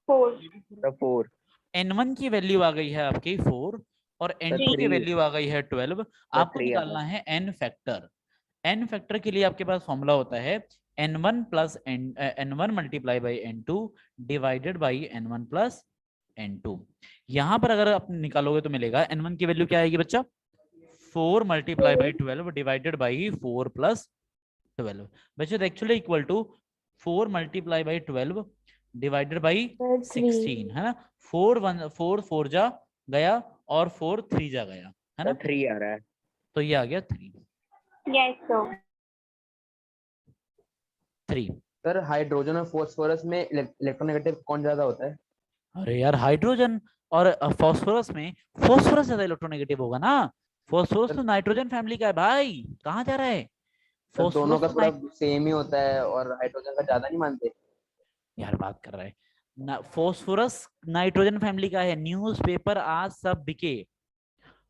[SPEAKER 3] 4।
[SPEAKER 1] n1 की वैल्यू आ गई है आपकी 4 और n2 की वैल्यू आ गई है 12। आपको निकालना है n फैक्टर। n फैक्टर के लिए आपके पास फॉर्मूला होता है N1 plus N1 multiply by N2 divided by N1 plus N2। यहाँ पर अगर आप निकालोगे तो मिलेगा N1 की वैल्यू क्या आएगी बच्चा, 4 multiply by 12 divided by 4 plus 12, which is actually equal to 4 multiply by 12 divided by 16, है ना। 4 जा गया और 4 3 जा गया, है ना,
[SPEAKER 3] 3 आ रहा है।
[SPEAKER 1] तो ये आ गया 3।
[SPEAKER 9] Yes sir.
[SPEAKER 1] 3।
[SPEAKER 4] सर हाइड्रोजन और फास्फोरस में इलेक्ट्रोनेगेटिव कौन ज्यादा होता है?
[SPEAKER 1] अरे यार हाइड्रोजन और फास्फोरस में फास्फोरस ज्यादा इलेक्ट्रोनेगेटिव होगा ना, फास्फोरस तो नाइट्रोजन फैमिली का है भाई, कहाँ जा रहा है।
[SPEAKER 4] सर दोनों का
[SPEAKER 1] फास्फोरस
[SPEAKER 4] थोड़ा सेम ही होता है और हाइड्रोजन का ज्यादा नहीं मानते?
[SPEAKER 1] यार बात कर रहा है ना, फास्फोरस नाइट्रोजन फैमिली का है, न्यूज़पेपर आज सब बिके,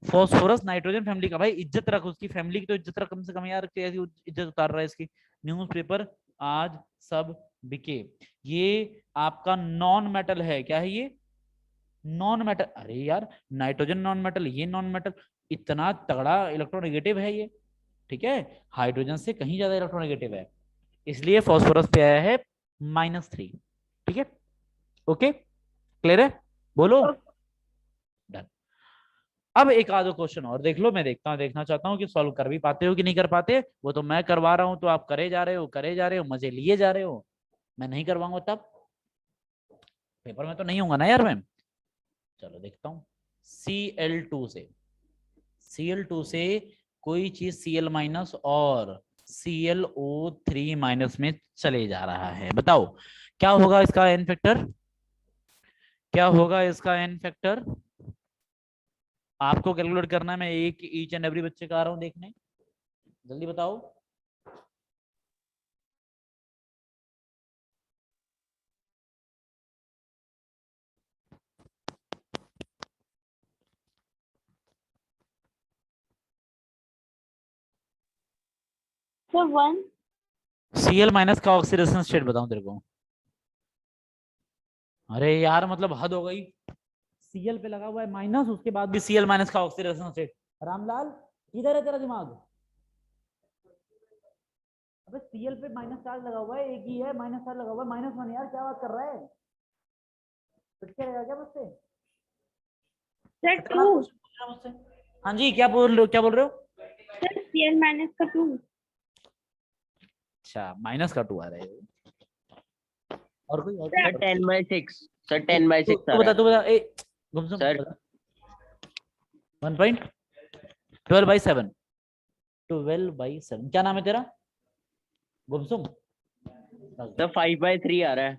[SPEAKER 1] फास्फोरस नाइट्रोजन फैमिली का, भाई इज्जत रख, उसकी फैमिली की तो इज्जत रख कम से कम यार, कैसी इज्जत उतार रहा है इसकी। न्यूज़पेपर आज सब बिके, ये आपका नॉन मेटल है, क्या है ये, नॉन मेटल। अरे यार नाइट्रोजन नॉन मेटल, ये नॉन मेटल, इतना तगड़ा इलेक्ट्रोनेगेटिव है ये, ठीक है, हाइड्रोजन से कहीं ज्यादा इलेक्ट्रोनेगेटिव है, इसलिए फास्फोरस पे आया है -3, ठीक है, ओके क्लियर है, बोलो डन। अब एक आधो क्वेश्चन और देख लो, मैं देखना चाहता हूँ कि सॉल्व कर भी पाते हो कि नहीं कर पाते, वो तो मैं करवा रहा हूँ तो आप करे जा रहे हो, मजे लिए जा रहे हो, मैं नहीं करवाऊंगा तब पेपर में तो नहीं होगा ना यार मैम। चलो देखता हूँ, Cl2 से कोई चीज Cl- और ClO3- में चले जा रहा है, बताओ क्या होगा इसका एन फैक्टर, क्या होगा इसका एन फैक्टर, आपको कैलकुलेट करना है, मैं एक ईच एंड एवरी बच्चे का आ रहा हूँ देखने, जल्दी बताओ।
[SPEAKER 7] सर 1।
[SPEAKER 1] Cl- का ऑक्सीडेशन स्टेट बताऊं तेरे को, अरे यार मतलब हद हो गई, Cl पे लगा हुआ है माइनस, उसके बाद भी Cl- का ऑक्सीडेशन स्टेट, रामलाल किधर है तेरा दिमाग, अबे Cl पे माइनस चार्ज लगा हुआ है, एक ही है माइनस चार्ज लगा हुआ है, -1 यार, क्या बात कर रहा है, फिर क्या रहेगा क्या मुझसे,
[SPEAKER 7] सर
[SPEAKER 1] हटाना
[SPEAKER 7] 2।
[SPEAKER 1] क्वेश्चन पूछ रहा है मुझसे। हाँ जी क्या बोल रहे हो,
[SPEAKER 7] सर Cl- का 2।
[SPEAKER 1] अच्छा -2 आ रहा है, और कोई और
[SPEAKER 3] सर 10/6, सर 10/6 आ
[SPEAKER 1] तू
[SPEAKER 3] रहा
[SPEAKER 1] बता
[SPEAKER 3] है
[SPEAKER 1] ए गुमसुम
[SPEAKER 3] सर।
[SPEAKER 1] बता 1.12/7, 12/7, क्या नाम है तेरा गुमसुम,
[SPEAKER 3] सर 5/3 आ रहा है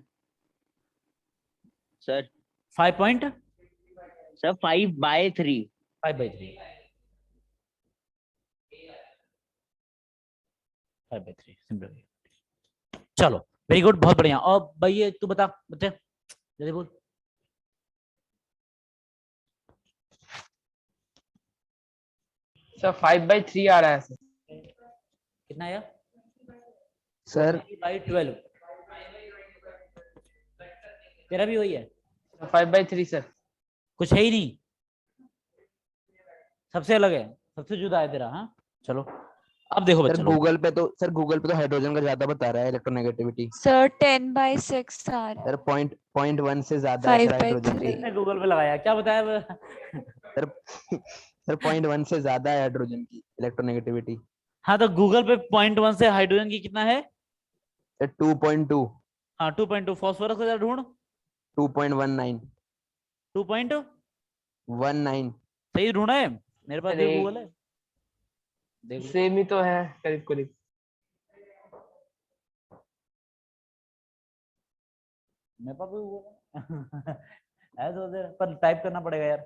[SPEAKER 3] सर,
[SPEAKER 1] 5 पॉइंट
[SPEAKER 3] सर 5/3।
[SPEAKER 1] 5/3, 5/3 सिंपल, चलो वेरी गुड, बहुत बढ़िया। और भाई ये तू बता बच्चे जल्दी बोल,
[SPEAKER 4] सर 5/3 आ रहा है सर।
[SPEAKER 1] कितना आया
[SPEAKER 4] सर
[SPEAKER 1] 3/12, तेरा भी वही है,
[SPEAKER 4] 5/3 सर।
[SPEAKER 1] कुछ है ही नहीं, सबसे अलग है, सबसे जुदा है तेरा, हाँ चलो अब देखो
[SPEAKER 3] सर
[SPEAKER 1] बच्चा,
[SPEAKER 3] गूगल पे तो हाइड्रोजन का ज्यादा बता रहा है इलेक्ट्रोनेगेटिविटी।
[SPEAKER 6] सर 10/6 आ रहा
[SPEAKER 3] सर
[SPEAKER 6] है,
[SPEAKER 3] 0.1 से ज्यादा है सर हाइड्रोजन की।
[SPEAKER 6] 5/3।
[SPEAKER 1] इसने गूगल पे लगाया, क्या बताया
[SPEAKER 3] सर सर 0.1 से ज्यादा है हाइड्रोजन की इलेक्ट्रोनेगेटिविटी।
[SPEAKER 1] हाँ तो गूगल पे 0.1 से हाइड्रोजन की कितना है,
[SPEAKER 3] सर 2.2,
[SPEAKER 1] हाँ 2.2, फास्फोरस का ढूंढ,
[SPEAKER 3] 2.19,
[SPEAKER 1] 2.19 सही ढूंढा है, मेरे पास भी गूगल है, देख लो।
[SPEAKER 4] सेम ही तो है करीब करीब।
[SPEAKER 1] मेरे पास भी गूगल है है तो पर टाइप करना पड़ेगा यार,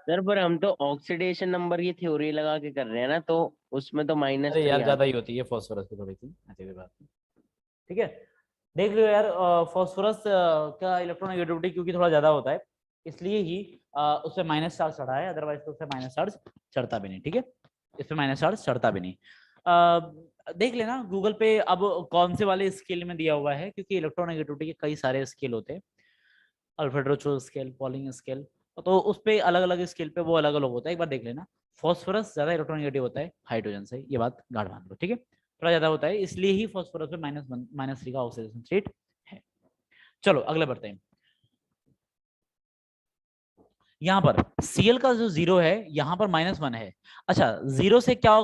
[SPEAKER 3] सर पर हम तो ऑक्सीडेशन नंबर की थ्योरी लगा के कर रहे हैं ना, तो उसमें तो
[SPEAKER 1] अरे यार
[SPEAKER 3] -3
[SPEAKER 1] ज्यादा ही होती है फास्फोरस की थोड़ी सी, ऐसी कोई बात नहीं, ठीक है देख लो यार, फास्फोरस का इलेक्ट्रोनेगेटिविटी क्योंकि थोड़ा ज्यादा होता है, इसलिए ही उससे माइनस चार्ज चढ़ा है, अदरवाइज तो उससे माइनस चार्ज चढ़ता भी नहीं, ठीक है, इसमें माइनस चार्ज चढ़ता भी नहीं। देख लेना गूगल पे अब कौन से वाले स्केल में दिया हुआ है, क्योंकि इलेक्ट्रोनेगेटिविटी के कई सारे स्केल होते हैं, अल्फ्रेड स्केल, पॉलिंग स्केल, तो उस पे अलग अलग स्केल पे वो अलग अलग होता है, एक बार देख लेना। फॉस्फोरस ज्यादा इलेक्ट्रोनेगेटिव होता है हाइड्रोजन से, ये बात गाढ़ बांध लो, ठीक है। थोड़ा ज्यादा होता है, इसलिए ही फास्फोरस में -3 का ऑक्सीडेशन स्टेट है। चलो अगले बढ़ते हैं। यहाँ पर Cl का जो 0 है, यहाँ पर -1 है। अच्छा 0 से क्या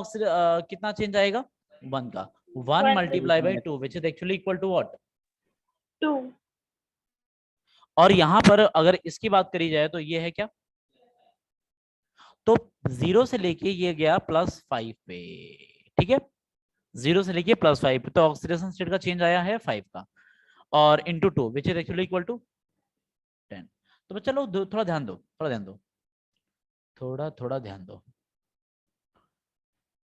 [SPEAKER 1] कितना चेंज आएगा, 1 का, 1 multiply by 2 which is actually equal to what,
[SPEAKER 9] 2।
[SPEAKER 1] और यहाँ पर अगर इसकी बात करी जाए तो ये है क्या, तो 0 से लेके ये गया +5 पे, ठीक है, 0 से लेके +5 पे, तो ऑक्सीडेशन स्टेट का चेंज आया है 5 का, और into 2 which is actually equal to 10। तो चलो थोड़ा ध्यान दो, थोड़ा ध्यान दो।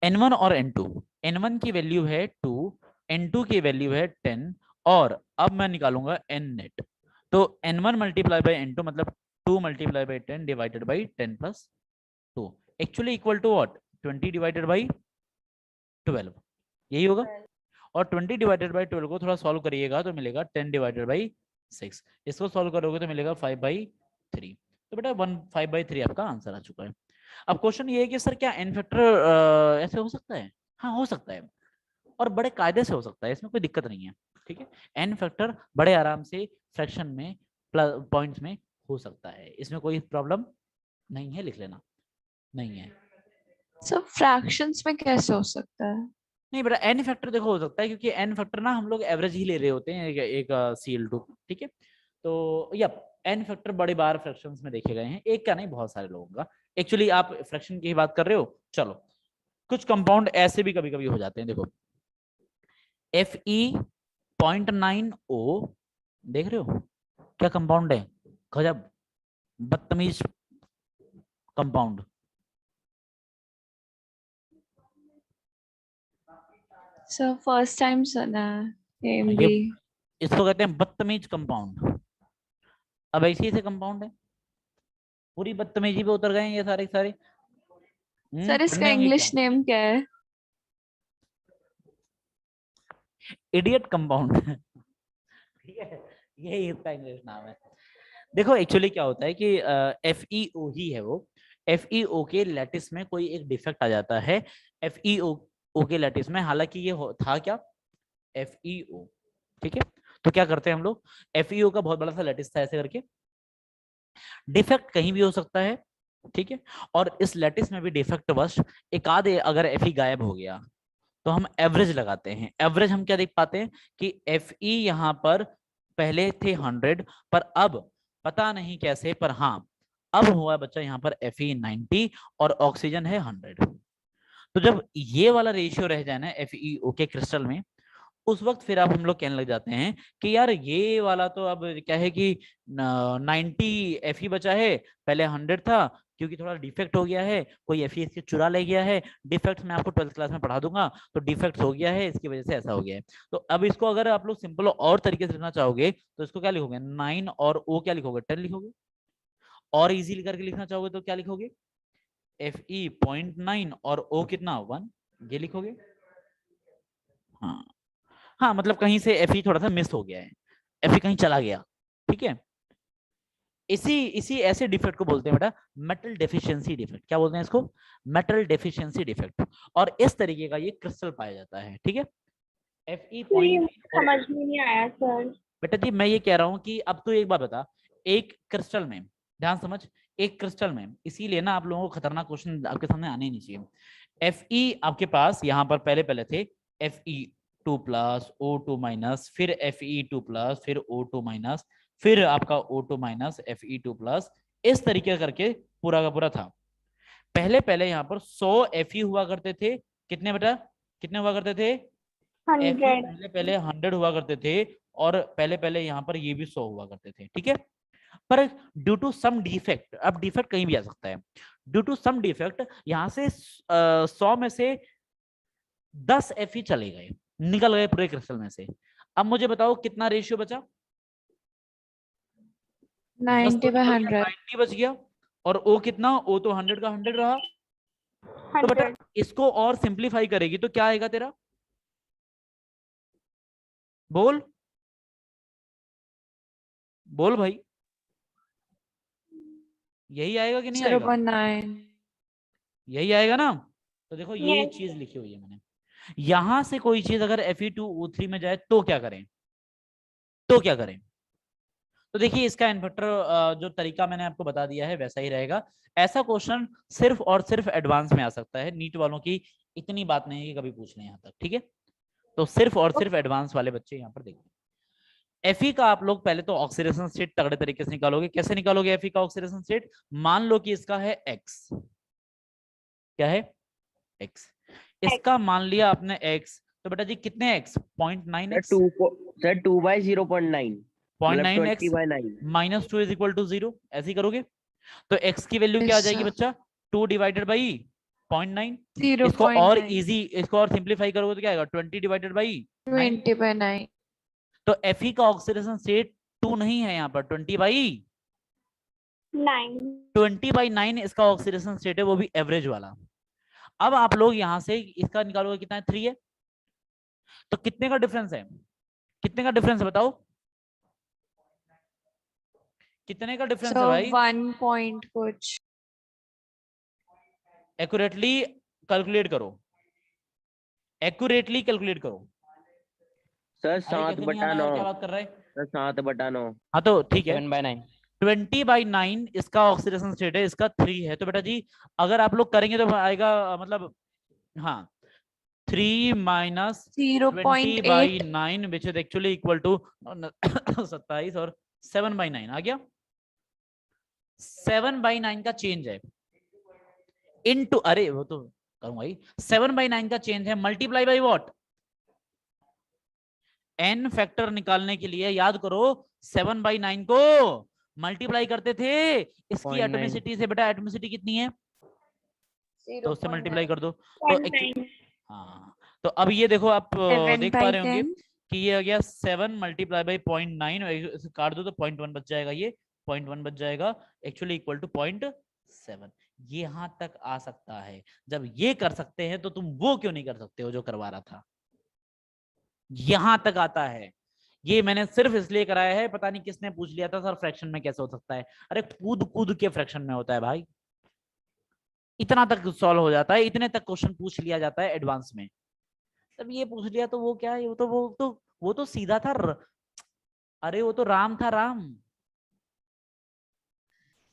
[SPEAKER 1] N1 और N2, N1 की वैल्यू है 2, N2 की वैल्यू है 10, और अब मैं निकालूंगा N नेट, तो N1 मल्टीप्लाई बाई N2 मतलब 2 multiply by 10 divided by 10 plus 2 actually equal to what, 20 divided by 12, यही होगा। और 20 डिवाइडेड बाई 12 को थोड़ा सॉल्व करिएगा तो मिलेगा 10 डिवाइडेड बाई 6, इसको सॉल्व करोगे तो मिलेगा 5/3, तो बेटा 5/3 आपका आंसर आ चुका है। अब क्वेश्चन ये है कि सर क्या एन फैक्टर ऐसे हो सकता है, हाँ हो सकता है, और बड़े कायदे से हो सकता है, इसमें कोई दिक्कत नहीं है, ठीक है, एन फैक्टर बड़े आराम से फ्रैक्शन में पॉइंट्स में हो सकता है, इसमें कोई प्रॉब्लम नहीं है, लिख लेना, नहीं है।
[SPEAKER 6] सो फ्रैक्शंस में कैसे हो सकता है?
[SPEAKER 1] नहीं बेटा एन फैक्टर देखो हो सकता है, क्योंकि एन फैक्टर ना हम लोग एवरेज ही ले रहे होते हैं एक Cl2, ठीक है, तो यप एन फैक्टर बड़ी बार फ्रैक्शंस में देखे गए हैं, एक का नहीं बहुत सारे लोगों का। एक्चुअली आप फ्रैक्शन की ही बात कर रहे हो, चलो कुछ कंपाउंड ऐसे भी कभी कभी हो जाते हैं, देखो Fe.9O देख रहे हो क्या कंपाउंड है, गजब बदतमीज कंपाउंड,
[SPEAKER 6] सर फर्स्ट टाइम सुना है भी।
[SPEAKER 1] इसको कहते हैं बदतमीज कंपाउंड। अब ऐसे ऐसे कंपाउंड है, पूरी बदतमीजी पे उतर गए ये सारे सारे।
[SPEAKER 6] सर इसका
[SPEAKER 1] पढ़ने होंगे
[SPEAKER 6] इंग्लिश
[SPEAKER 1] क्या,
[SPEAKER 6] नेम क्या है?
[SPEAKER 1] इडियट कंपाउंड ठीक है, यही इसका इंग्लिश नाम है। देखो एक्चुअली क्या होता है कि FeO ही है वो, FeO के लैटिस में कोई एक डिफेक्ट आ जाता है, FeO के लैटिस में, हालांकि ये था क्या FeO, ठीक है, तो क्या करते हैं हम लोग, FeO का बहुत बड़ा सा लैटिस था ऐसे करके, डिफेक्ट कहीं भी हो सकता है, ठीक है, और इस लैटिस में भी डिफेक्ट वश एक आधे अगर Fe गायब हो गया तो हम एवरेज लगाते हैं। एवरेज हम क्या देख पाते हैं कि Fe यहाँ पर पहले थे 100, पर अब पता नहीं कैसे, पर हाँ अब हुआ बच्चा यहाँ पर Fe 90 और ऑक्सीजन है 100। तो जब ये वाला रेशियो रह जाए ना FeO के क्रिस्टल में, उस वक्त फिर अब हम लोग कहने लग जाते हैं कि यार ये वाला तो अब क्या है कि 90 Fe बचा है, पहले 100 था, क्योंकि थोड़ा डिफेक्ट हो गया है, कोई Fe इसके चुरा ले गया है, डिफेक्ट मैं आपको 12th क्लास में पढ़ा दूंगा, तो डिफेक्ट हो गया है इसकी वजह से ऐसा हो गया है। तो अब इसको अगर आप लोग सिंपल और तरीके से लिखना चाहोगे तो इसको क्या लिखोगे, 9 और O क्या लिखोगे, 10 लिखोगे, और इजीली करके लिखना चाहोगे तो क्या लिखोगे, Fe.9 और O कितना 1, ये लिखोगे। हाँ हाँ, मतलब कहीं से Fe थोड़ा सा मिस हो गया है, Fe कहीं चला गया, ठीक है, इसी ऐसे डिफेक्ट को बोलते हैं बेटा मेटल डेफिशिएंसी डिफेक्ट। क्या बोलते हैं इसको, मेटल डेफिशिएंसी डिफेक्ट, और इस तरीके का ये क्रिस्टल पाया जाता है, ठीक है। Fe
[SPEAKER 9] समझ में नहीं आया सर।
[SPEAKER 1] बेटा जी मैं ये कह रहा हूँ कि अब तो एक बात बता, एक क्रिस्टल में ध्यान समझ, एक क्रिस्टल में, इसीलिए ना आप लोगों को खतरनाक क्वेश्चन आपके सामने आने ही नहीं चाहिए। Fe आपके पास यहाँ पर पहले थे Fe2 प्लस O2 माइनस, फिर Fe2 प्लस, फिर O2 माइनस, फिर आपका O2 माइनस Fe2 प्लस, इस तरीके करके पूरा का पूरा था। पहले यहाँ पर 100 Fe हुआ करते थे, कितने बेटा कितने हुआ करते थे, Fe पहले 100 हुआ करते थे, और पहले यहाँ पर ये भी 100 हुआ करते थे, ठीक है। पर ड्यू टू सम डिफेक्ट, अब डिफेक्ट कहीं भी आ सकता है, ड्यू टू सम डिफेक्ट यहाँ से 100 में से 10 Fe चले गए, निकल गए पूरे क्रिस्टल में से। अब मुझे बताओ कितना रेशियो बचा,
[SPEAKER 6] 90/100
[SPEAKER 1] बच गया, और O कितना, O तो 100 का 100 रहा। तो बेटा इसको और सिंप्लीफाई करेगी तो क्या आएगा तेरा, बोल बोल भाई, यही आएगा कि नहीं आएगा,
[SPEAKER 6] 0.9।
[SPEAKER 1] यही आएगा ना। तो देखो ये चीज लिखी हुई है मैंने, यहां से कोई चीज अगर Fe2O3 में जाए तो क्या करें, तो क्या करें? तो देखिए इसका इन्फेक्टर जो तरीका मैंने आपको बता दिया है वैसा ही रहेगा। ऐसा क्वेश्चन सिर्फ और सिर्फ एडवांस में आ सकता है, नीट वालों की इतनी बात नहीं है कि कभी पूछ लें यहाँ तक, ठीक है? तो सिर्फ और सिर्फ एडवांस वाले बच्चे यहाँ पर देखिए। Fe का आप लोग पहले तो ऑक्सीडेशन स्टेट तगड़े तरीके से निकालोगे। कैसे निकालोगे Fe का ऑक्सीडेशन स्टेट? मान लो कि इसका है X, क्या है? X। इसका मान लिया आपने X, तो बेटा जी कितने X? 0.9x।
[SPEAKER 3] Sir 2/0.9
[SPEAKER 1] 0.9x
[SPEAKER 3] 20/9
[SPEAKER 1] minus 2 is equal to 0, ऐसे ही करोगे। तो x की वैल्यू क्या आ जाएगी बच्चा? 2 डिवाइडेड बाई 0.9। इसको और इजी, इसको और सिंपलीफाई करोगे तो क्या आएगा? 20 डिवाइडेड बाई
[SPEAKER 6] 20/9।
[SPEAKER 1] तो Fe का ऑक्सीडेशन स्टेट 2 नहीं है यहाँ पर, 20/9 इसका ऑक्सीडेशन स्टेट है, वो भी एवरेज वाला। अब आप लोग यहाँ से इसका निकालोगे, कितना है? 3 है। तो कितने का डिफरेंस है? कितने का डिफरेंस है बताओ? कितने का डिफरेंस है भाई?
[SPEAKER 6] 1 पॉइंट कुछ।
[SPEAKER 1] एक्यूरेटली कैलकुलेट करो, एक्यूरेटली कैलकुलेट करो।
[SPEAKER 3] सर
[SPEAKER 1] अरे
[SPEAKER 3] 7
[SPEAKER 1] कैसे नहीं
[SPEAKER 3] बटा
[SPEAKER 1] आना यार,
[SPEAKER 3] 9
[SPEAKER 1] क्या बात कर रहा है?
[SPEAKER 3] सर 7 बटा 9
[SPEAKER 1] हाँ तो ठीक है,
[SPEAKER 3] 7/9
[SPEAKER 1] 20/9 इसका ऑक्सीडेशन स्टेट है, इसका 3 है। तो बेटा जी अगर आप लोग करेंगे तो आएगा मतलब, हाँ 3 minus
[SPEAKER 6] 0.8।
[SPEAKER 1] 20/9 which is actually equal to 27 और 7/9 आ गया। 7/9 का चेंज है इनटू, अरे वो तो करूंगा ही, 7/9 का चेंज है multiply by what? n factor निकालने के लिए याद करो 7/9 को मल्टीप्लाई करते थे इसकी
[SPEAKER 3] 0.9
[SPEAKER 1] एटॉमिसिटी से। बेटा एटॉमिसिटी कितनी है? तो उससे मल्टीप्लाई कर दो तो हाँ। तो अब ये देखो आप देख पा रहे होंगे कि ये आ गया 7 मल्टीप्लाई बाई 0.9, काट दो तो 0.1 बच जाएगा, ये 0.1 बच जाएगा, एक्चुअली इक्वल टू 0.7। ये यहां तक आ सकता है। जब ये कर सकते हैं तो तुम वो क्यों नहीं कर सकते हो जो करवा रहा था? यहां तक आता है। ये मैंने सिर्फ इसलिए कराया है, पता नहीं किसने पूछ लिया था सर फ्रैक्शन में कैसे हो सकता है। अरे कूद कूद के फ्रैक्शन में होता है भाई, इतना तक सॉल्व हो जाता है, इतने तक क्वेश्चन पूछ लिया जाता है एडवांस में। तब ये पूछ लिया तो वो क्या है, वो तो सीधा था। अरे वो तो राम था, राम।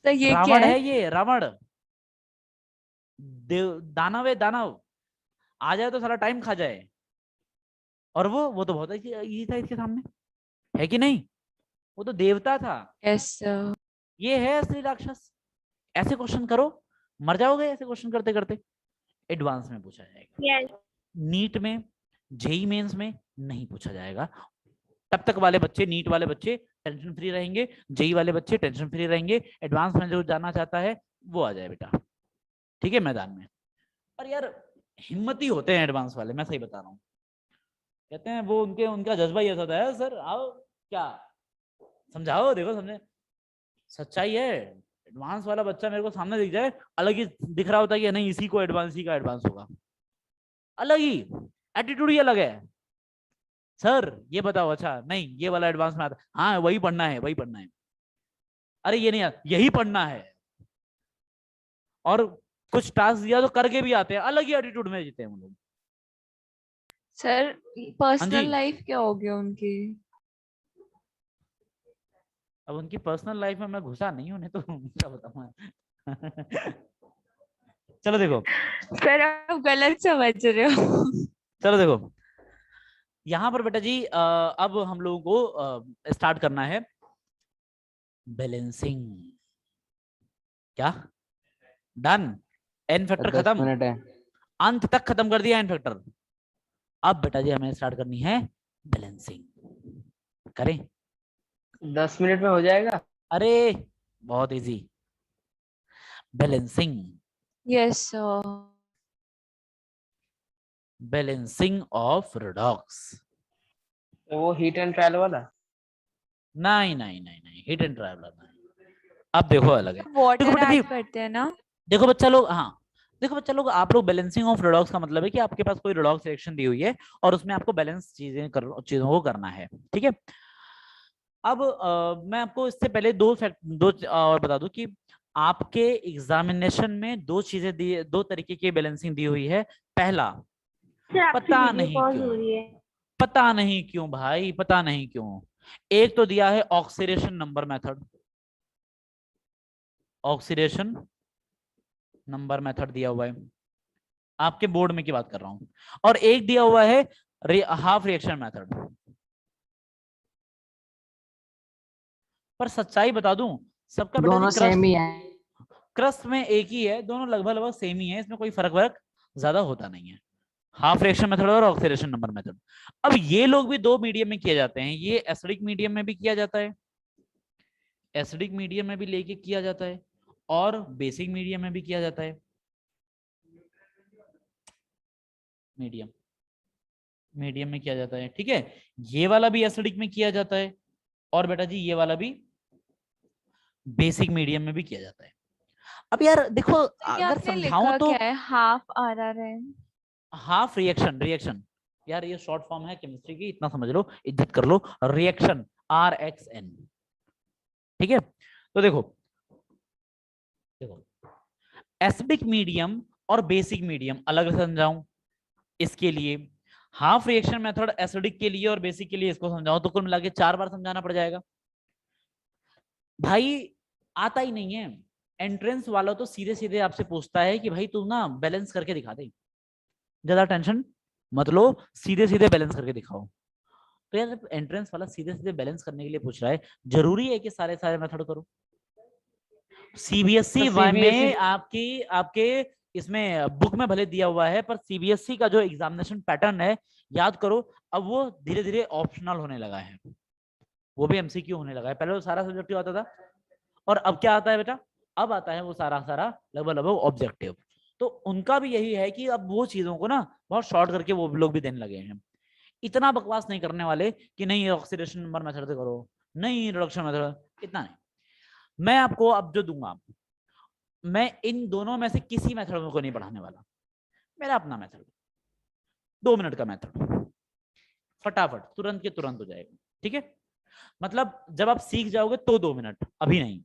[SPEAKER 6] तो ये क्या
[SPEAKER 1] रावण
[SPEAKER 6] है?
[SPEAKER 1] है ये, रावण दानव है, दानव। आ जाए तो सारा टाइम खा जाए। और वो तो बहुत इजी था इसके सामने, है कि नहीं? वो तो देवता था।
[SPEAKER 6] Yes sir.
[SPEAKER 1] ये है असली राक्षस। ऐसे क्वेश्चन करो, मर जाओगे ऐसे क्वेश्चन करते करते। एडवांस में पूछा जाएगा, नीट में, जेई मेंस में नहीं पूछा जाएगा। तब तक वाले बच्चे, नीट वाले बच्चे टेंशन फ्री रहेंगे, जेई वाले बच्चे टेंशन फ्री रहेंगे। एडवांस में जो जाना चाहता है वो आ जाए बेटा, ठीक है, मैदान में। और यार हिम्मती होते हैं एडवांस वाले, मैं सही बता रहा हूँ। कहते हैं वो उनका जज्बा ये होता है, सर आओ क्या समझाओ, देखो समझे, सच्चाई है। एडवांस वाला बच्चा मेरे को सामने दिख जाए, अलग ही दिख रहा होता है कि नहीं इसी को एडवांस, ही का एडवांस होगा, अलग ही एटीट्यूड ही अलग है। सर ये बताओ, अच्छा नहीं ये वाला एडवांस में आता, हाँ वही पढ़ना है, वही पढ़ना है। अरे ये नहीं आता, यही पढ़ना है। और कुछ टास्क दिया तो करके भी आते हैं, अलग ही एटीट्यूड में जीते हैं हम लोग।
[SPEAKER 6] सर पर्सनल लाइफ क्या हो गया उनकी?
[SPEAKER 1] अब उनकी पर्सनल लाइफ में मैं घुसा नहीं हूं, तो क्या बताऊं। चलो देखो
[SPEAKER 6] सर आप गलत समझ रहे हो।
[SPEAKER 1] चलो देखो यहाँ पर बेटा जी अब हम लोगों को स्टार्ट करना है बैलेंसिंग। क्या डन? एन फैक्टर खत्म,
[SPEAKER 3] मिनट है।
[SPEAKER 1] अंत तक खत्म कर दिया एन फैक्टर। अब बेटा जी हमें स्टार्ट करनी है बैलेंसिंग। करें?
[SPEAKER 4] 10 मिनट में हो जाएगा।
[SPEAKER 1] अरे बहुत easy. Balancing,
[SPEAKER 6] yes sir.
[SPEAKER 1] Balancing of redox.
[SPEAKER 4] तो वो हीट एंड ट्रायल वाला?
[SPEAKER 1] नहीं नहीं नहीं नहीं, हिट एंड ट्रायल नहीं। अब देखो अलग है।
[SPEAKER 6] वाटर ऐड करते हैं ना?
[SPEAKER 1] देखो बच्चा लोग, हाँ देखो बच्चा लोग, आप लोग बैलेंसिंग ऑफ रेडॉक्स का मतलब है कि आपके पास कोई रेडॉक्स रिएक्शन दी हुई है और उसमें आपको बैलेंस चीजों को करना है, ठीक है। अब मैं आपको इससे पहले दो और बता दूं कि आपके एग्जामिनेशन में दो चीजें दी, दो तरीके की बैलेंसिंग दी हुई है। पहला पता नहीं क्यों, पता नहीं क्यों भाई, पता नहीं क्यों। एक तो दिया है oxidation number method, oxidation number method दिया हुआ है, आपके बोर्ड में की बात कर रहा हूं, और एक दिया हुआ है हाफ रिएक्शन मेथड। पर सच्चाई बता दूं, सबका बेटा
[SPEAKER 4] दोनों
[SPEAKER 1] जी
[SPEAKER 4] सेम ही है।
[SPEAKER 1] क्रस्ट में एक ही है, दोनों लगभग लगभग सेम ही है, इसमें कोई फर्क ज्यादा होता नहीं है, हाफ रिएक्शन मेथड और ऑक्सीडेशन नंबर मेथड। अब ये लोग भी दो मीडियम में किए जाते हैं, ये एसिडिक मीडियम में भी किया जाता है, एसिडिक मीडियम में भी लेके किया जाता है, और बेसिक मीडियम में भी किया जाता है। मीडियम मीडियम में किया जाता है, ठीक है। ये वाला भी एसिडिक में किया जाता है, और बेटा जी ये वाला भी बेसिक मीडियम में भी किया जाता है। अब यार देखो,
[SPEAKER 6] ये
[SPEAKER 1] अगर
[SPEAKER 6] आपने
[SPEAKER 1] समझाऊं
[SPEAKER 6] लिखा
[SPEAKER 1] तो
[SPEAKER 6] क्या है? हाफ आरआर है।
[SPEAKER 1] हाफ रिएक्शन, रिएक्शन यार ये शॉर्ट फॉर्म है केमिस्ट्री की, इतना समझ लो, इज्जत कर लो, रिएक्शन RXN, ठीक है। तो देखो देखो एसिडिक मीडियम और बेसिक मीडियम अलग से समझाऊं, इसके लिए हाफ रिएक्शन मेथड एसिडिक के लिए और बेसिक के लिए इसको समझाऊं तो कुल मिला के 4 बार समझाना पड़ जाएगा भाई, आता ही नहीं है। एंट्रेंस वाला तो सीधे सीधे आपसे पूछता है कि भाई तू ना बैलेंस करके दिखा दे, ज्यादा टेंशन मत लो, सीधे सीधे बैलेंस करके दिखाओ। तो यार जब एंट्रेंस वाला सीधे सीधे बैलेंस करने के लिए पूछ रहा है, जरूरी है कि सारे सारे मेथड करो। सीबीएसई में आपकी आपके इसमें बुक में भले दिया हुआ है, पर सीबीएसई का जो एग्जामिनेशन पैटर्न है, याद करो, अब वो धीरे धीरे ऑप्शनल होने लगा है, वो भी एमसीक्यू होने लगा है। पहले वो सारा सब्जेक्टिव आता था, और अब क्या आता है बेटा, अब आता है वो सारा सारा लगभग लगभग ऑब्जेक्टिव। तो उनका भी यही है कि अब वो चीजों को ना बहुत शॉर्ट करके वो लोग भी देने लगे हैं। इतना बकवास नहीं करने वाले कि नहीं ऑक्सीडेशन नंबर मेथड से करो, नहीं रिडक्शन मेथड, इतना नहीं। मैं आपको अब जो दूंगा, मैं इन दोनों में से किसी मेथड को नहीं पढ़ाने वाला, मेरा अपना मेथड, 2 मिनट का मेथड, फटाफट तुरंत के तुरंत हो जाएगा, ठीक है। मतलब जब आप सीख जाओगे तो 2 मिनट, अभी नहीं,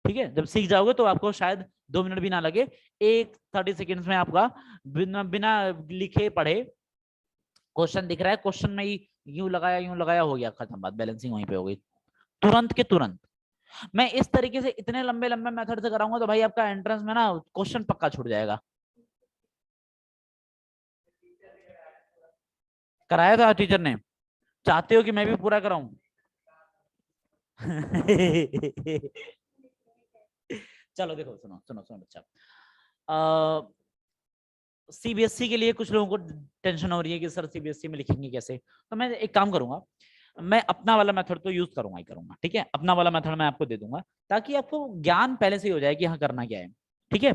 [SPEAKER 1] ठीक है। जब सीख जाओगे तो आपको शायद 2 मिनट भी ना लगे, 30 सेकेंड्स में आपका बिना लिखे पढ़े, क्वेश्चन दिख रहा है, क्वेश्चन में ही यूं लगाया हो गया, खत्म बात, बैलेंसिंग वहीं पे हो गई, तुरंत के तुरंत। मैं इस तरीके से इतने लंबे लंबे मेथड से कराऊंगा तो भाई आपका एंट्रेंस में ना क्वेश्चन पक्का छूट जाएगा। कराया था टीचर ने, चाहते हो कि मैं भी पूरा कराऊं? चलो देखो, सुनो सुनो सुनो बच्चा, सीबीएसई के लिए कुछ लोगों को टेंशन हो रही है कि सर सीबीएसई में लिखेंगे कैसे, तो मैं एक काम करूंगा, मैं अपना वाला मेथड तो यूज करूंगा ही करूंगा, ठीक है। अपना वाला मेथड मैं आपको दे दूंगा, ताकि आपको ज्ञान पहले से ही हो जाए कि हाँ करना क्या है, ठीक है।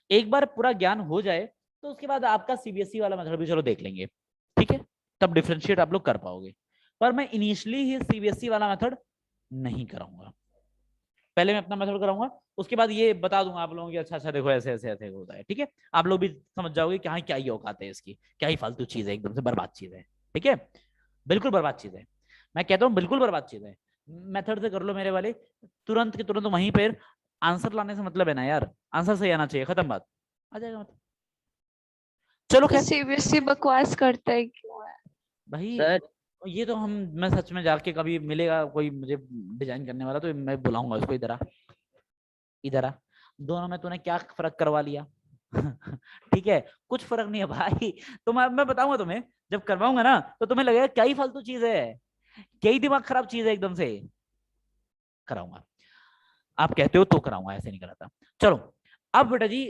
[SPEAKER 1] एक बार पूरा ज्ञान हो जाए तो उसके बाद आपका सीबीएसई वाला मेथड भी चलो देख लेंगे, ठीक है, तब डिफरेंशिएट आप लोग कर पाओगे। पर मैं इनिशियली ही सीबीएसई वाला मेथड नहीं कराऊंगा, पहले मैं अपना मेथड कराऊंगा, उसके बाद ये बता दूंगा आप लोगों की, अच्छा अच्छा देखो ऐसे ऐसे ऐसे होता है, ठीक है। आप लोग भी समझ जाओगे कि हाँ क्या ही औकात है इसकी, क्या ही फालतू चीज है, एकदम से बर्बाद चीज है, ठीक है, बिल्कुल बर्बाद चीज है, मैं कहता हूँ बिल्कुल बर्बाद चीज है। मेथड से कर लो मेरे वाले, तुरंत के तुरंत वहीं पर आंसर लाने से मतलब है ना यार, आंसर सही आना चाहिए, खत्म बात, आ जाएगा मतलब। चलो खैर
[SPEAKER 6] सीबीएसई बकवास करता है क्यों है
[SPEAKER 1] भाई,
[SPEAKER 3] सर
[SPEAKER 1] ये तो हम, मैं सच में जाके कभी मिलेगा कोई मुझे डिजाइन करने वाला तो मैं बुलाऊंगा उसको, इधर आ इधर आ, दोनों में तूने क्या फर्क करवा लिया? ठीक है, कुछ फर्क नहीं है भाई, मैं बताऊंगा तुम्हें, जब करवाऊंगा ना तो तुम्हें लगेगा क्या ही फालतू चीज है, क्या ही दिमाग खराब चीज है, एकदम से कराऊंगा। आप कहते हो तो कराऊंगा, ऐसे नहीं कराता। चलो अब बेटा जी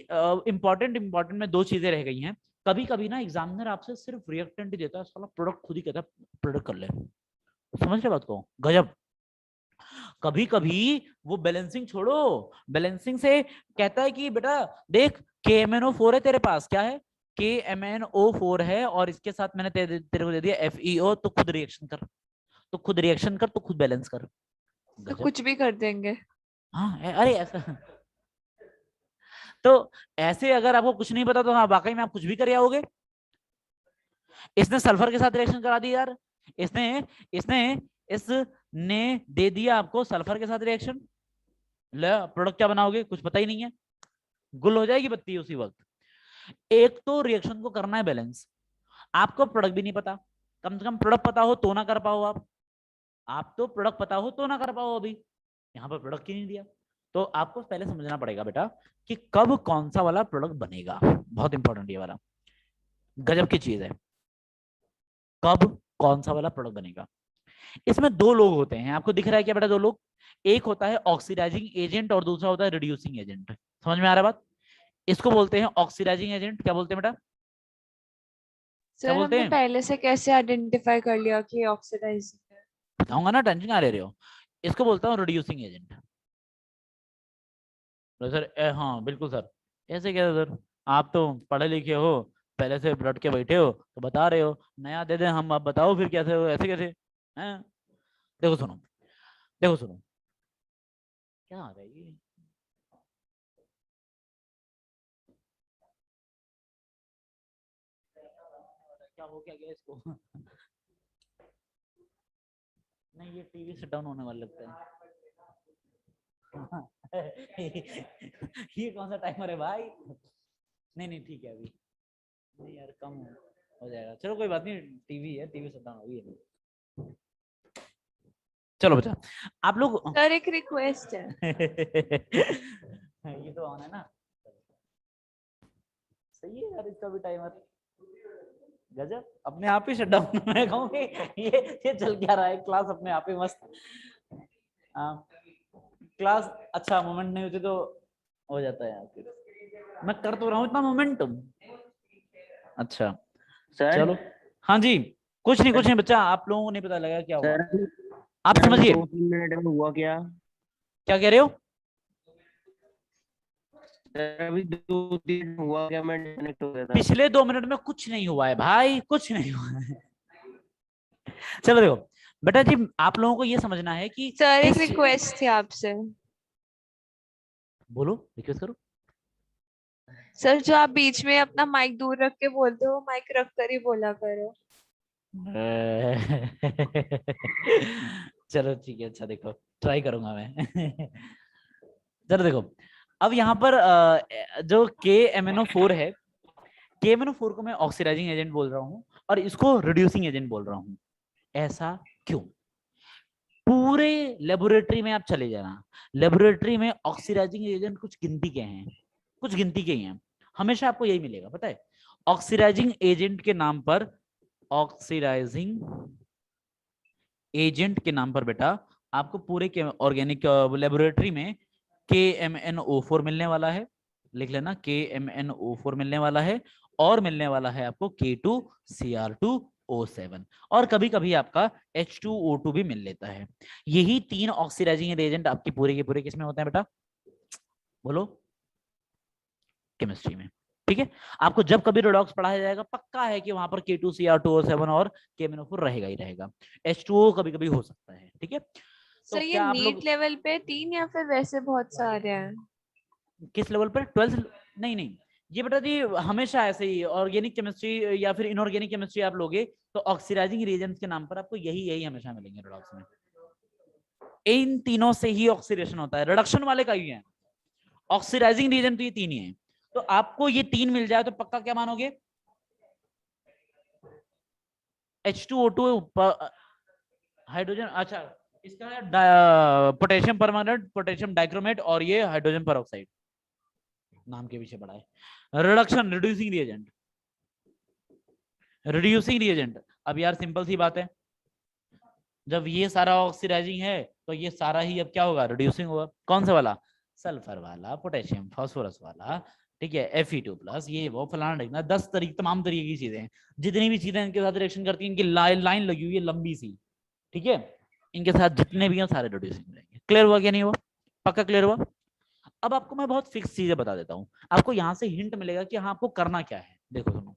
[SPEAKER 1] इंपॉर्टेंट में 2 चीजें रह गई हैं। कभी कभी ना एग्जामिनर आपसे सिर्फ रिएक्टेंट ही देता है, साला प्रोडक्ट खुद ही कहता है प्रोडक्ट कर ले, समझ रहे बात को, गजब। कभी कभी वो बैलेंसिंग छोड़ो, बैलेंसिंग से कहता है कि बेटा देख KMnO4 है तेरे पास, क्या है KMnO4 है, और इसके साथ मैंने तेरे को दे दिया FeO, तो खुद रिएक्शन कर, तो खुद रिएक्शन कर, तो खुद बैलेंस कर,
[SPEAKER 6] तो कुछ भी कर देंगे।
[SPEAKER 1] हाँ अरे ऐसा तो ऐसे अगर आपको कुछ नहीं पता तो हाँ वाकई में आप कुछ भी कर आओगे। इसने सल्फर के साथ रिएक्शन करा दी यार, इसने दे दिया आपको सल्फर के साथ रिएक्शन, ले प्रोडक्ट क्या बनाओगे, कुछ पता ही नहीं है, गुल हो जाएगी बत्ती उसी वक्त। एक तो रिएक्शन को करना है बैलेंस, आपको प्रोडक्ट भी नहीं पता, कम से कम प्रोडक्ट पता हो तो ना कर पाओ आप तो प्रोडक्ट पता हो तो ना कर पाओ, अभी यहाँ पर प्रोडक्ट ही नहीं दिया। तो आपको पहले समझना पड़ेगा बेटा कि कब कौन सा वाला प्रोडक्ट बनेगा, बहुत इंपॉर्टेंट ये वाला, गजब की चीज है, कब कौन सा वाला प्रोडक्ट बनेगा। इसमें दो लोग होते हैं, आपको दिख रहा है क्या बेटा, दो लोग, एक होता है ऑक्सीडाइजिंग एजेंट और दूसरा होता है रिड्यूसिंग एजेंट। समझ में आ रहा है बात? इसको बोलते हैं ऑक्सीडाइजिंग एजेंट, क्या बोलते हैं बेटा?
[SPEAKER 6] सर
[SPEAKER 1] बोलते
[SPEAKER 6] हमने
[SPEAKER 1] हैं?
[SPEAKER 6] पहले से कैसे आइडेंटिफाई कर लिया कि ऑक्सीडाइजिंग है?
[SPEAKER 1] बताऊंगा ना, टेंशन आ रहे हो। इसको बोलता हूँ रिड्यूसिंग एजेंट। सर हाँ बिल्कुल सर, ऐसे क्या सर, आप तो पढ़े लिखे हो, पहले से रट के बैठे हो तो बता रहे हो, नया दे दें हम, आप बताओ फिर कैसे हो, ऐसे कैसे हैं? देखो सुनो, देखो सुनो, क्या आ रहा है ये, क्या हो क्या गया इसको? नहीं ये टीवी शट डाउन होने वाला लगता है। ये कौन सा टाइमर है भाई? नहीं नहीं ठीक है अभी, नहीं यार कम हो जाएगा, चलो कोई बात नहीं, टीवी है, टीवी शट डाउन हो गई है। चलो बच्चा, आप लोग
[SPEAKER 6] सर एक रिक्वेस्ट है।
[SPEAKER 1] ये तो ऑन है ना, सही है यार, इसका भी टाइमर गजब, अपने आप ही शट डाउन। मैं कहूँगी ये चल क्या रहा है, क्लास अपने आप ही मस्त, क्लास अच्छा मोमेंट नहीं होती तो हो जाता है यार, फिर मैं कर तो रहा हूँ इतना मोमेंटम। अच्छा
[SPEAKER 3] सर
[SPEAKER 1] चलो, हाँ जी, कुछ नहीं बच्चा, आप लोगों को नहीं पता लगा क्या हुआ,
[SPEAKER 3] सर
[SPEAKER 1] आप समझिए
[SPEAKER 3] 2-3 मिनट में हुआ क्या?
[SPEAKER 1] क्या कह रहे हो।
[SPEAKER 3] सर अभी 2-3 हुआ क्या, मैं डिस्कनेक्ट हो गया था।
[SPEAKER 1] पिछले 2 मिनट में कुछ नहीं हुआ है भाई, कुछ नहीं हुआ है। चलो देखो बेटा जी, आप लोगों को ये समझना है कि
[SPEAKER 6] सर एक
[SPEAKER 1] किस,
[SPEAKER 6] रिक्वेस्ट थी आपसे।
[SPEAKER 1] बोलो रिक्वेस्ट करो।
[SPEAKER 6] सर जो आप बीच में अपना माइक दूर रख के बोलते हो, माइक रख कर ही बोला करो।
[SPEAKER 1] चलो ठीक है, अच्छा देखो ट्राई करूंगा मैं। चलो देखो, अब यहाँ पर जो KMnO4 है, KMnO4 को मैं ऑक्सीडाइजिंग एजेंट बोल रहा हूँ और इसको रिड्यूसिंग एजेंट बोल रहा हूँ। ऐसा क्यों? पूरे लेबोरेटरी में आप चले जाना, लेबोरेटरी में ऑक्सीडाइजिंग एजेंट कुछ गिनती के हैं, कुछ गिनती के ही हैं, हमेशा आपको यही मिलेगा, पता है? ऑक्सीडाइजिंग एजेंट के नाम पर, ऑक्सीडाइजिंग एजेंट के नाम पर बेटा आपको पूरे ऑर्गेनिक लेबोरेटरी में KMnO4 मिलने वाला है, लिख लेना KMnO4 मिलने वाला है, और मिलने वाला है आपको K2Cr2O7, और कभी कभी आपका H2O2 भी मिल लेता है। यही 3 ऑक्सीडाइजिंग रिएजेंट आपके पूरे के पूरे किसमें होते हैं बेटा, बोलो? केमिस्ट्री में। ठीक है, आपको जब कभी रेडॉक्स पढ़ाया जाएगा पक्का है कि वहां पर K2Cr2O7 और KMnO4 रहेगा ही रहेगा, H2O कभी कभी हो सकता है। ठीक है, तो
[SPEAKER 6] सर ये
[SPEAKER 1] क्या आप लोग
[SPEAKER 6] नीट लेवल पे 3 या फिर वैसे बहुत सारे हैं?
[SPEAKER 1] किस लेवल पर, 12th? नहीं नहीं, ये बेटा जी हमेशा ऐसे ही, ऑर्गेनिक केमिस्ट्री या फिर इनऑर्गेनिक केमिस्ट्री आप लोगे तो ऑक्सीडाइजिंग रिएजेंट्स के नाम पर आपको यही हमेशा मिलेंगे रेडॉक्स में। इन तीनों से ही ऑक्सीडेशन होता है, रिडक्शन वाले का ही है, ऑक्सीडाइजिंग रिएजेंट तो ये 3 ही है। तो आपको ये 3 मिल जाए तो पक्का क्या मानोगे, H2O2 हाइड्रोजन, अच्छा इसका है पोटेशियम परमानेंट, पोटेशियम डाइक्रोमेट, और ये हाइड्रोजन पेरोक्साइड, नाम के पीछे पड़ा है। Reduction, reducing reagent, reducing reagent. अब यार सिंपल सी बात है, जब ये सारा ऑक्सीडाइजिंग है तो ये सारा ही अब क्या होगा, रिड्यूसिंग होगा। कौन सा वाला, सल्फर वाला, पोटेशियम फास्फोरस वाला, ठीक है, Fe2+, ये वो फलाना ढिकना, 10 तरीके, तमाम तरीके की चीजें हैं, जितनी भी चीजें इनके साथ रिएक्शन करती हैं, इनकी लाइन लगी हुई है लंबी सी, ठीक है, इनके साथ जितने भी हैं सारे रिड्यूसिंग रहेंगे। क्लियर हुआ क्या नहीं हुआ, पक्का क्लियर हुआ? अब आपको मैं बहुत फिक्स चीजें बता देता हूँ, आपको यहाँ से हिंट मिलेगा कि हाँ आपको करना क्या है। देखो सुनो,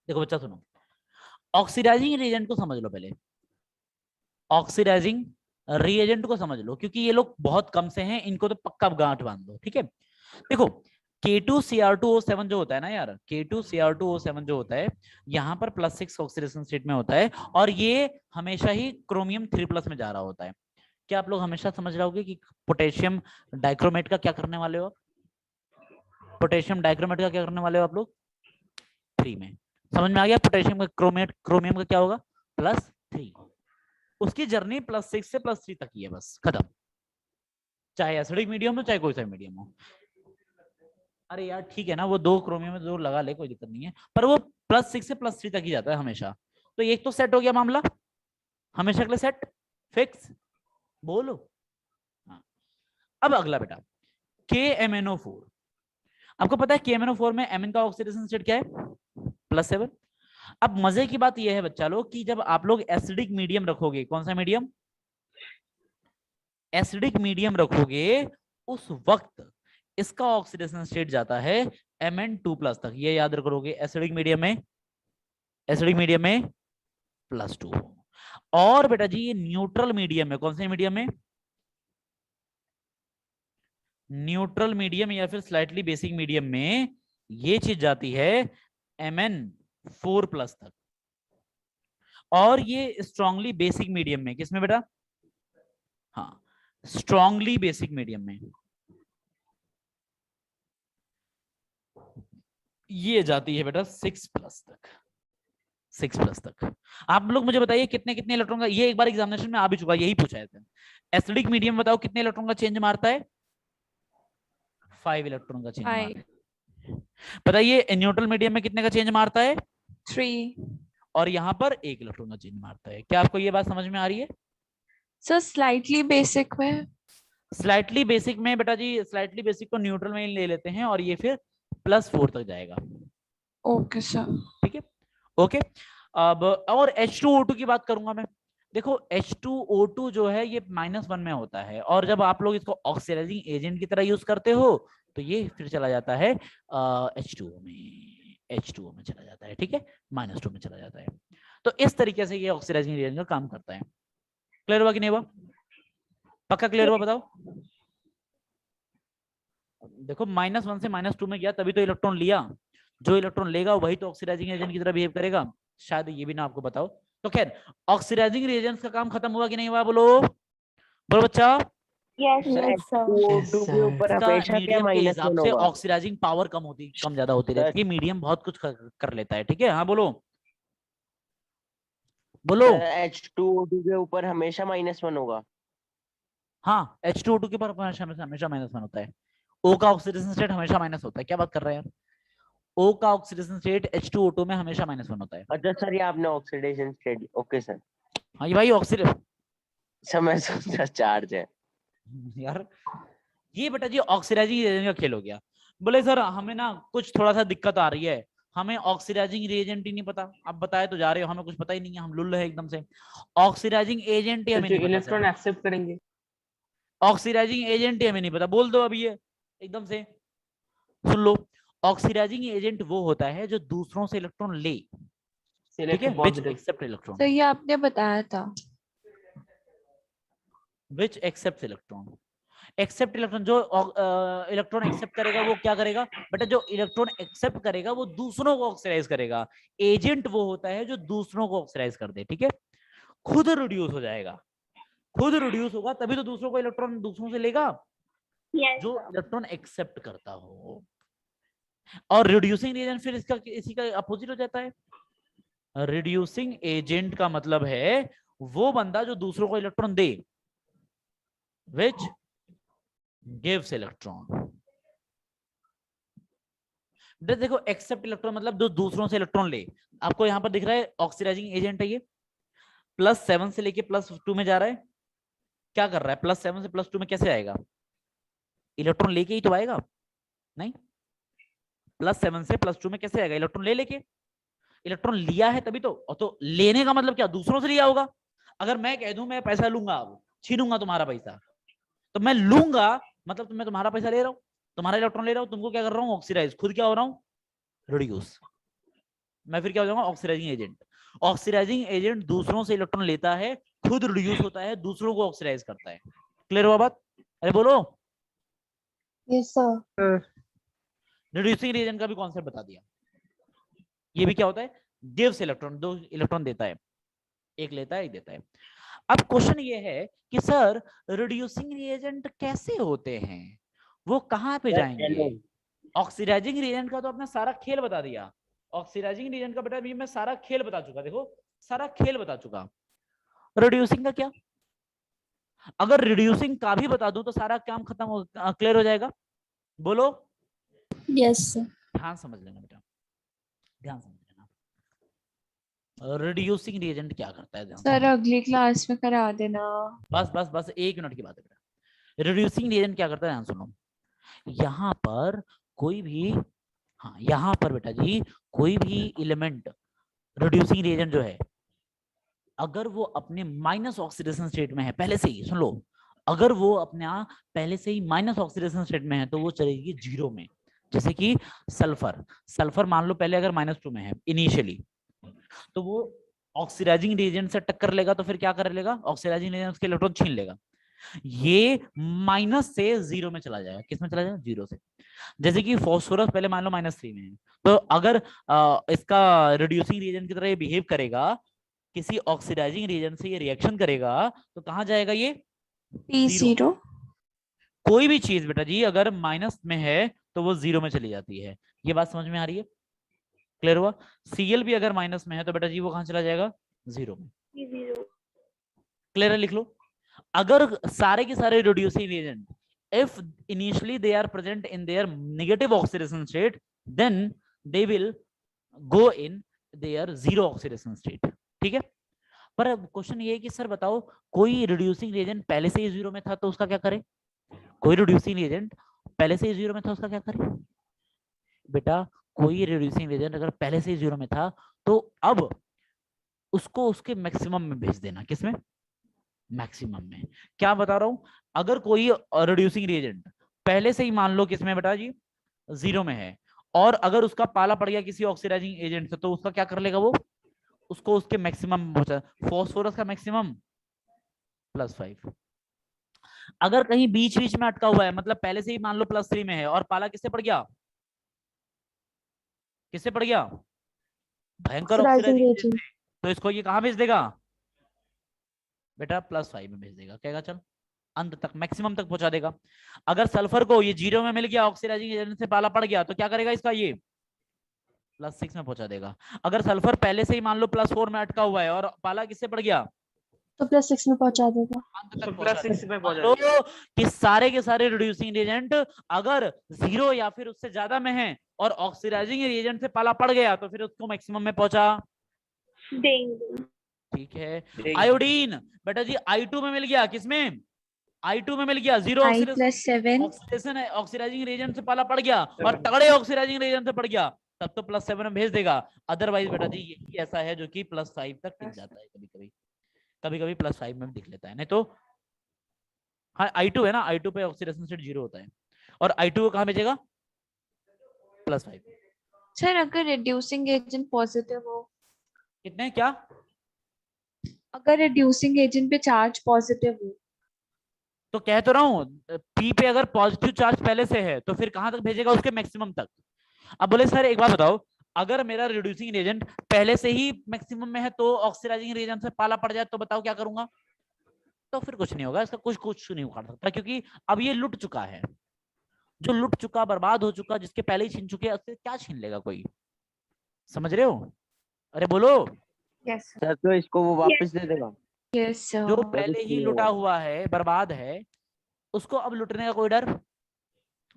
[SPEAKER 1] देखो बच्चा सुनो, ऑक्सीडाइजिंग रिएजेंट को समझ लो पहले, ऑक्सीडाइजिंग रिएजेंट को समझ लो, क्योंकि ये लोग बहुत कम से हैं, इनको तो पक्का गांठ बांध दो। ठीक है, देखो K2Cr2O7 जो होता है ना यार, K2Cr2O7 जो होता है यहाँ पर +6 ऑक्सीडेशन स्टेट में होता है, और ये हमेशा ही क्रोमियम 3+ में जा रहा होता है। क्या आप लोग हमेशा समझ रहे होगे कि पोटेशियम डाइक्रोमेट का क्या करने वाले हो, पोटेशियम डाइक्रोमेट का क्या करने वाले हो आप लोग, 3 में, समझ में आ गया? पोटेशियम का क्रोमियम का क्या होगा? +3। उसकी जर्नी +6 से +3 तक ही है, बस खत्म। चाहे एसिडिक मीडियम हो चाहे कोई सा मीडियम हो। अरे यार ठीक है ना, वो 2 क्रोमियम में 2 लगा ले, कोई दिक्कत नहीं है, पर वो +6 से +3 तक ही जाता है हमेशा। तो एक तो सेट हो गया मामला, हमेशा के लिए सेट फिक्स। बोलो हाँ। अब अगला बेटा KMnO4। आपको पता है KMnO4 में एमिन का ऑक्सीडेशन स्टेट क्या है? +7। अब मजे की बात यह है बच्चा लोग कि जब आप लोग एसिडिक मीडियम रखोगे, कौन सा मीडियम? एसिडिक मीडियम रखोगे, उस वक्त इसका ऑक्सीडेशन स्टेट जाता है Mn2+ तक। ये याद रखोगे, एसिडिक मीडियम में +2। और बेटा जी ये न्यूट्रल मीडियम में, कौन से मीडियम में? न्यूट्रल मीडियम या फिर स्लाइटली बेसिक मीडियम में ये चीज जाती है Mn4+ तक। और ये स्ट्रांगली बेसिक मीडियम में, किसमें बेटा? हाँ, स्ट्रांगली बेसिक मीडियम में ये जाती है बेटा 6+ तक। 6+ तक। आप लोग मुझे बताइए कितने कितने इलेक्ट्रॉन का, ये एक बार एग्जामिनेशन में आ भी चुका, यही पूछा था। एसिडिक मीडियम बताओ कितने इलेक्ट्रॉन का चेंज मारता है? 5 इलेक्ट्रॉन का चेंज मारता है। बताइए न्यूट्रल मीडियम में कितने का चेंज मारता है?
[SPEAKER 6] 3।
[SPEAKER 1] और यहाँ पर 1 इलेक्ट्रॉन का चेंज मारता है। क्या आपको ये बात समझ में आ रही है?
[SPEAKER 6] सर स्लाइटली बेसिक में,
[SPEAKER 1] स्लाइटली बेसिक में बेटा जी, स्लाइटली बेसिक को न्यूट्रल में ही ले लेते हैं और ये फिर +4 तक जाएगा।
[SPEAKER 6] Okay sir.
[SPEAKER 1] ठीक है, ओके। अब और H2O2 की बात करूंगा मैं। देखो H2O2 जो है ये -1 में होता है, और जब आप लोग इसको ऑक्सीडाइजिंग एजेंट की तरह यूज करते हो तो ये फिर चला जाता है H2O में चला जाता है। ठीक है, -2 में चला जाता है। तो इस तरीके से ये ऑक्सीडाइजिंग एजेंट का काम करता है। क्लियर हुआ कि नहीं हुआ? पक्का क्लियर हुआ? बताओ। देखो -1 से -2 में गया, तभी तो इलेक्ट्रॉन लिया। जो इलेक्ट्रॉन लेगा वही तो ऑक्सीडाइजिंग एजेंट की तरह बिहेव करेगा। शायद ये भी ना आपको बताओ। तो खैर, ऑक्सीडाइजिंग रिएजेंट्स का काम खत्म हुआ कि नहीं हुआ? बोलो बोलो बच्चा।
[SPEAKER 3] H2O2 के ऊपर
[SPEAKER 1] इसका
[SPEAKER 3] हमेशा क्या
[SPEAKER 1] मीडियम के
[SPEAKER 3] -1
[SPEAKER 1] हिसाब से
[SPEAKER 3] होगा?
[SPEAKER 1] ऑक्सीडाइजिंग पावर कम ज्यादा होती रहती है। मीडियम बहुत कुछ कर लेता है। ठीक है, हाँ बोलो बोलो।
[SPEAKER 3] H2O2 के ऊपर हमेशा -1 होगा।
[SPEAKER 1] हाँ, H2O2 के ऊपर हमेशा -1 होता है। O का ऑक्सीडेशन स्टेट हमेशा माइनस होता है। क्या बात कर रहे हैं यार? O का ऑक्सीडेशन स्टेट H2O2 में हमेशा -1 होता है।
[SPEAKER 3] अच्छा सर, ये आपने ऑक्सीडेशन स्टेट, ओके सर।
[SPEAKER 1] हाँ ये भाई ऑक्सीडेशन
[SPEAKER 3] सर मैं सोचा चार्ज है
[SPEAKER 1] यार। ये बेटा जी ऑक्सीडाइजिंग एजेंट का खेल हो गया। बोले सर हमें ना कुछ थोड़ा सा दिक्कत आ रही है, हमें ऑक्सीडाइजिंग रिएजेंट ही नहीं पता। आप बताए तो जा रहे हो, हमें कुछ पता ही नहीं है, हम लुल्ल है एकदम से। ऑक्सीडाइजिंग एजेंट ही हमें नहीं पता।
[SPEAKER 4] इलेक्ट्रॉन एक्सेप्ट करेंगे।
[SPEAKER 1] ऑक्सीडाइजिंग एजेंट ही हमें नहीं पता, बोल दो अभी ये एकदम से। सुन लो, ऑक्सीडाइजिंग एजेंट वो होता है जो दूसरों से इलेक्ट्रॉन ले। ठीक है, विच एक्सेप्ट इलेक्ट्रॉन।
[SPEAKER 6] तो ये आपने बताया था।
[SPEAKER 1] Which accept electron. Accept electron, जो इलेक्ट्रॉन एक्सेप्ट करेगा वो क्या करेगा बेटा? जो इलेक्ट्रॉन एक्सेप्ट करेगा वो दूसरों को ऑक्सीडाइज करेगा। एजेंट वो होता है जो दूसरों को ऑक्सीडाइज कर दे। ठीक है, खुद रिड्यूस हो जाएगा। खुद रिड्यूस होगा तभी तो दूसरों को इलेक्ट्रॉन दूसरों से लेगा। जो इलेक्ट्रॉन एक्सेप्ट करता हो। और रिड्यूसिंग एजेंट फिर इसका इसी का अपोजिट हो जाता है। रिड्यूसिंग एजेंट का मतलब है वो बंदा जो दूसरों को electron they, which gives electron। देखो एक्सेप्ट इलेक्ट्रॉन मतलब जो दूसरों से इलेक्ट्रॉन ले। आपको यहां पर दिख रहा है ऑक्सीडाइजिंग एजेंट है ये। +7 से लेके +2 में जा रहा है। क्या कर रहा है? +7 से +2 में कैसे आएगा? इलेक्ट्रॉन लेके ही तो आएगा। नहीं, +7 से +2 में कैसे आएगा? इलेक्ट्रॉन ले लेके। इलेक्ट्रॉन लिया है तभी तो। और तो लेने का मतलब क्या? दूसरों से लिया होगा। अगर मैं कह दूं मैं पैसा लूंगा, अब छीनूंगा तुम्हारा पैसा, तो मैं लूंगा मतलब मैं तुम्हारा पैसा ले रहा हूं, तुम्हारा इलेक्ट्रॉन ले रहा हूं, तुमको क्या कर रहा हूं? ऑक्सीडाइज। खुद क्या हो रहा हूं? रिड्यूस। मैं फिर क्या हो जाऊंगा? Oxidising agent. ऑक्सीडाइजिंग एजेंट दूसरों से इलेक्ट्रॉन लेता है, खुद रिड्यूस होता है, दूसरों को ऑक्सीडाइज करता है। क्लियर हुआ बात? अरे बोलो।
[SPEAKER 9] Yes sir.
[SPEAKER 1] रिड्यूसिंग एजेंट का भी कॉन्सेप्ट बता दिया। ये भी क्या होता है? Gives electron. 2 इलेक्ट्रॉन देता है, एक लेता है एक देता है। अब क्वेश्चन ये है कि सर रिड्यूसिंग रिएजेंट कैसे होते हैं, वो कहां पे जाएंगे? ऑक्सीडाइजिंग रिएजेंट का तो आपने सारा खेल बता दिया। ऑक्सीडाइजिंग रिएजेंट का बेटा अभी मैं सारा खेल बता चुका, देखो सारा खेल बता चुका। रिड्यूसिंग का क्या, अगर रिड्यूसिंग का भी बता दूं तो सारा काम खत्म हो, क्लियर हो जाएगा। बोलो
[SPEAKER 2] यस सर।
[SPEAKER 1] ध्यान समझ लेना बेटा, ध्यान समझ लेना। रिड्यूसिंग रिएजेंट क्या करता है, ध्यान
[SPEAKER 6] सर अगली क्लास में करा देना।
[SPEAKER 1] बस बस बस 1 मिनट की बात है बेटा। रिड्यूसिंग रिएजेंट क्या करता है, ध्यान सुनो। यहाँ पर कोई भी, हाँ यहाँ पर बेटा जी कोई भी एलिमेंट रिड्यूसिंग रिएजेंट जो है, अगर वो अपने माइनस ऑक्सीडेशन स्टेट में है पहले से ही, सुन लो, अगर वो अपने पहले से ही माइनस ऑक्सीडेशन स्टेट में है तो वो चलेगी 0 में। जैसे कि सल्फर, सल्फर मान लो पहले अगर -2 में है इनिशियली, तो वो ऑक्सीडाइजिंग रिएजेंट से टक्कर लेगा तो फिर क्या कर लेगा, ऑक्सीडाइजिंग रिएजेंट उसके इलेक्ट्रॉन छीन लेगा, ये माइनस से 0 में चला जाएगा। किस में चला जाएगा, 0 से। जैसे कि फास्फोरस पहले मान लो -3 में है, तो अगर इसका रिड्यूसिंग रिएजेंट की तरह ये बिहेव करेगा, किसी ऑक्सीडाइजिंग रिएजेंट से ये रिएक्शन करेगा तो कहां जाएगा ये,
[SPEAKER 6] P0।
[SPEAKER 1] कोई भी चीज बेटा जी अगर माइनस में है तो वो 0 में चली जाती है। ये बात समझ में आ रही है, क्लियर हुआ। Cl भी अगर माइनस में है तो बेटा जी वो कहां चला जाएगा, 0 में। क्लियर है, लिख लो। अगर सारे के सारे reducing reagent if initially they are present in their negative oxidation state, then they will go in their 0 oxidation state, ठीक है। पर अब क्वेश्चन ये है कि सर बताओ कोई रिड्यूसिंग रिएजेंट पहले से ही 0 में था तो उसका क्या करें, कोई रिड्यूसिंग रिएजेंट पहले से ही 0 में था उसका क्या करें। बेटा कोई रिड्यूसिंग रिएजेंट अगर पहले से ही 0 में था तो अब उसको उसके मैक्सिमम में भेज देना, किसमें, मैक्सिमम में। क्या बता रहा हूं, अगर कोई रिड्यूसिंग रिएजेंट पहले से ही मान लो किसमें बेटा जी 0 में है, और अगर उसका पाला पड़ गया किसी ऑक्सीडाइजिंग एजेंट से तो उसका क्या कर लेगा, वो उसको उसके मैक्सिमम में पहुंचा। फास्फोरस का मैक्सिमम +5। अगर कहीं बीच बीच में अटका हुआ है, मतलब पहले से ही मान लो +3 में है और पाला किससे पड़ गया, किससे पड़ गया, भयंकर ऑक्सीडाइजिंग एजेंट से, तो इसको ये कहां भेज देगा बेटा, +5 में भेज देगा। कहेगा चल अंत तक मैक्सिमम तक पहुंचा देगा। अगर सल्फर को ये 0 में मिल गया, ऑक्सीडाइजिंग एजेंट से पाला पड़ गया, तो क्या करेगा इसका, ये +6 में पहुंचा देगा। अगर सल्फर पहले से ही मान लो +4 में अटका हुआ है और पाला किससे पड़ गया,
[SPEAKER 9] तो +6 में पहुंचा देगा।
[SPEAKER 1] अंत तक +6 में पहुंचा देगा। कि सारे के सारे रिड्यूसिंग रिएजेंट अगर 0 या फिर उससे ज्यादा में है और ऑक्सीडाइजिंग रिएजेंट से पाला पड़ गया तो फिर उसको मैक्सिमम में पहुंचा
[SPEAKER 9] देंगे।
[SPEAKER 1] ठीक है। आयोडीन बेटा जी I2 में मिल गया, किसमें, I2 में मिल गया, 0 ऑक्सीडेशन है, ऑक्सीडाइजिंग रिएजेंट से पाला पड़ गया और तगड़े ऑक्सीडाइजिंग रिएजेंट से पड़ गया, तब तो +7 में भेज देगा। अदरवाइज बेटा जी यही ऐसा है जो कि +5 तक टिक जाता है, कभी कभी, कभी कभी +5 में दिख लेता है, नहीं तो हाँ I2 है ना, I2 पे ऑक्सीडेशन स्टेट 0 होता है और I2 को कहां भेजेगा, +5।
[SPEAKER 6] सर अगर रिड्यूसिंग एजेंट पॉजिटिव हो,
[SPEAKER 1] कितने, क्या,
[SPEAKER 6] अगर रिड्यूसिंग एजेंट पे चार्ज पॉजिटिव हो,
[SPEAKER 1] तो कह तो रहा हूं P पे अगर पॉजिटिव चार्ज पहले से है तो फिर कहां तक भेजेगा, उसके मैक्सिमम तक। अब बोले सर एक बात बताओ, अगर मेरा रिड्यूसिंग रिएजेंट पहले से ही मैक्सिमम में है तो ऑक्सीडाइजिंग रिएजेंट से पाला पड़ जाए तो बताओ क्या करूंगा, तो फिर कुछ नहीं होगा, इसका कुछ नहीं उखाड़ सकता, क्योंकि अब ये लुट चुका है। जो लुट चुका, बर्बाद हो चुका, जिसके पहले ही छीन चुके, उससे क्या छीन लेगा कोई, समझ रहे हो, अरे बोलो।
[SPEAKER 6] यस
[SPEAKER 3] सर तो इसको वो वापस दे देगा,
[SPEAKER 6] यस
[SPEAKER 1] जो पहले ही लुटा हुआ है, बर्बाद है, उसको अब लुटने का कोई डर,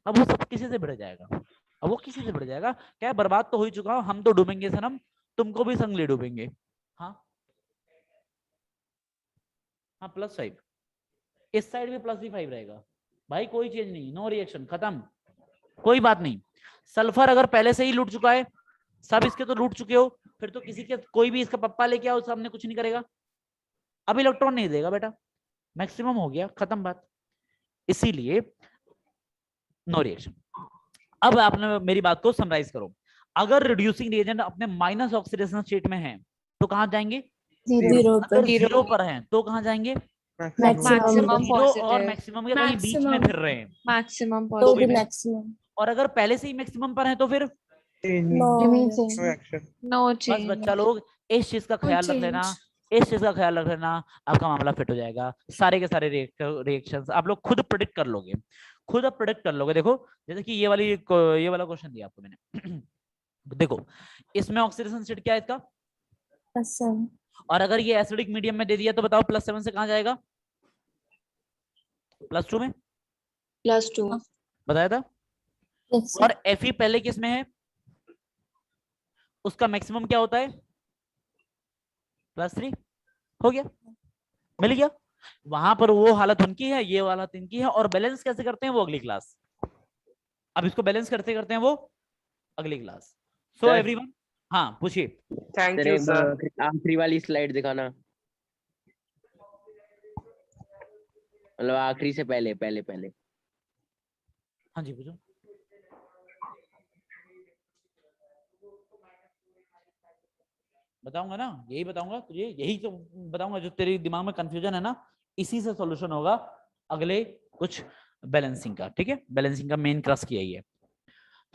[SPEAKER 1] अब वो सब किसी से भिड़ जाएगा, अब वो किसी से भिड़ जाएगा, क्या बर्बाद तो हो ही चुका हूं, हम तो डूबेंगे सनम, तुमको भी संग ले डूबेंगे। हाँ हाँ +5, इस साइड भी +5 रहेगा भाई, कोई चीज नहीं, नो रिएक्शन, खत्म, कोई बात नहीं। सल्फर अगर पहले से ही लूट चुका है, सब इसके तो लूट चुके हो, फिर तो किसी के कोई भी इसका पप्पा लेके आओ, सामने कुछ नहीं करेगा, अब इलेक्ट्रॉन नहीं देगा बेटा, मैक्सिमम हो गया, खत्म बात, इसीलिए नो रिएक्शन। अब आपने मेरी बात को समराइज करो, अगर रिड्यूसिंग रिएजेंट अपने माइनस ऑक्सीडेशन स्टेट में है तो कहां जाएंगे, 0 पर हैं तो कहां जाएंगे,
[SPEAKER 6] मैक्सिमम
[SPEAKER 1] 0 और मैक्सिमम के कहीं बीच में फिर रहे हैं,
[SPEAKER 6] मैक्सिमम
[SPEAKER 1] तो भी मैक्सिमम, और अगर पहले से ही मैक्सिमम पर हैं तो फिर
[SPEAKER 6] नो
[SPEAKER 1] बस
[SPEAKER 6] चेंज।
[SPEAKER 1] बच्चा लोग इस चीज का ख्याल रख लेना, इस चीज का ख्याल रख लेना, आपका मामला फिट हो जाएगा। सारे के सारे रिएक्शंस आप लोग खुद प्रेडिक्ट कर लोगे, खुद आप प्रेडिक्ट कर लोगे। देखो जैसे कि ये वाला क्वेश्चन दिया आपको मैंने देखो इसमें ऑक्सीडेशन स्टेट क्या है इसका,
[SPEAKER 6] +7
[SPEAKER 1] और अगर ये एसिडिक मीडियम में दे दिया तो बताओ +7 से कहां जाएगा, +2 में,
[SPEAKER 7] +2
[SPEAKER 1] बताया था।
[SPEAKER 6] yes
[SPEAKER 1] और Fe पहले किस में है, उसका मैक्सिमम क्या होता है, +3, हो गया, मिल गया। वहां पर वो हालत उनकी है, ये हालत इनकी है, और बैलेंस कैसे करते हैं वो अगली क्लास। अब इसको बैलेंस करते करते हैं वो अगली क्लास। So
[SPEAKER 3] sir.
[SPEAKER 1] एवरीवन, हाँ पूछिए।
[SPEAKER 4] थैंक
[SPEAKER 3] सर
[SPEAKER 4] यू
[SPEAKER 3] एक
[SPEAKER 4] सर।
[SPEAKER 3] बार आखिरी वाली स्लाइड दिखाना, मतलब आखिरी से पहले पहले पहले।
[SPEAKER 1] हाँ जी पूछो। बताऊंगा ना, यही बताऊंगा तुझे, यही तो बताऊंगा जो तेरे दिमाग में कंफ्यूजन है ना, इसी से सॉल्यूशन होगा अगले कुछ बैलेंसिंग का, ठीक है। बैलेंसिंग का मेन क्रक्स किया ही है।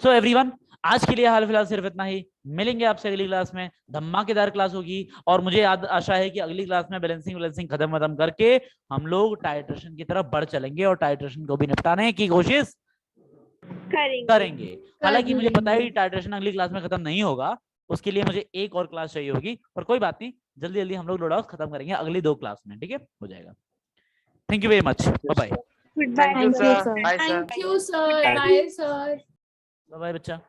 [SPEAKER 1] सो एवरीवन, आज के लिए हाल फिलहाल सिर्फ इतना ही, मिलेंगे आपसे अगली क्लास में, धमाकेदार क्लास होगी। और मुझे आशा है कि अगली क्लास में बैलेंसिंग खत्म करके हम लोग टाइट्रेशन की तरफ बढ़ चलेंगे और टाइट्रेशन को भी निपटाने की कोशिश करेंगे। हालांकि मुझे पता है टाइट्रेशन अगली क्लास में खत्म नहीं होगा, उसके लिए मुझे एक और क्लास चाहिए होगी, पर कोई बात नहीं, जल्दी जल्दी हम लोग लोडॉक्स खत्म करेंगे अगली 2 क्लास में, ठीक है, हो जाएगा। Thank you very much, bye bye.
[SPEAKER 7] Good bye
[SPEAKER 4] thank you
[SPEAKER 6] Thank you,
[SPEAKER 4] sir,
[SPEAKER 6] sir.
[SPEAKER 4] Bye sir.
[SPEAKER 2] Thank you sir, bye sir.
[SPEAKER 1] Bye bye बच्चा।